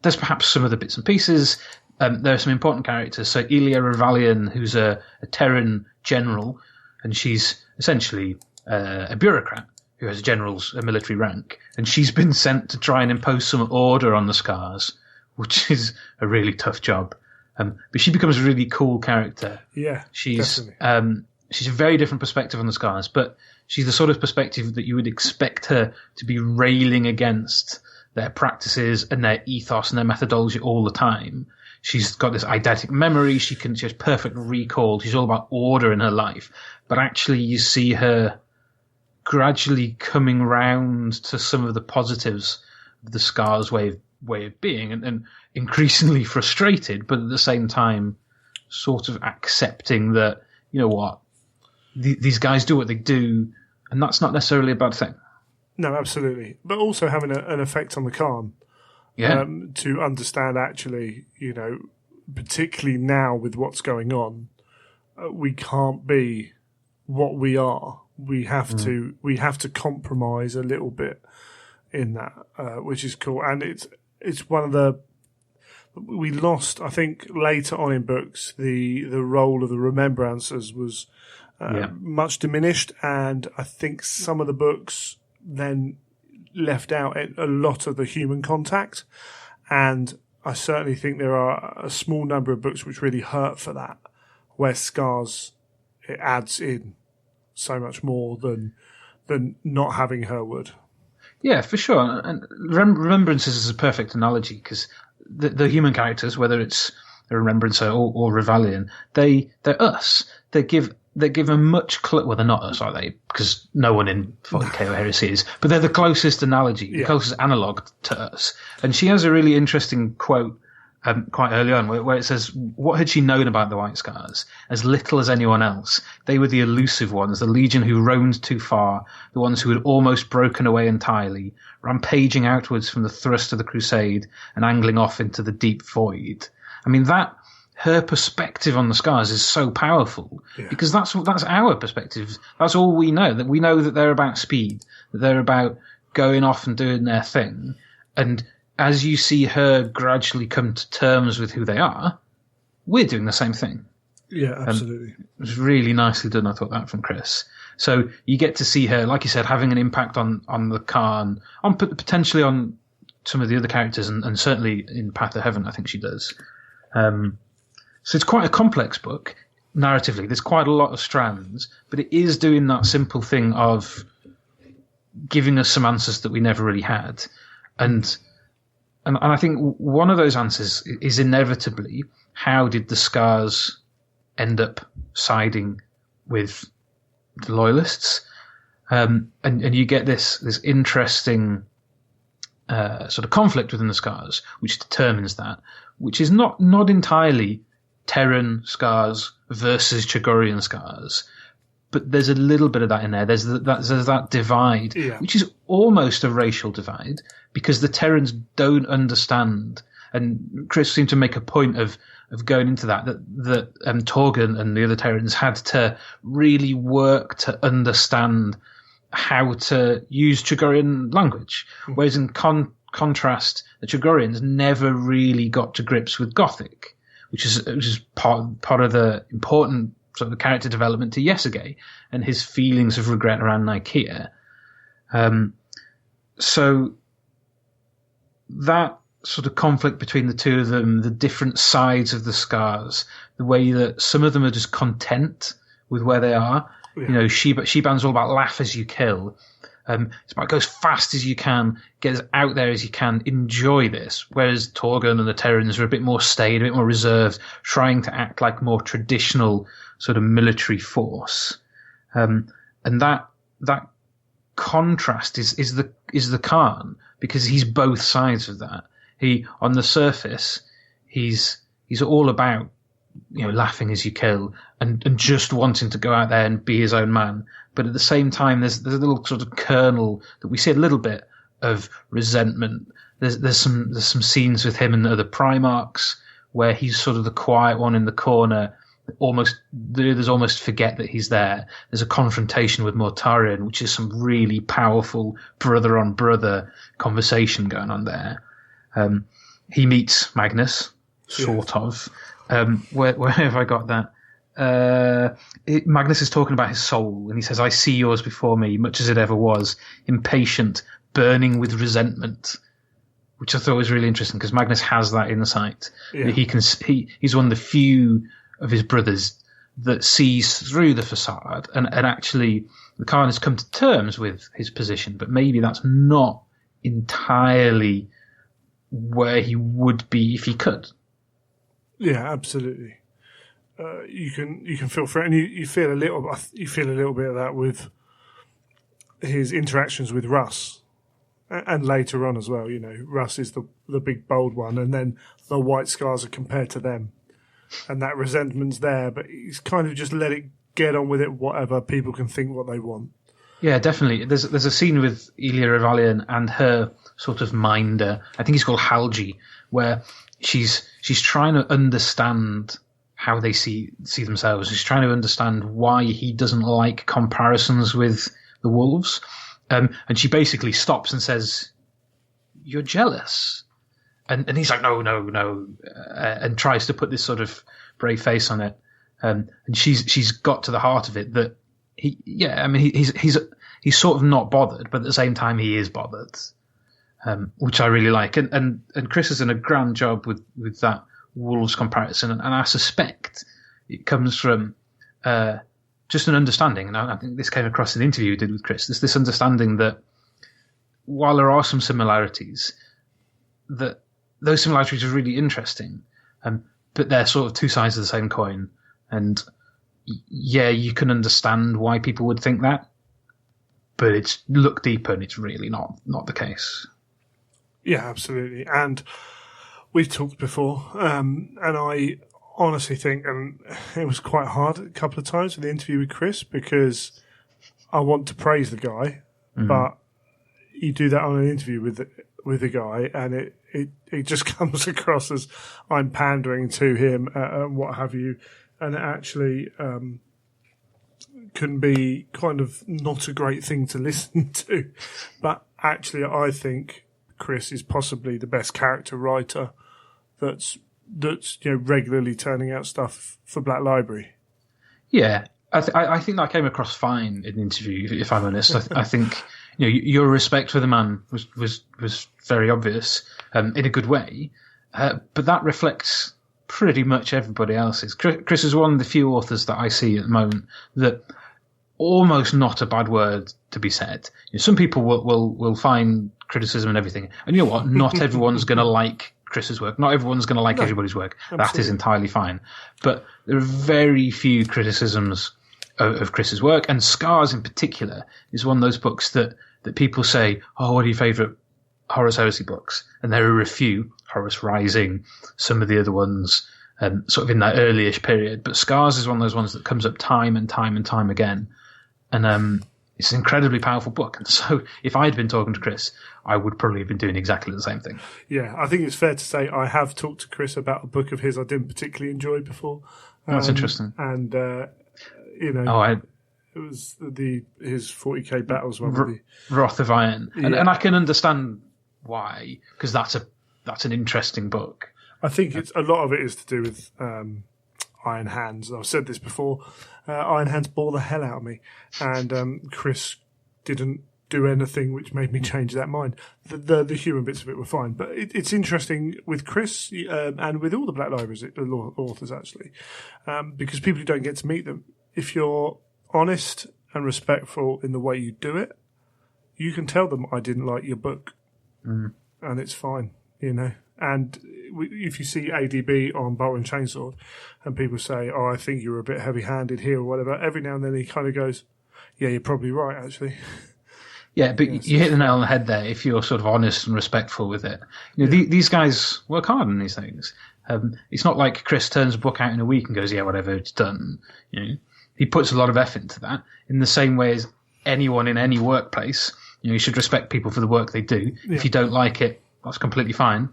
There's perhaps some other bits and pieces. There are some important characters. So Elia Revalian, who's a Terran general, and she's essentially a bureaucrat who has a military rank, and she's been sent to try and impose some order on the Scars, which is a really tough job. But she becomes a really cool character. Yeah, she's definitely. She's a very different perspective on the Scars, but she's the sort of perspective that you would expect her to be railing against their practices and their ethos and their methodology all the time. She's got this eidetic memory. She has perfect recall. She's all about order in her life. But actually, you see her gradually coming round to some of the positives of the Scars way of being, and increasingly frustrated, but at the same time, sort of accepting that, you know what, these guys do what they do, and that's not necessarily a bad thing. No, absolutely. But also having an effect on the Khan. Yeah. To understand, actually, particularly now with what's going on, we can't be what we are. We have to compromise a little bit in that, which is cool. And it's one of we lost, I think, later on in books, the role of the Remembrancers was much diminished, and I think some of the books then left out a lot of the human contact, and I certainly think there are a small number of books which really hurt for that, where Scars, it adds in so much more than not having her would. Yeah, for sure. And Remembrances is a perfect analogy, because the human characters, whether it's a Remembrancer or Revalian, they're us. They give a much well, they're not us, are they? Because no one in 40k or Heresy is, but they're the closest analogy, the closest analog to us. And she has a really interesting quote quite early on where it says, what had she known about the White Scars? As little as anyone else. They were the elusive ones, the legion who roamed too far, the ones who had almost broken away entirely, rampaging outwards from the thrust of the crusade and angling off into the deep void. Her perspective on the Scars is so powerful, because that's our perspective. That's all we know. That we know that they're about speed, that they're about going off and doing their thing. And as you see her gradually come to terms with who they are, we're doing the same thing. Yeah, absolutely. It was really nicely done, I thought, that from Chris. So you get to see her, like you said, having an impact on the Khan, on potentially on some of the other characters, and certainly in Path of Heaven, I think she does. So it's quite a complex book, narratively. There's quite a lot of strands, but it is doing that simple thing of giving us some answers that we never really had. And I think one of those answers is inevitably, how did the Scars end up siding with the Loyalists? And you get this interesting sort of conflict within the Scars, which determines that, which is not entirely Terran Scars versus Chagorian Scars, but there's a little bit of that in there. There's that divide, which is almost a racial divide, because the Terrans don't understand, and Chris seemed to make a point of going into that Torgun and the other Terrans had to really work to understand how to use Chagorian language, whereas in contrast, the Chagorians never really got to grips with Gothic, which is part of the important sort of character development to Yasuge and his feelings of regret around Nicaea. So that sort of conflict between the two of them, the different sides of the Scars, the way that some of them are just content with where they are. Yeah. Shiban's all about laugh as you kill. It's about go as fast as you can, get as out there as you can, enjoy this. Whereas Torgun and the Terrans are a bit more staid, a bit more reserved, trying to act like more traditional sort of military force. And that contrast is the Khan, because he's both sides of that. He, on the surface, he's all about laughing as you kill, and just wanting to go out there and be his own man. But at the same time, there's a little sort of kernel that we see a little bit of resentment. There's some scenes with him and the other Primarchs where he's sort of the quiet one in the corner. The others almost forget that he's there. There's a confrontation with Mortarion, which is some really powerful brother on brother conversation going on there. He meets Magnus, sort of. Where have I got that? Magnus is talking about his soul, and he says, "I see yours before me, much as it ever was, impatient, burning with resentment," which I thought was really interesting because Magnus has that insight. Yeah. He's one of the few of his brothers that sees through the facade, and actually the Khan has come to terms with his position, but maybe that's not entirely where he would be if he could. Yeah, absolutely. You can feel for it, and you feel a little bit of that with his interactions with Russ, and later on as well. Russ is the big bold one, and then the White Scars are compared to them, and that resentment's there. But he's kind of just let it get on with it. Whatever, people can think what they want. Yeah, definitely. There's a scene with Elia Rivalian and her sort of minder. I think he's called Halgi, where she's trying to understand how they see themselves. She's trying to understand why he doesn't like comparisons with the wolves. And she basically stops and says, "You're jealous." And he's like, no, and tries to put this sort of brave face on it. And she's got to the heart of it that he's sort of not bothered, but at the same time he is bothered, which I really like. And Chris has done a grand job with that wolves comparison, and I suspect it comes from just an understanding, and I think this came across in the interview we did with Chris. This understanding that while there are some similarities, that those similarities are really interesting, but they're sort of two sides of the same coin. And yeah, you can understand why people would think that, but it's look deeper and it's really not the case. Yeah, absolutely. And we've talked before, and I honestly think, and it was quite hard a couple of times with the interview with Chris, because I want to praise the guy, but you do that on an interview with the guy, and it just comes across as I'm pandering to him and what have you, and it actually can be kind of not a great thing to listen to. But actually, I think Chris is possibly the best character writer that's regularly turning out stuff for Black Library. Yeah, I think that came across fine in the interview. If I'm honest, I think your respect for the man was very obvious in a good way, but that reflects pretty much everybody else's. Chris is one of the few authors that I see at the moment that almost not a bad word to be said. Some people will find criticism and everything, and you know what? Not everyone's going to like Chris's work. Not everyone's going to like everybody's work. Absolutely. That is entirely fine. But there are very few criticisms of Chris's work, and Scars in particular is one of those books that people say, "Oh, what are your favourite Horus Heresy books?" And there are a few, Horus Rising, some of the other ones, sort of in that early-ish period. But Scars is one of those ones that comes up time and time and time again. And it's an incredibly powerful book. And so if I'd been talking to Chris, I would probably have been doing exactly the same thing. Yeah, I think it's fair to say I have talked to Chris about a book of his I didn't particularly enjoy before. That's interesting. And, it was his 40k battles one. Wrath of Iron. And I can understand why, because that's an interesting book. I think a lot of it is to do with Iron Hands. I've said this before. Iron Hands bore the hell out of me, and Chris didn't do anything which made me change that mind. The human bits of it were fine, but it's interesting with Chris and with all the Black Libraries authors actually, because people who don't get to meet them, if you're honest and respectful in the way you do it, you can tell them I didn't like your book, and it's fine, And if you see ADB on Bolt and Chainsword and people say, "Oh, I think you were a bit heavy-handed here," or whatever, every now and then he kind of goes, "Yeah, you're probably right, actually." Yeah, but you hit the nail on the head there if you're sort of honest and respectful with it. These guys work hard on these things. It's not like Chris turns a book out in a week and goes, yeah, whatever, it's done. He puts a lot of effort into that, in the same way as anyone in any workplace. You should respect people for the work they do. Yeah. If you don't like it, that's completely fine.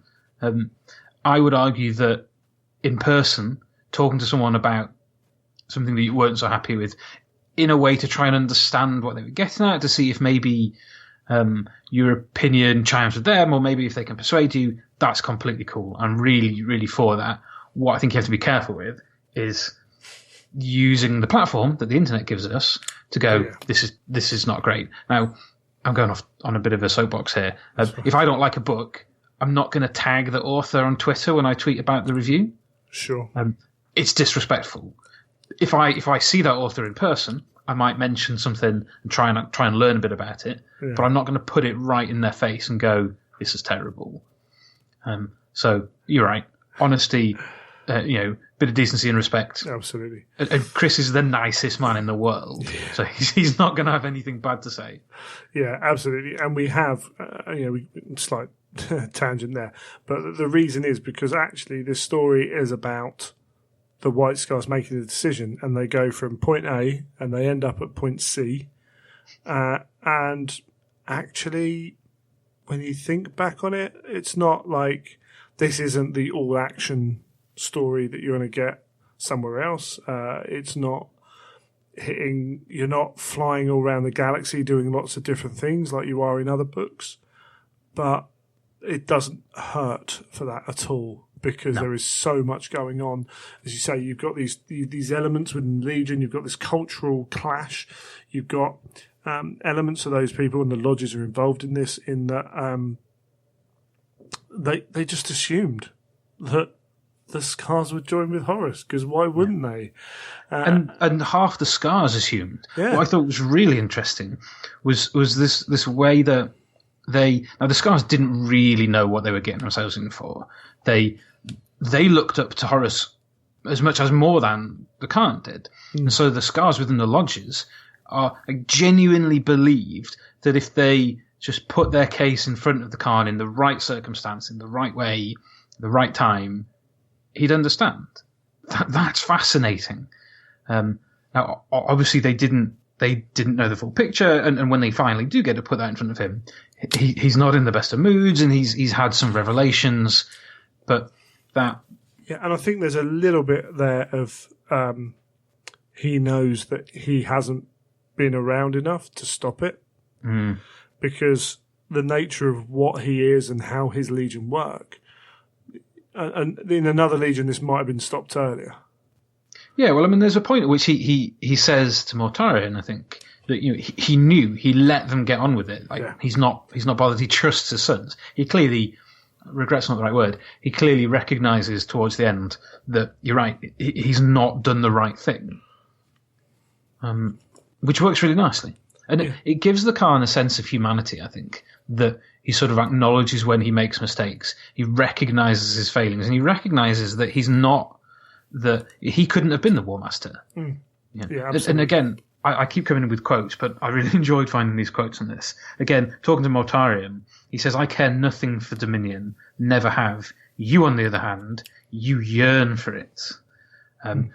I would argue that in person, talking to someone about something that you weren't so happy with, in a way to try and understand what they were getting at, to see if maybe your opinion chimes with them, or maybe if they can persuade you, that's completely cool. I'm really, really for that. What I think you have to be careful with is using the platform that the internet gives us to go, this is not great. Now, I'm going off on a bit of a soapbox here. If I don't like a book, I'm not going to tag the author on Twitter when I tweet about the review. Sure. It's disrespectful. If I see that author in person, I might mention something and try and learn a bit about it, but I'm not going to put it right in their face and go, this is terrible. So you're right. Honesty, bit of decency and respect. Absolutely. And Chris is the nicest man in the world, so he's not going to have anything bad to say. Yeah, absolutely. And we have, slight tangent there, but the reason is because actually this story is about the White Scars making the decision, and they go from point A and they end up at point C. And actually, when you think back on it, it's not like this isn't the all-action story that you're going to get somewhere else. It's not you're not flying all around the galaxy doing lots of different things like you are in other books. But it doesn't hurt for that at all, because there is so much going on. As you say, you've got these elements within Legion, you've got this cultural clash, you've got elements of those people, and the lodges are involved in this, in that they just assumed that the Scars would join with Horus, because why wouldn't they? And half the Scars assumed. Yeah. What I thought was really interesting was this way that the Scars didn't really know what they were getting themselves in for. They looked up to Horus as much as more than the Khan did. And so the Scars within the lodges genuinely believed that if they just put their case in front of the Khan in the right circumstance, in the right way, the right time, he'd understand. That's fascinating. Now, obviously, they didn't know the full picture, and when they finally do get to put that in front of him, he's not in the best of moods, and he's had some revelations, but that... Yeah, and I think there's a little bit there of he knows that he hasn't been around enough to stop it, because the nature of what he is and how his Legion work, and in another Legion this might have been stopped earlier. Yeah, well, I mean, there's a point at which he says to Mortarion, I think, that he knew, he let them get on with it. He's not bothered. He trusts his sons. He clearly, regret's not the right word, he clearly recognises towards the end that, you're right, he's not done the right thing. Which works really nicely. And it gives the Khan a sense of humanity, I think, that he sort of acknowledges when he makes mistakes. He recognises his failings, and he recognises that he couldn't have been the War Master. Yeah, absolutely. And again, I keep coming in with quotes, but I really enjoyed finding these quotes on this. Again, talking to Mortarion, he says, "I care nothing for Dominion, never have. You, on the other hand, you yearn for it." And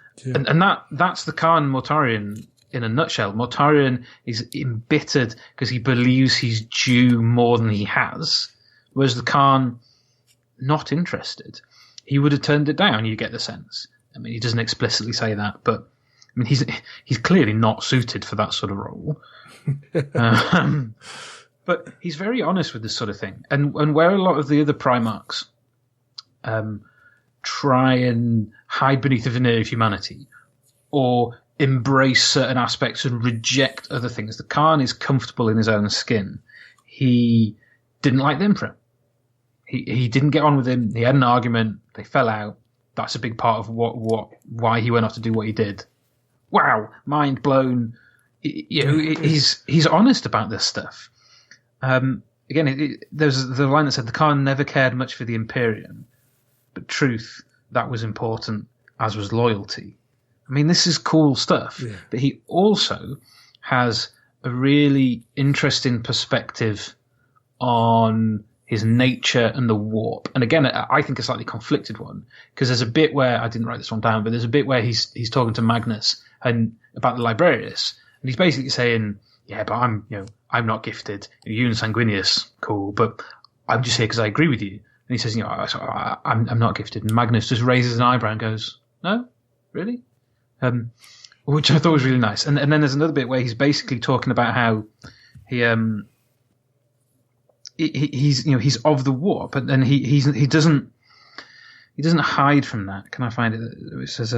that's the Khan Mortarion in a nutshell. Mortarion is embittered because he believes he's due more than he has, whereas the Khan, not interested. He would have turned it down, you get the sense. I mean, he doesn't explicitly say that, but I mean, he's clearly not suited for that sort of role. But he's very honest with this sort of thing. And where a lot of the other Primarchs try and hide beneath the veneer of humanity, or embrace certain aspects and reject other things, the Khan is comfortable in his own skin. He didn't like the Emperor. He didn't get on with him. He had an argument. They fell out. That's a big part of why he went off to do what he did. Wow, mind blown. He's honest about this stuff. Again, there's the line that said the Khan never cared much for the Imperium, but truth, that was important, as was loyalty. I mean, this is cool stuff. Yeah. But he also has a really interesting perspective on his nature and the warp. And again, I think a slightly conflicted one, because there's a bit where, I didn't write this one down, but there's a bit where he's talking to Magnus and about the Librarius, and he's basically saying, yeah, but I'm not gifted. You and Sanguinius, cool, but I'm just here because I agree with you. And he says, I'm not gifted. And Magnus just raises an eyebrow and goes, no, really? Which I thought was really nice. And then there's another bit where he's basically talking about how he's of the warp, and he doesn't hide from that. Can I find it? It says,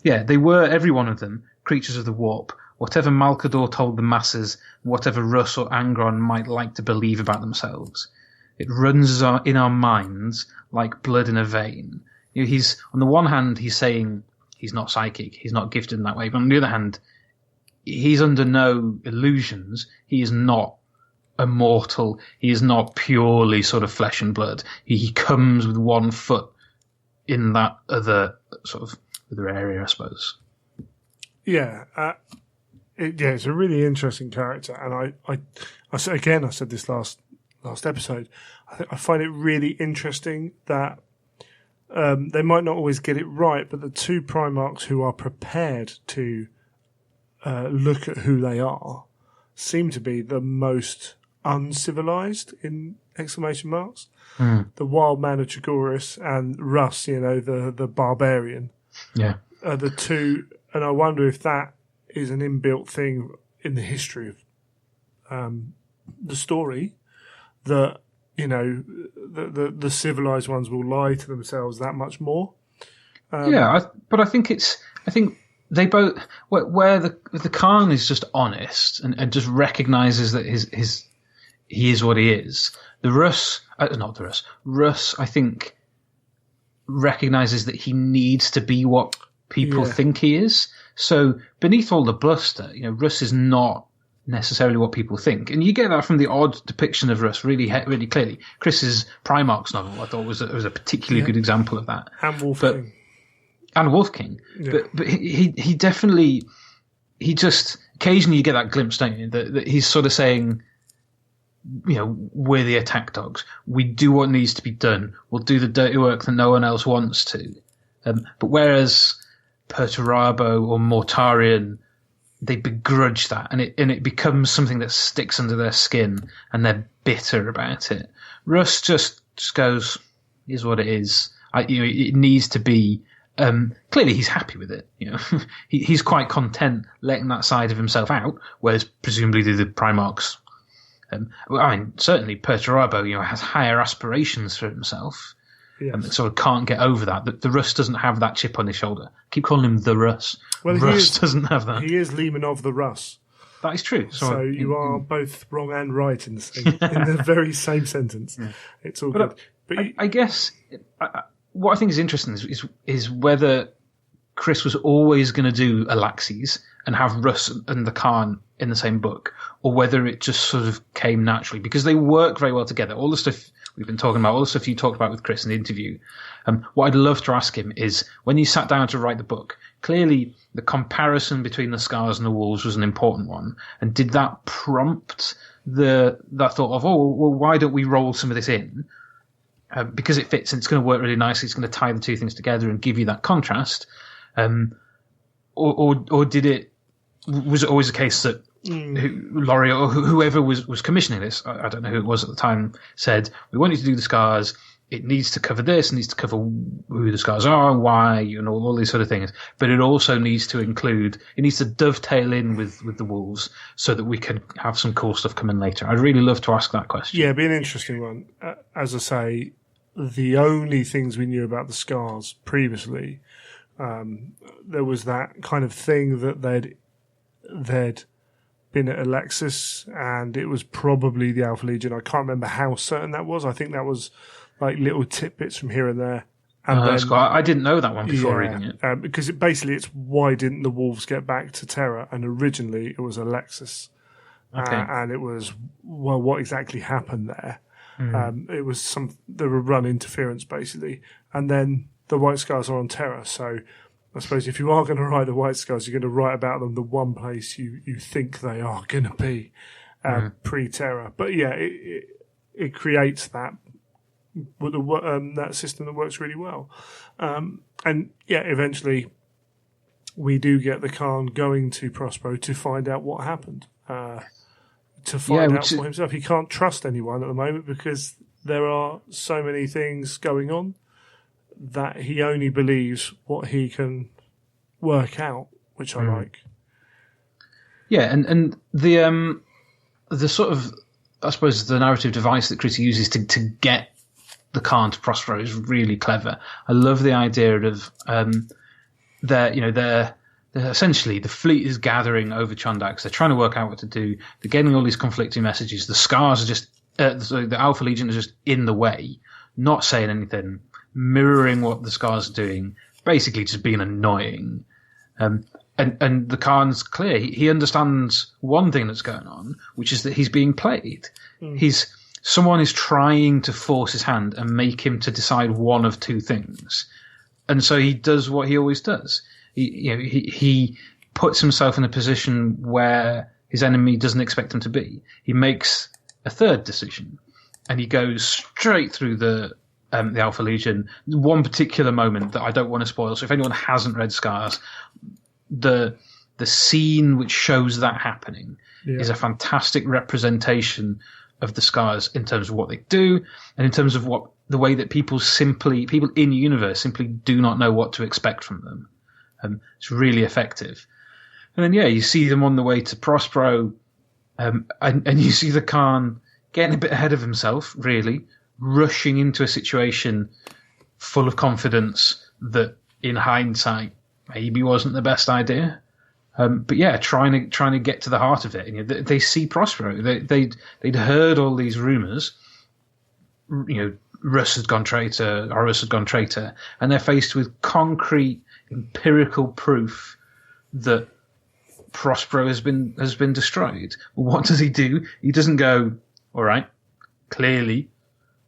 they were, every one of them, creatures of the warp. Whatever Malkador told the masses, whatever Russ or Angron might like to believe about themselves, it runs in our minds like blood in a vein. He's, on the one hand, he's saying he's not psychic, he's not gifted in that way, but on the other hand, he's under no illusions. He is not immortal. He is not purely sort of flesh and blood. He comes with one foot in that other area, I suppose. Yeah. It's a really interesting character, and I said this last episode. I find it really interesting that they might not always get it right, but the two Primarchs who are prepared to look at who they are seem to be the most uncivilized in exclamation marks. The wild man of Chagoris and Russ, the barbarian. Yeah. Are the two, and I wonder if that is an inbuilt thing in the history of the story, that the civilized ones will lie to themselves that much more. But I think they both, where the Khan is just honest and just recognizes that he is what he is. Russ, I think, recognizes that he needs to be what people think he is. So beneath all the bluster, Russ is not necessarily what people think, and you get that from the odd depiction of Russ really clearly. Chris's Primarchs novel, I thought, was a particularly good example of that. And Wolf King. And Wolf King, but he definitely, he just occasionally you get that glimpse, don't you? That he's sort of saying, we're the attack dogs. We do what needs to be done. We'll do the dirty work that no one else wants to. But whereas Perturabo or Mortarion, they begrudge that, and it becomes something that sticks under their skin, and they're bitter about it. Russ just goes, "Here's what it is. It needs to be." Clearly, he's happy with it. He's quite content letting that side of himself out, whereas presumably the Primarchs. Certainly Perturabo, has higher aspirations for himself. Yes. Sort of can't get over that. The Russ doesn't have that chip on his shoulder. I keep calling him the Russ. Well, Russ doesn't have that. He is Lemanov the Russ. That is true. So you are both wrong and right in the very same sentence. Yeah. It's all good. But I guess what I think is interesting is whether Chris was always going to do Alaxes and have Russ and the Khan in the same book, or whether it just sort of came naturally, because they work very well together. All the stuff we've been talking about, all the stuff you talked about with Chris in the interview. What I'd love to ask him is, when you sat down to write the book, clearly the comparison between the Scars and the Wolves was an important one. And did that prompt that thought of, why don't we roll some of this in? Because it fits and it's going to work really nicely. It's going to tie the two things together and give you that contrast. Or was it always a case that Laurie or whoever was commissioning this, I don't know who it was at the time, said, we want you to do the Scars, it needs to cover this, it needs to cover who the Scars are and why, all these sort of things, but it also needs to dovetail in with the Wolves so that we can have some cool stuff coming later. I'd really love to ask that question. Yeah, it'd be an interesting one. As I say, the only things we knew about the Scars previously, there was that kind of thing that they'd been at Alexis, and it was probably the Alpha Legion. I can't remember how certain that was. I think that was like little tidbits from here and there. And that's cool. I didn't know that one before reading it. Because it's why didn't the Wolves get back to Terra? And originally it was Alexis. Okay. And it was, what exactly happened there? It was there were run interference basically. And then the White Scars are on Terra, so I suppose if you are going to write the White Scars, you're going to write about them the one place you think they are going to be pre-Terra. But yeah, it creates that that system that works really well. And yeah, eventually we do get the Khan going to Prospero to find out what happened, to find out for himself. He can't trust anyone at the moment because there are so many things going on that he only believes what he can work out, which I like. Yeah, and the sort of, I suppose, the narrative device that Chris uses to get the Khan to Prospero is really clever. I love the idea of they're essentially, the fleet is gathering over Chondax. They're trying to work out what to do. They're getting all these conflicting messages. The Scars are just the Alpha Legion is just in the way, not saying anything, mirroring what the Scars are doing, basically just being annoying. And the Khan's clear. He understands one thing that's going on, which is that he's being played. Someone is trying to force his hand and make him to decide one of two things. And so he does what he always does. He puts himself in a position where his enemy doesn't expect him to be. He makes a third decision, and he goes straight through the Alpha Legion. One particular moment that I don't want to spoil, so if anyone hasn't read Scars, the scene which shows that happening is a fantastic representation of the Scars in terms of what they do, and in terms of the way that people in universe simply do not know what to expect from them. It's really effective. And then you see them on the way to Prospero, and you see the Khan getting a bit ahead of himself, really, rushing into a situation full of confidence that, in hindsight, maybe wasn't the best idea. But yeah, trying to get to the heart of it. And, they see Prospero. They'd heard all these rumors. Russ had gone traitor, Horus had gone traitor, and they're faced with concrete, empirical proof that Prospero has been destroyed. What does he do? He doesn't go, all right, clearly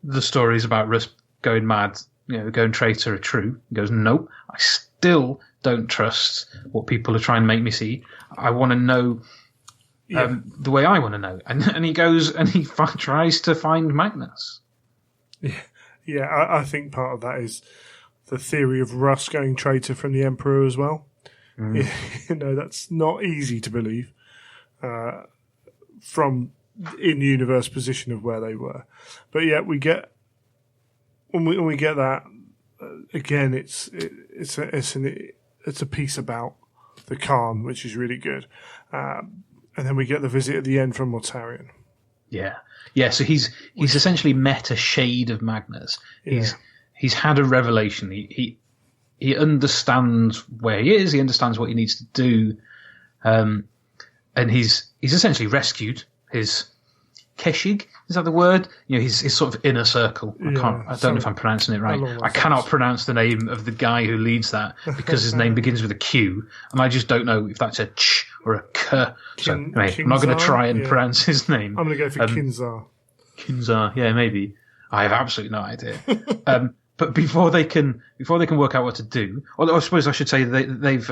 the stories about Russ going mad, going traitor are true. He goes, nope, I still don't trust what people are trying to make me see. I want to know the way I want to know. And he goes and he tries to find Magnus. Yeah, I think part of that is the theory of Russ going traitor from the Emperor as well. That's not easy to believe from in-universe position of where they were. But yeah, when we get that, again, it's a piece about the Khan, which is really good. And then we get the visit at the end from Mortarion. Yeah. So he's essentially met a shade of Magnus. He's had a revelation. He understands where he is. He understands what he needs to do, and he's essentially rescued his Keshig. Is that the word? His sort of inner circle. I don't know if I'm pronouncing it right. I cannot pronounce the name of the guy who leads that because his name begins with a Q, and I just don't know if that's a ch or a k. So anyway, I'm not going to try and pronounce his name. I'm going to go for Kinzar. Kinzar, yeah, maybe. I have absolutely no idea. But before they can work out what to do, or I suppose I should say they've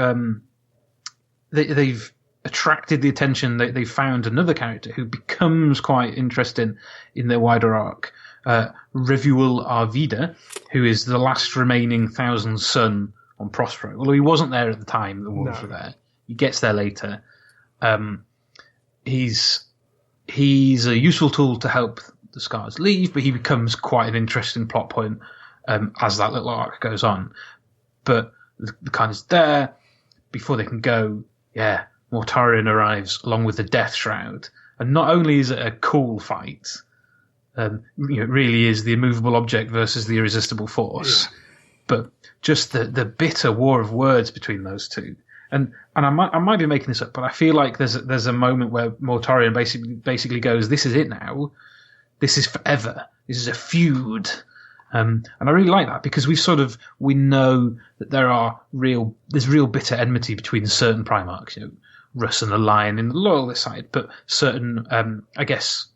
attracted the attention. They've found another character who becomes quite interesting in their wider arc. Revuel Arvida, who is the last remaining Thousand Son on Prospero. Although he wasn't there at the time the wolves were there. He gets there later. He's a useful tool to help the Scars leave, but he becomes quite an interesting plot point as that little arc goes on. But the Khan is there. Before they can go, Mortarion arrives along with the Death Shroud. And not only is it a cool fight, it really is the immovable object versus the irresistible force, but just the bitter war of words between those two. And I might be making this up, but I feel like there's a moment where Mortarion basically goes, "This is it now. This is forever. This is a feud." And I really like that because we know that there's real bitter enmity between certain Primarchs, Russ and the Lion in the Loyalist side, but certain, I guess,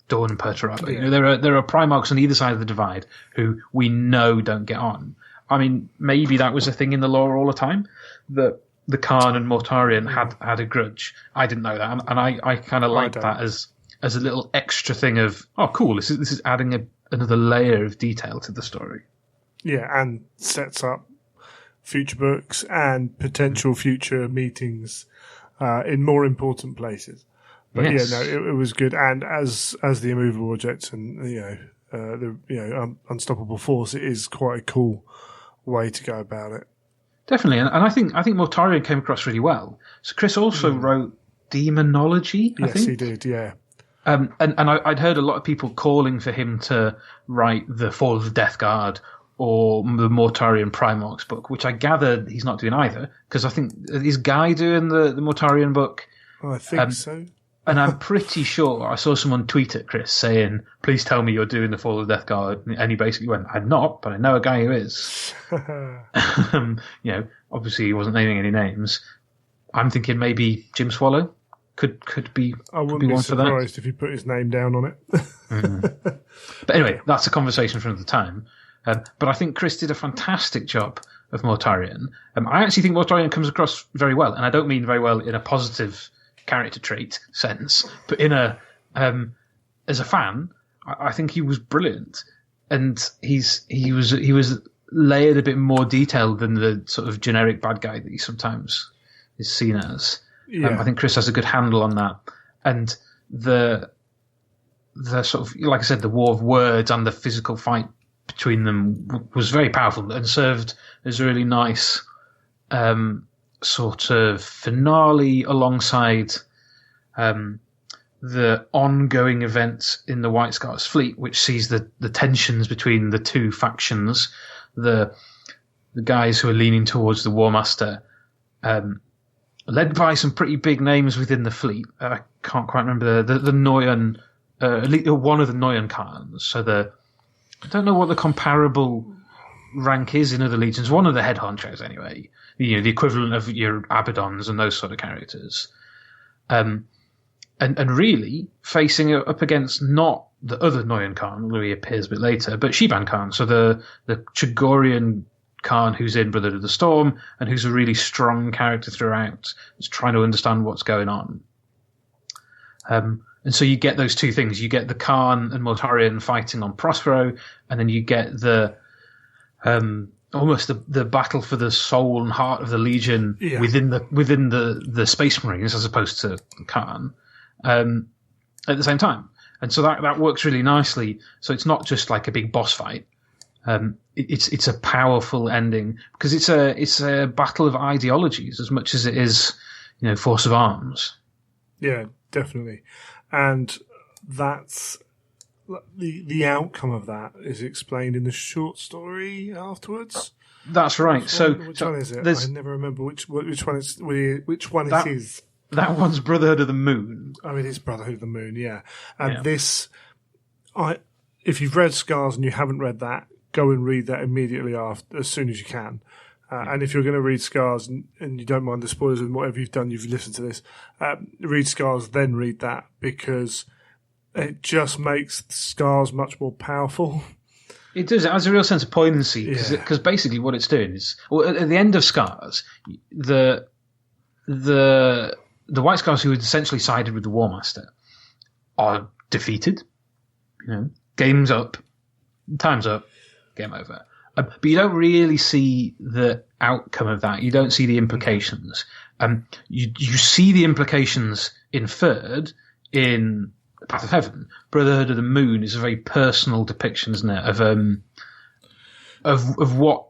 Dawn and Perturabo. Yeah. There are Primarchs on either side of the divide who we know don't get on. I mean, maybe that was a thing in the lore all the time, that the Khan and Mortarion had a grudge. I didn't know that, and I kind of like that as as a little extra thing of, oh, cool, this is adding another layer of detail to the story. Yeah, and sets up future books and potential future meetings in more important places. But yes. yeah, no, it was good. And as the immovable objects and unstoppable force, it is quite a cool way to go about it. Definitely, and I think Mortarion came across really well. So Chris also wrote Demonology. I think he did. Yeah. And I'd heard a lot of people calling for him to write the Fall of the Death Guard or the Mortarion Primarch's book, which I gather he's not doing either, because I think is Guy doing the Mortarion book. I think so. And I'm pretty sure I saw someone tweet at Chris saying, "Please tell me you're doing the Fall of the Death Guard," and he basically went, "I'm not, but I know a guy who is." Obviously he wasn't naming any names. I'm thinking maybe Jim Swallow could be. I wouldn't be surprised if he put his name down on it. But anyway, that's a conversation for another time. But I think Chris did a fantastic job of Mortarion. I actually think Mortarion comes across very well, and I don't mean very well in a positive character trait sense, but in a as a fan, I think he was brilliant, and he was layered a bit more detail than the sort of generic bad guy that he sometimes is seen as. I think Chris has a good handle on that, and the sort of, like I said, the war of words and the physical fight between them was very powerful and served as a really nice sort of finale alongside the ongoing events in the White Scars fleet, which sees the tensions between the two factions, the guys who are leaning towards the War Master, led by some pretty big names within the fleet. I can't quite remember the Noyan, one of the Noyan Khans. So I don't know what the comparable rank is in other legions. One of the head honchos, anyway. The equivalent of your Abaddons and those sort of characters. And really facing up against not the other Noyan Khan, although he appears a bit later, but Shiban Khan. So the Chagorian Khan who's in Brotherhood of the Storm and who's a really strong character throughout, is trying to understand what's going on. And so you get those two things. You get the Khan and Mortarion fighting on Prospero, and then you get the almost the battle for the soul and heart of the Legion within the Space Marines as opposed to Khan at the same time. And so that works really nicely. So it's not just like a big boss fight. It's a powerful ending because it's a battle of ideologies as much as it is, force of arms. Yeah, definitely. And that's the outcome of that is explained in the short story afterwards. That's right. Which one is it? I never remember which one it is. That one's Brotherhood of the Moon. Oh, it is Brotherhood of the Moon. Yeah, and this, if you've read Scars and you haven't read that, go and read that immediately after, as soon as you can. And if you're going to read Scars and you don't mind the spoilers and whatever you've done, you've listened to this, read Scars, then read that, because it just makes Scars much more powerful. It does. It has a real sense of poignancy because basically what it's doing is, at the end of Scars, the White Scars who had essentially sided with the War Master are defeated. Game's up, time's up, game over. But you don't really see the outcome of that. You don't see the implications. You see the implications inferred in Path of Heaven. Brotherhood of the Moon is a very personal depiction, isn't it, of what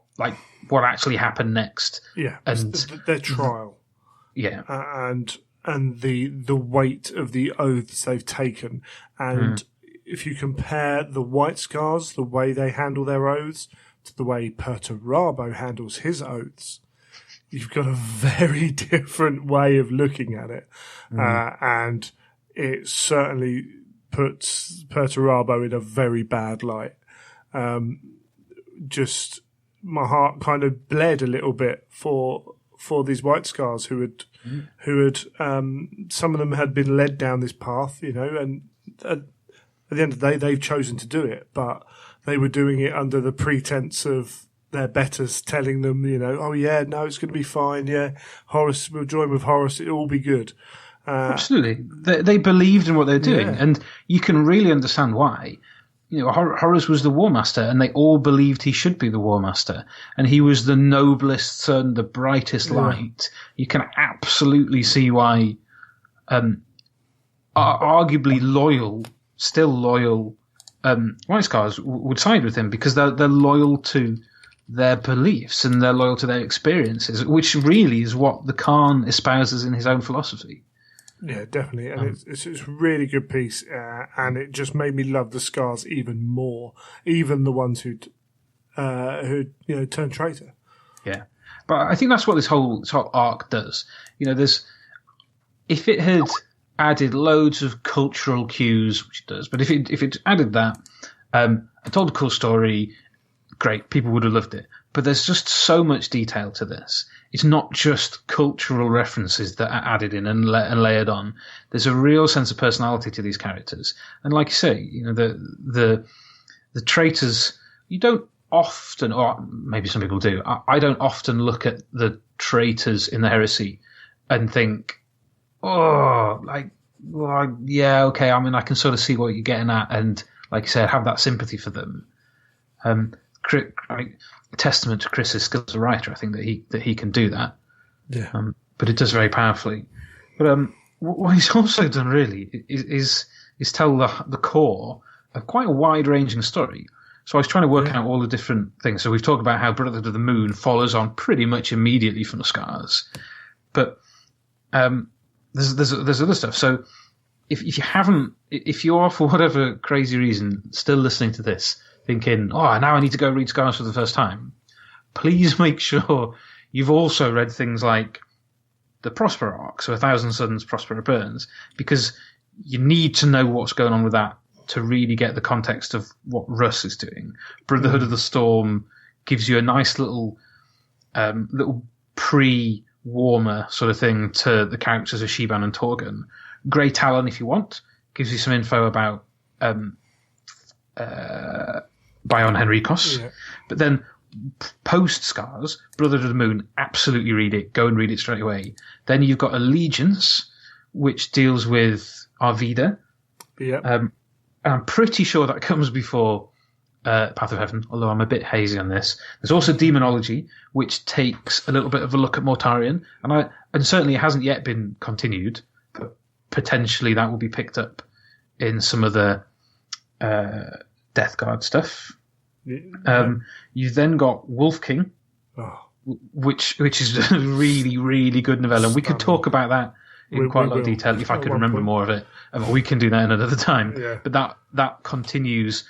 actually happened next. Yeah, and their trial. Yeah, and the weight of the oaths they've taken, and if you compare the White Scars, the way they handle their oaths, to the way Perturabo handles his oaths, you've got a very different way of looking at it. And it certainly puts Perturabo in a very bad light. Just my heart kind of bled a little bit for these White Scars who had some of them had been led down this path, and at the end of the day, they've chosen to do it, but they were doing it under the pretense of their betters telling them, oh yeah, no, it's going to be fine. Yeah, Horus, we'll join with Horus. It'll all be good. Absolutely. They believed in what they're doing, and you can really understand why. Horus was the War Master, and they all believed he should be the War Master, and he was the noblest son, the brightest light. You can absolutely see why, arguably still loyal, White Scars would side with him, because they're loyal to their beliefs and they're loyal to their experiences, which really is what the Khan espouses in his own philosophy. Yeah, definitely, and it's a really good piece, and it just made me love the Scars even more, even the ones who turned traitor. Yeah, but I think that's what this whole arc does. If it had added loads of cultural cues, which it does, but if it added that, and told a cool story, great, people would have loved it. But there's just so much detail to this. It's not just cultural references that are added in and layered on. There's a real sense of personality to these characters. And like you say, the traitors, you don't often, or maybe some people do, I don't often look at the traitors in the heresy and think, yeah, okay, I mean, I can sort of see what you're getting at, and like you said, have that sympathy for them. Testament to Chris's skills as a writer, I think that he can do that. Yeah. But it does very powerfully. But what he's also done really is tell the core of quite a wide-ranging story. So I was trying to work out all the different things. So we've talked about how Brotherhood of the Moon follows on pretty much immediately from the Scars, but there's other stuff. So if you are for whatever crazy reason still listening to this, thinking, now I need to go read Scars for the first time, please make sure you've also read things like the Prospero arc, so 1,000 Suns, Prospero Burns, because you need to know what's going on with that to really get the context of what Russ is doing. Brotherhood of the Storm gives you a nice little pre-warmer sort of thing to the characters of Shiban and Torgun. Grey Talon, if you want, gives you some info about Bion Henricos. Yeah. But then post Scars, Brotherhood of the Moon, absolutely read it. Go and read it straight away. Then you've got Allegiance, which deals with Arvida. Yeah. I'm pretty sure that comes before Path of Heaven, although I'm a bit hazy on this. There's also Demonology, which takes a little bit of a look at Mortarion, and certainly it hasn't yet been continued, but potentially that will be picked up in some of the Death Guard stuff. You've then got Wolf King, which is a really, really good novella. And we could talk about that in quite a lot of detail if I could remember more of it. We can do that another time. Yeah. But that continues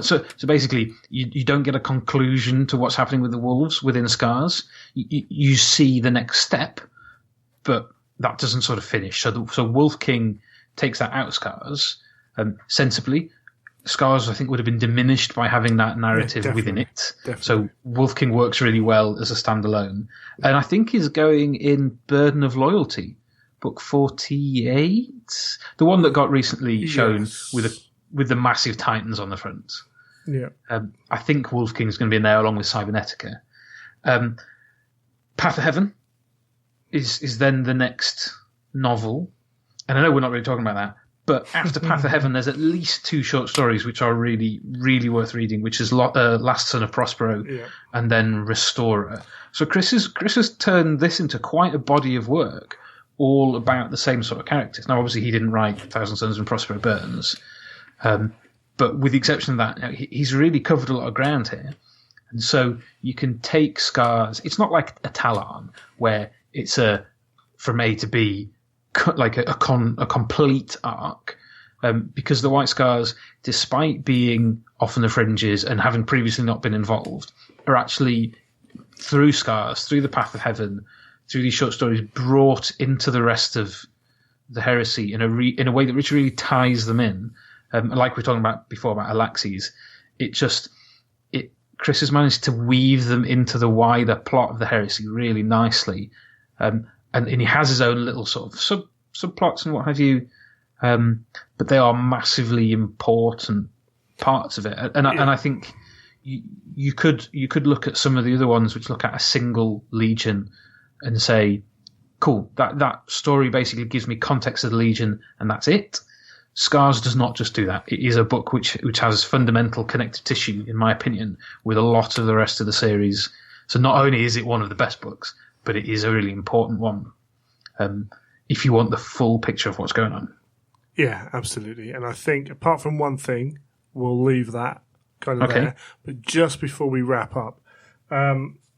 so basically you don't get a conclusion to what's happening with the wolves within Scars. You see the next step, but that doesn't sort of finish. So Wolf King takes that out of Scars sensibly. Scars, I think, would have been diminished by having that narrative within it. Definitely. So Wolf King works really well as a standalone. And I think is going in Burden of Loyalty, book 48, the one that got recently shown with the massive titans on the front. Yeah. I think Wolf King is going to be in there along with Cybernetica. Path of Heaven is then the next novel. And I know we're not really talking about that. But after Path of Heaven, there's at least 2 short stories which are really, really worth reading, which is Last Son of Prospero and then Restorer. So Chris has turned this into quite a body of work, all about the same sort of characters. Now, obviously, he didn't write 1,000 Suns and Prospero Burns, but with the exception of that, he's really covered a lot of ground here. And so you can take Scars. It's not like a Talon, where it's from A to B, like a complete arc, because the White Scars, despite being off on the fringes and having previously not been involved, are actually through Scars, through the Path of Heaven, through these short stories, brought into the rest of the heresy in a way that which really ties them in. Like we were talking about before about Alaxes, Chris has managed to weave them into the wider plot of the heresy really nicely. And he has his own little sort of subplots and what have you, but they are massively important parts of it. And I think you could look at some of the other ones which look at a single legion and say cool. That story basically gives me context of the Legion, and that's it. Scars does not just do that. It is a book which has fundamental connective tissue, in my opinion, with a lot of the rest of the series. So not only is it one of the best books, but it is a really important one. If you want the full picture of what's going on. Yeah, absolutely. And I think, apart from one thing, we'll leave that kind of there. But just before we wrap up,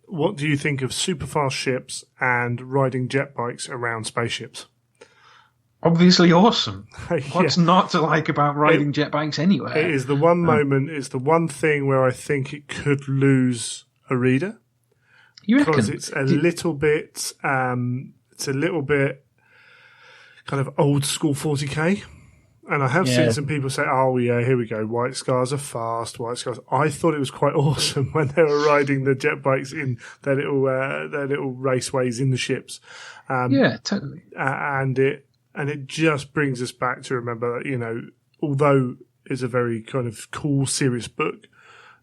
what do you think of super fast ships and riding jet bikes around spaceships? Obviously awesome. What's not to like about riding jet bikes anywhere? It is the one moment, it's the one thing where I think it could lose a reader. You reckon? Because it's a little bit kind of old school 40k. And I have seen some people say, oh yeah, here we go, White Scars are fast, White Scars. I thought it was quite awesome when they were riding the jet bikes in their little raceways in the ships. Yeah, totally. And it just brings us back to remember that, although it's a very kind of cool, serious book,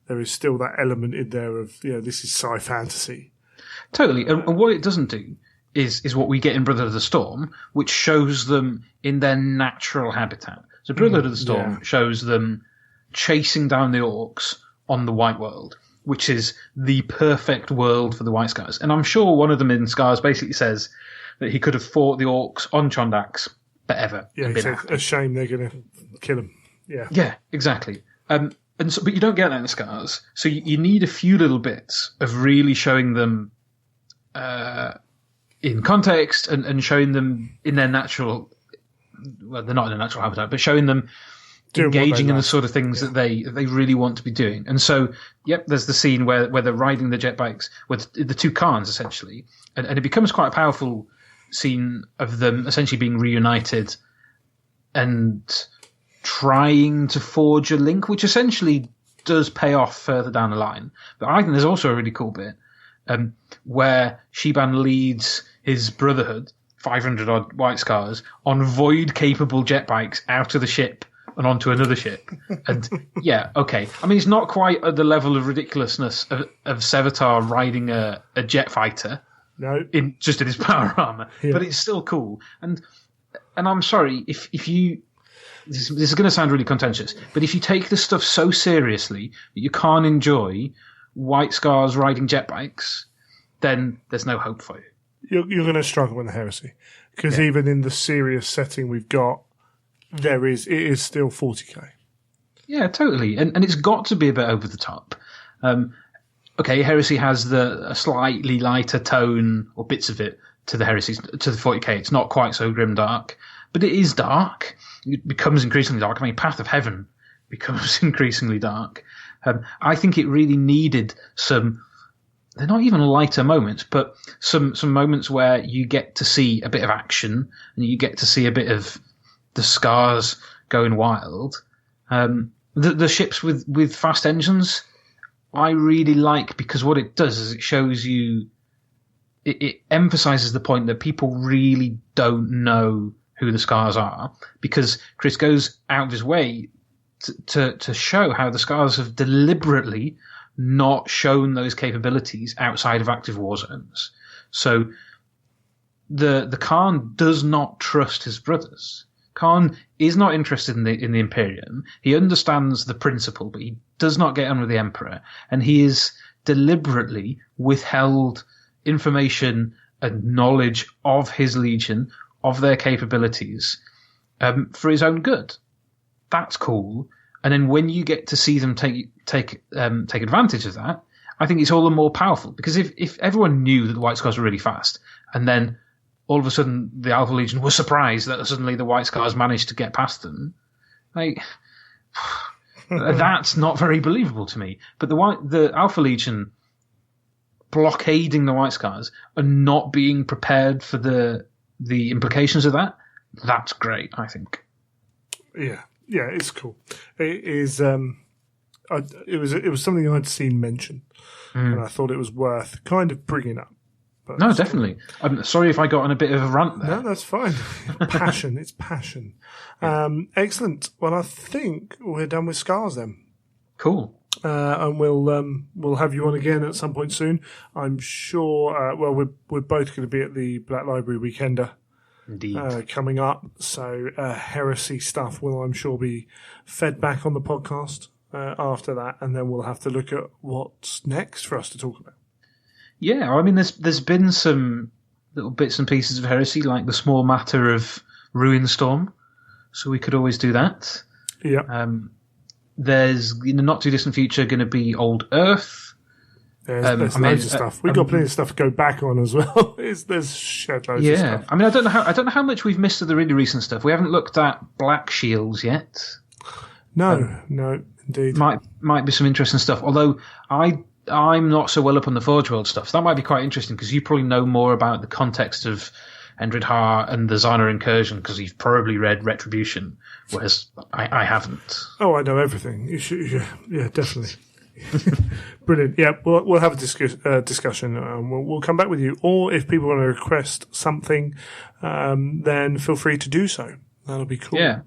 there is still that element in there of, this is sci-fantasy. Totally. And what it doesn't do is what we get in Brotherhood of the Storm, which shows them in their natural habitat. So Brotherhood of the Storm shows them chasing down the orcs on the White World, which is the perfect world for the White Scars. And I'm sure one of them in Scars basically says that he could have fought the orcs on Chondax forever. Yeah, it's a shame they're going to kill him. Yeah. Yeah, exactly. But you don't get that in the Scars. So you need a few little bits of really showing them in context and showing them in their natural... Well, they're not in their natural habitat, but showing them engaging in the sort of things that they really want to be doing. And so, there's the scene where they're riding the jet bikes with the two Khans, essentially. And it becomes quite a powerful scene of them essentially being reunited and trying to forge a link, which essentially does pay off further down the line. But I think there's also a really cool bit where Shiban leads his Brotherhood, 500 odd White Scars, on void-capable jet bikes out of the ship and onto another ship. And I mean, it's not quite at the level of ridiculousness of Sevatar riding a jet fighter. No, in his power armor, but it's still cool. And I'm sorry if you. This is going to sound really contentious, but if you take this stuff so seriously that you can't enjoy White Scars riding jet bikes, then there's no hope for you. You're going to struggle with the heresy because even in the serious setting we've got, it is still 40k. Yeah, totally, and it's got to be a bit over the top. Okay, Heresy has a slightly lighter tone, or bits of it, to the 40k. It's not quite so grimdark, but it is dark. It becomes increasingly dark. I mean, Path of Heaven becomes increasingly dark. I think it really needed some... They're not even lighter moments, but some moments where you get to see a bit of action, and you get to see a bit of the Scars going wild. The ships with fast engines... I really like, because what it does is it shows you, it emphasizes the point that people really don't know who the Scars are, because Chris goes out of his way to show how the Scars have deliberately not shown those capabilities outside of active war zones. So the Khan does not trust his brothers. Khan is not interested in the Imperium. He understands the principle, but he does not get on with the Emperor, and he is deliberately withheld information and knowledge of his Legion, of their capabilities, for his own good. That's cool. And then when you get to see them take advantage of that, I think it's all the more powerful, because if everyone knew that the White Scars were really fast, and then all of a sudden the Alpha Legion was surprised that suddenly the White Scars managed to get past them, that's not very believable to me. But the Alpha Legion blockading the White Scars and not being prepared for the implications of that's great, I think. Yeah, it's cool. It is. It was something I'd seen mentioned, and I thought it was worth kind of bringing up. No, definitely. I'm sorry if I got on a bit of a rant there. No, that's fine. Passion. It's passion. Excellent. Well, I think we're done with Scars then. Cool. and we'll have you on again at some point soon. I'm sure. We're both going to be at the Black Library Weekender. Indeed. Coming up, so heresy stuff will, I'm sure, be fed back on the podcast after that, and then we'll have to look at what's next for us to talk about. Yeah, I mean, there's been some little bits and pieces of heresy, like the small matter of Ruinstorm, so we could always do that. Yeah. There's, in the not too distant future, going to be Old Earth. There's loads of stuff. We've got plenty of stuff to go back on as well. There's shed loads of stuff. I mean, I don't know how much we've missed of the really recent stuff. We haven't looked at Black Shields yet. No, indeed. Might be some interesting stuff. Although I'm not so well up on the Forge World stuff. So that might be quite interesting because you probably know more about the context of Endred Har and the Xynar incursion because you've probably read Retribution, whereas I haven't. Oh, I know everything. You should, yeah, definitely. Brilliant. Yeah, we'll have a discussion. We'll come back with you. Or if people want to request something, then feel free to do so. That'll be cool. Yeah.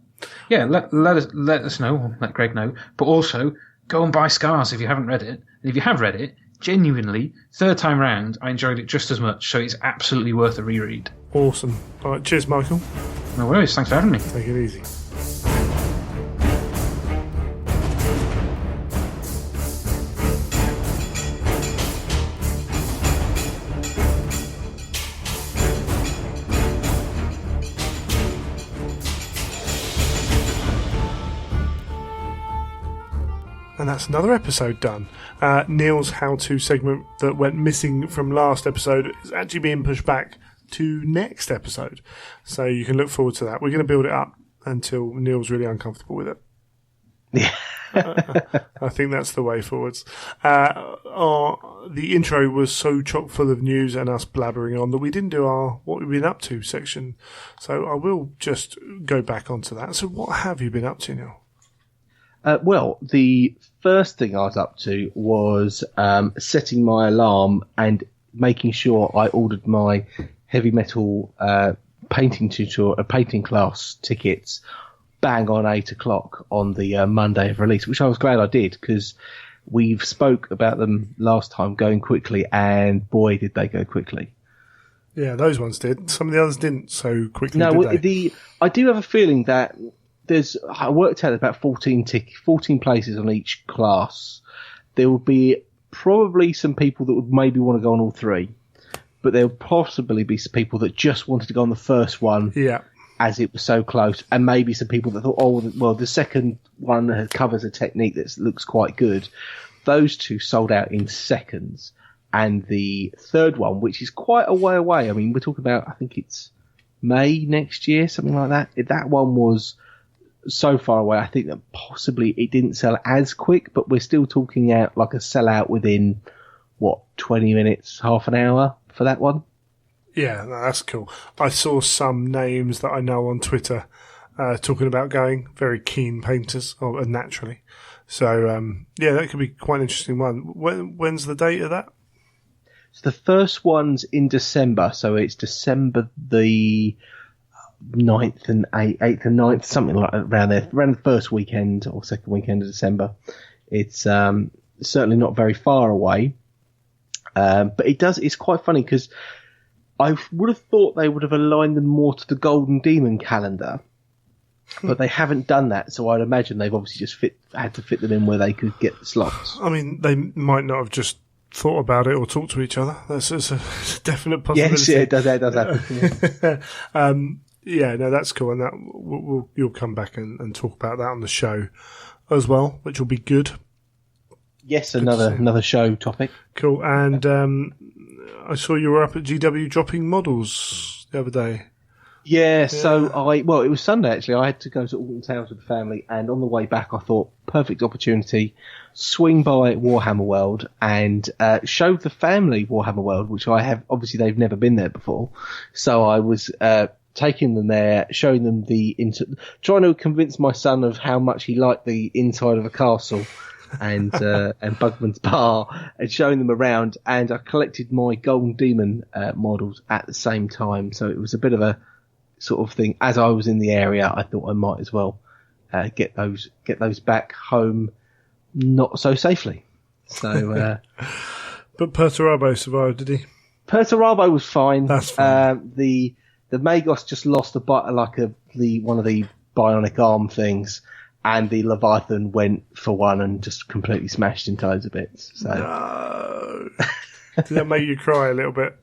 Let us know. Let Greg know. But also go and buy Scars if you haven't read it. And if you have read it, genuinely, third time round, I enjoyed it just as much. So it's absolutely worth a reread. Awesome. All right. Cheers, Michael. No worries. Thanks for having me. Take it easy. And that's another episode done. Neil's how-to segment that went missing from last episode is actually being pushed back to next episode. So you can look forward to that. We're going to build it up until Neil's really uncomfortable with it. Yeah. I think that's the way forwards. The intro was so chock full of news and us blabbering on that we didn't do our what we've been up to section. So I will just go back onto that. So what have you been up to, Neil? Well, the first thing I was up to was setting my alarm and making sure I ordered my heavy metal painting class tickets bang on 8 o'clock on the Monday of release, which I was glad I did because we've spoke about them last time going quickly, and boy, did they go quickly. Yeah, those ones did. Some of the others didn't so quickly. No, did they? I do have a feeling that I worked out about 14 places on each class. There will be probably some people that would maybe want to go on all three, but there will possibly be some people that just wanted to go on the first one. Yeah. As it was so close, and maybe some people that thought, oh, well, the second one covers a technique that looks quite good. Those two sold out in seconds, and the third one, which is quite a way away. I mean, we're talking about, I think it's May next year, something like that. That one was so far away. I think that possibly it didn't sell as quick, but we're still talking out like a sellout within 20 minutes, half an hour for that one. Yeah, no, that's cool. I saw some names that I know on Twitter talking about going, very keen painters, naturally. So, yeah, that could be quite an interesting one. When's the date of that? So the first one's in December, so it's December the 9th and 8th and 9th, something like around there, around the first weekend or second weekend of December. It's certainly not very far away, but it's quite funny because I would have thought they would have aligned them more to the Golden Demon calendar, but they haven't done that. So I'd imagine they've obviously just had to fit them in where they could get the slots. I mean, they might not have just thought about it or talked to each other. That's a definite possibility. Yes, yeah, it does happen. Yeah. Yeah, no, that's cool, and that you'll come back and talk about that on the show as well, which will be good. Yes, another show topic. Cool, and I saw you were up at GW dropping models the other day. Yeah, so it was Sunday actually. I had to go to Alton Towers with the family, and on the way back I thought, perfect opportunity, swing by Warhammer World and show the family Warhammer World, which I have, obviously they've never been there before. So I was taking them there, showing them trying to convince my son of how much he liked the inside of a castle. and Bugman's Bar, and showing them around, and I collected my Golden Demon models at the same time, so it was a bit of a sort of thing. As I was in the area, I thought I might as well get those back home not so safely. So, But Perturabo survived, did he? Perturabo was fine. That's fine. The Magos just lost one of the bionic arm things, and the Leviathan went for one and just completely smashed into loads of bits. So. No. Did that make you cry a little bit?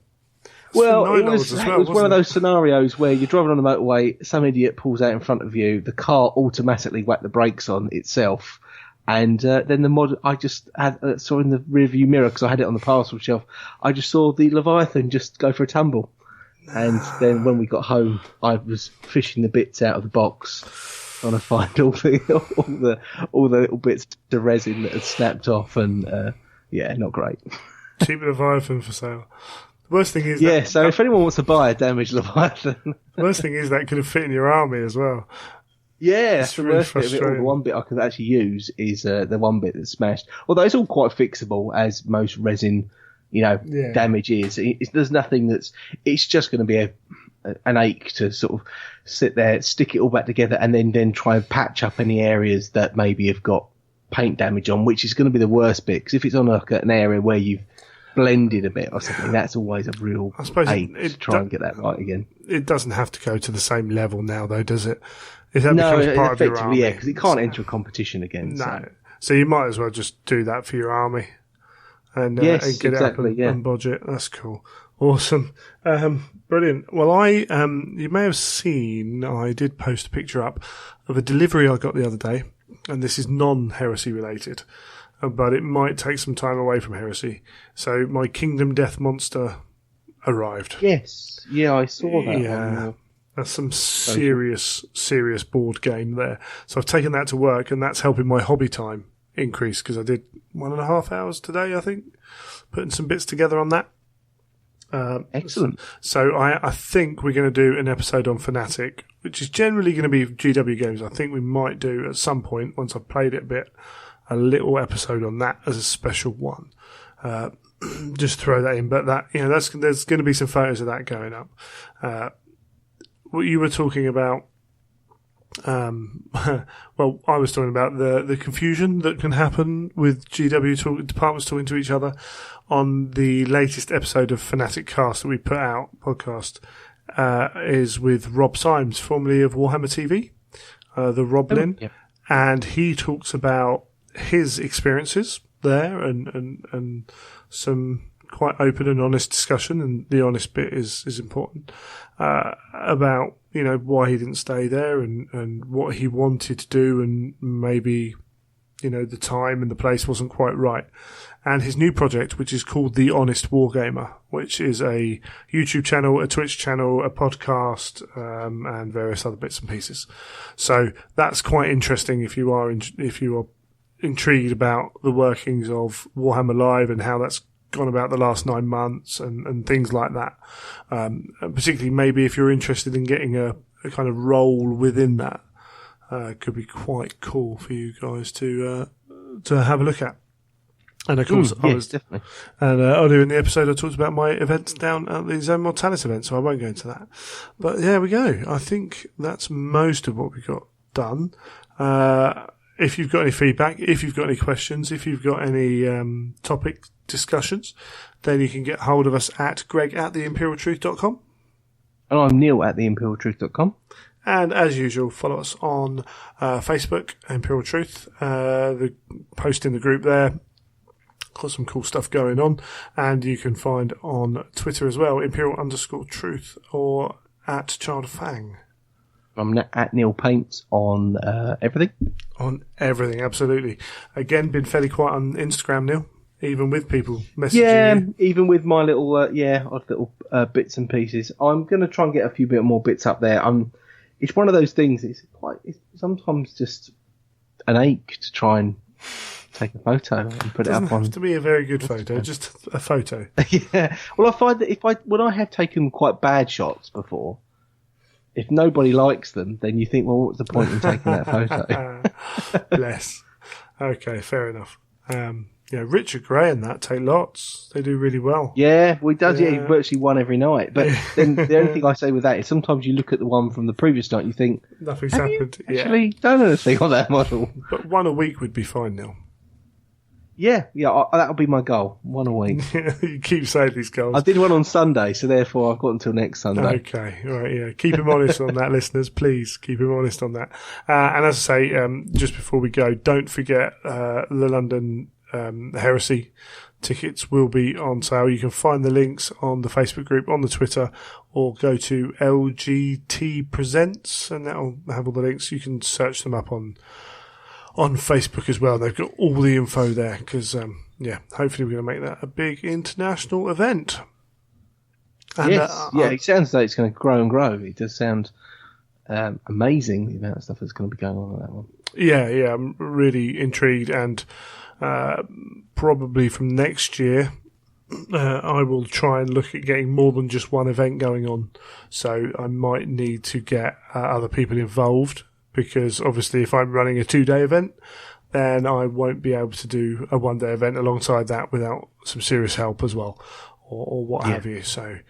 Well, it was one of those scenarios where you're driving on the motorway, some idiot pulls out in front of you, the car automatically whacked the brakes on itself, and then the mod I just saw in the rearview mirror, because I had it on the parcel shelf, I just saw the Leviathan just go for a tumble. And then when we got home, I was fishing the bits out of the box, trying to find all the little bits of resin that had snapped off, and not great. Cheap Leviathan for sale. The worst thing is so if anyone wants to buy a damaged Leviathan, the worst thing is that could have fit in your army as well. Yeah, that's the really worst bit of it all. The one bit I could actually use is the one bit that's smashed. Although it's all quite fixable, as most resin, damage is. There's nothing that's. It's just going to be an ache to sort of sit there, stick it all back together, and then try and patch up any areas that maybe have got paint damage on, which is going to be the worst bit. Because if it's on an area where you've blended a bit or something, that's always a real ache to try and get that right again. It doesn't have to go to the same level now, though, does it? If that becomes part of your army, because it can't enter a competition again. No, so you might as well just do that for your army and get it up and budget. That's cool, awesome, brilliant. Well, you may have seen I did post a picture up of a delivery I got the other day, and this is non-heresy related. But it might take some time away from heresy. So my Kingdom Death Monster arrived. Yes. Yeah, I saw that. Yeah. That's some serious board game there. So I've taken that to work, and that's helping my hobby time increase, because I did 1.5 hours today, I think, putting some bits together on that. Excellent. So I think we're going to do an episode on Fnatic, which is generally going to be GW games. I think we might do at some point, once I've played it a bit, a little episode on that as a special one. Just throw that in. But that, there's going to be some photos of that going up. What you were talking about, well, I was talking about the confusion that can happen with GW departments talking to each other on the latest episode of Fnatic Cast that we put out, podcast, is with Rob Symes, formerly of Warhammer TV, the Roblin. Yep. And he talks about his experiences there and some quite open and honest discussion, and the honest bit is important, about, why he didn't stay there and what he wanted to do, and maybe, the time and the place wasn't quite right. And his new project, which is called The Honest Wargamer, which is a YouTube channel, a Twitch channel, a podcast, and various other bits and pieces. So that's quite interesting if you are intrigued about the workings of Warhammer Live and how that's gone about the last 9 months and things like that. And particularly maybe if you're interested in getting a kind of role within that, could be quite cool for you guys to have a look at. And of course, definitely. And earlier in the episode, I talked about my events down at the Zone Mortalis event, so I won't go into that. But there we go. I think that's most of what we got done. If you've got any feedback, if you've got any questions, if you've got any topic discussions, then you can get hold of us at greg@theimperialtruth.com. And I'm Neil at theimperialtruth.com. And as usual, follow us on Facebook, Imperial Truth, the post in the group there. Got some cool stuff going on. And you can find on Twitter as well, Imperial_Truth or at Child of Fang. I'm at Neil Paints on everything. On everything, absolutely. Again, been fairly quiet on Instagram, Neil, even with people messaging you. Even with my little, odd little bits and pieces. I'm going to try and get a few bit more bits up there. It's one of those things, it's sometimes just an ache to try and take a photo and put it up on. It doesn't have to be a very good photo, just a photo. Yeah. Well, I find that when I have taken quite bad shots before, if nobody likes them, then you think, well, what's the point in taking that photo? Bless. Okay, fair enough. Richard Gray and that take lots. They do really well. Yeah, well, he does. Yeah, he virtually won every night. But then the only thing I say with that is sometimes you look at the one from the previous night and you think, nothing's happened. You actually done anything on that model? But one a week would be fine now. That'll be my goal. One a week. You keep saying these goals. I did one on Sunday, so therefore I've got until next Sunday. Okay, right, yeah. Keep him honest on that, listeners. Please keep him honest on that. And as I say, just before we go, don't forget the London Heresy tickets will be on sale. You can find the links on the Facebook group, on the Twitter, or go to LGT Presents, and that'll have all the links. You can search them up on Facebook as well. They've got all the info there because, hopefully we're going to make that a big international event. And, it sounds like it's going to grow and grow. It does sound amazing, the amount of stuff that's going to be going on that one. Yeah, I'm really intrigued, and probably from next year I will try and look at getting more than just one event going on. So I might need to get other people involved, because obviously if I'm running a 2-day event, then I won't be able to do a 1-day event alongside that without some serious help as well, or what have you. So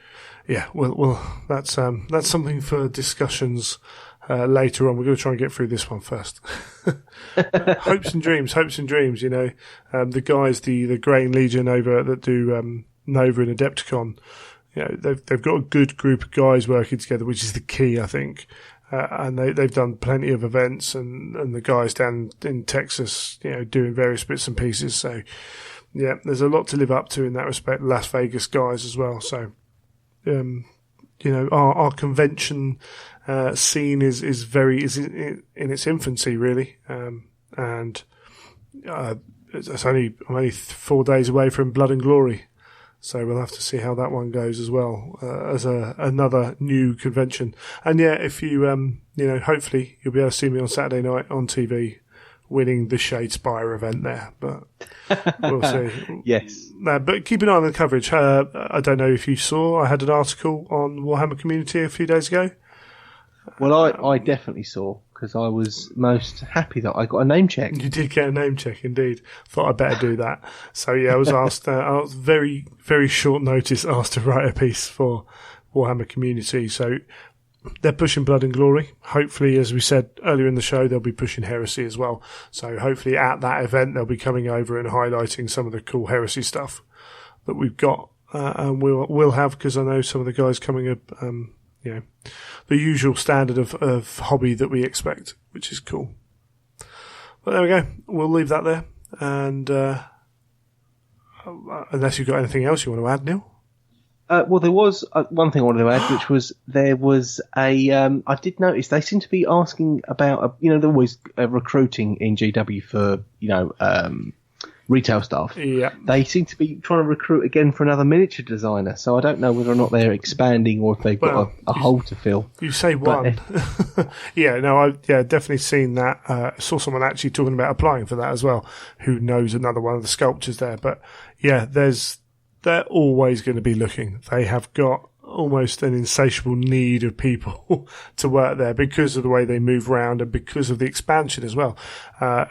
well, that's something for discussions later on. We're going to try and get through this one first. Hopes and dreams. The guys, the Grain Legion over that do Nova and Adepticon, they've got a good group of guys working together, which is the key, I think. And they've done plenty of events, and the guys down in Texas, doing various bits and pieces. So, there's a lot to live up to in that respect. Las Vegas guys as well. So, our convention scene is in its infancy, really. And I'm only 4 days away from Blood and Glory. So we'll have to see how that one goes as well, as another new convention. And if you, hopefully you'll be able to see me on Saturday night on TV winning the Shadespire event there, but we'll see. Yes. But keep an eye on the coverage. I don't know if you saw, I had an article on Warhammer Community a few days ago. Well, I definitely saw, because I was most happy that I got a name check. You did get a name check, indeed. Thought I'd better do that. So, I was asked, I was very, very short notice asked to write a piece for Warhammer Community. So, they're pushing Blood and Glory. Hopefully, as we said earlier in the show, they'll be pushing Heresy as well. So, hopefully at that event, they'll be coming over and highlighting some of the cool Heresy stuff that we've got. And we'll have, because I know some of the guys coming up, the usual standard of hobby that we expect, which is cool. But there we go. We'll leave that there. And unless you've got anything else you want to add, Neil? Well, there was one thing I wanted to add, which was there was I did notice they seem to be asking about, they're always recruiting in GW for, retail staff. Yeah. They seem to be trying to recruit again for another miniature designer, so I don't know whether or not they're expanding or if they've got a hole to fill. You say one. I've definitely seen that. I saw someone actually talking about applying for that as well, who knows another one of the sculptures there. But they're always going to be looking. They have got almost an insatiable need of people to work there because of the way they move around and because of the expansion as well.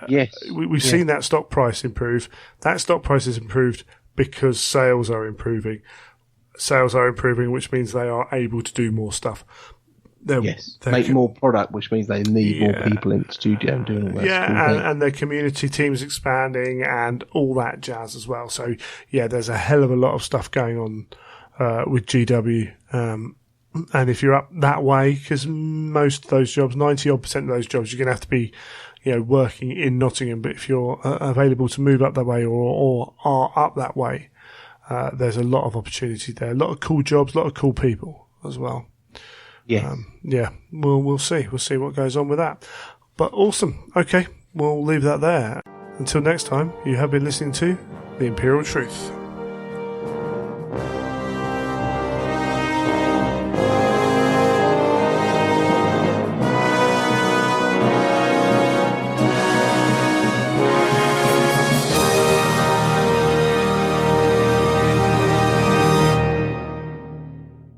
Yes. We've seen that stock price improve. That stock price is improved because sales are improving. Sales are improving, which means they are able to do more stuff. Make more product, which means they need more people in the studio and doing all that. And their community team's expanding and all that jazz as well. So, there's a hell of a lot of stuff going on with GW. And if you're up that way, because most of those jobs, 90% of those jobs, you're going to have to be, working in Nottingham. But if you're available to move up that way or are up that way, there's a lot of opportunity there. A lot of cool jobs, a lot of cool people as well. Yeah. We'll see. We'll see what goes on with that. But awesome. Okay, we'll leave that there. Until next time, you have been listening to The Imperial Truth.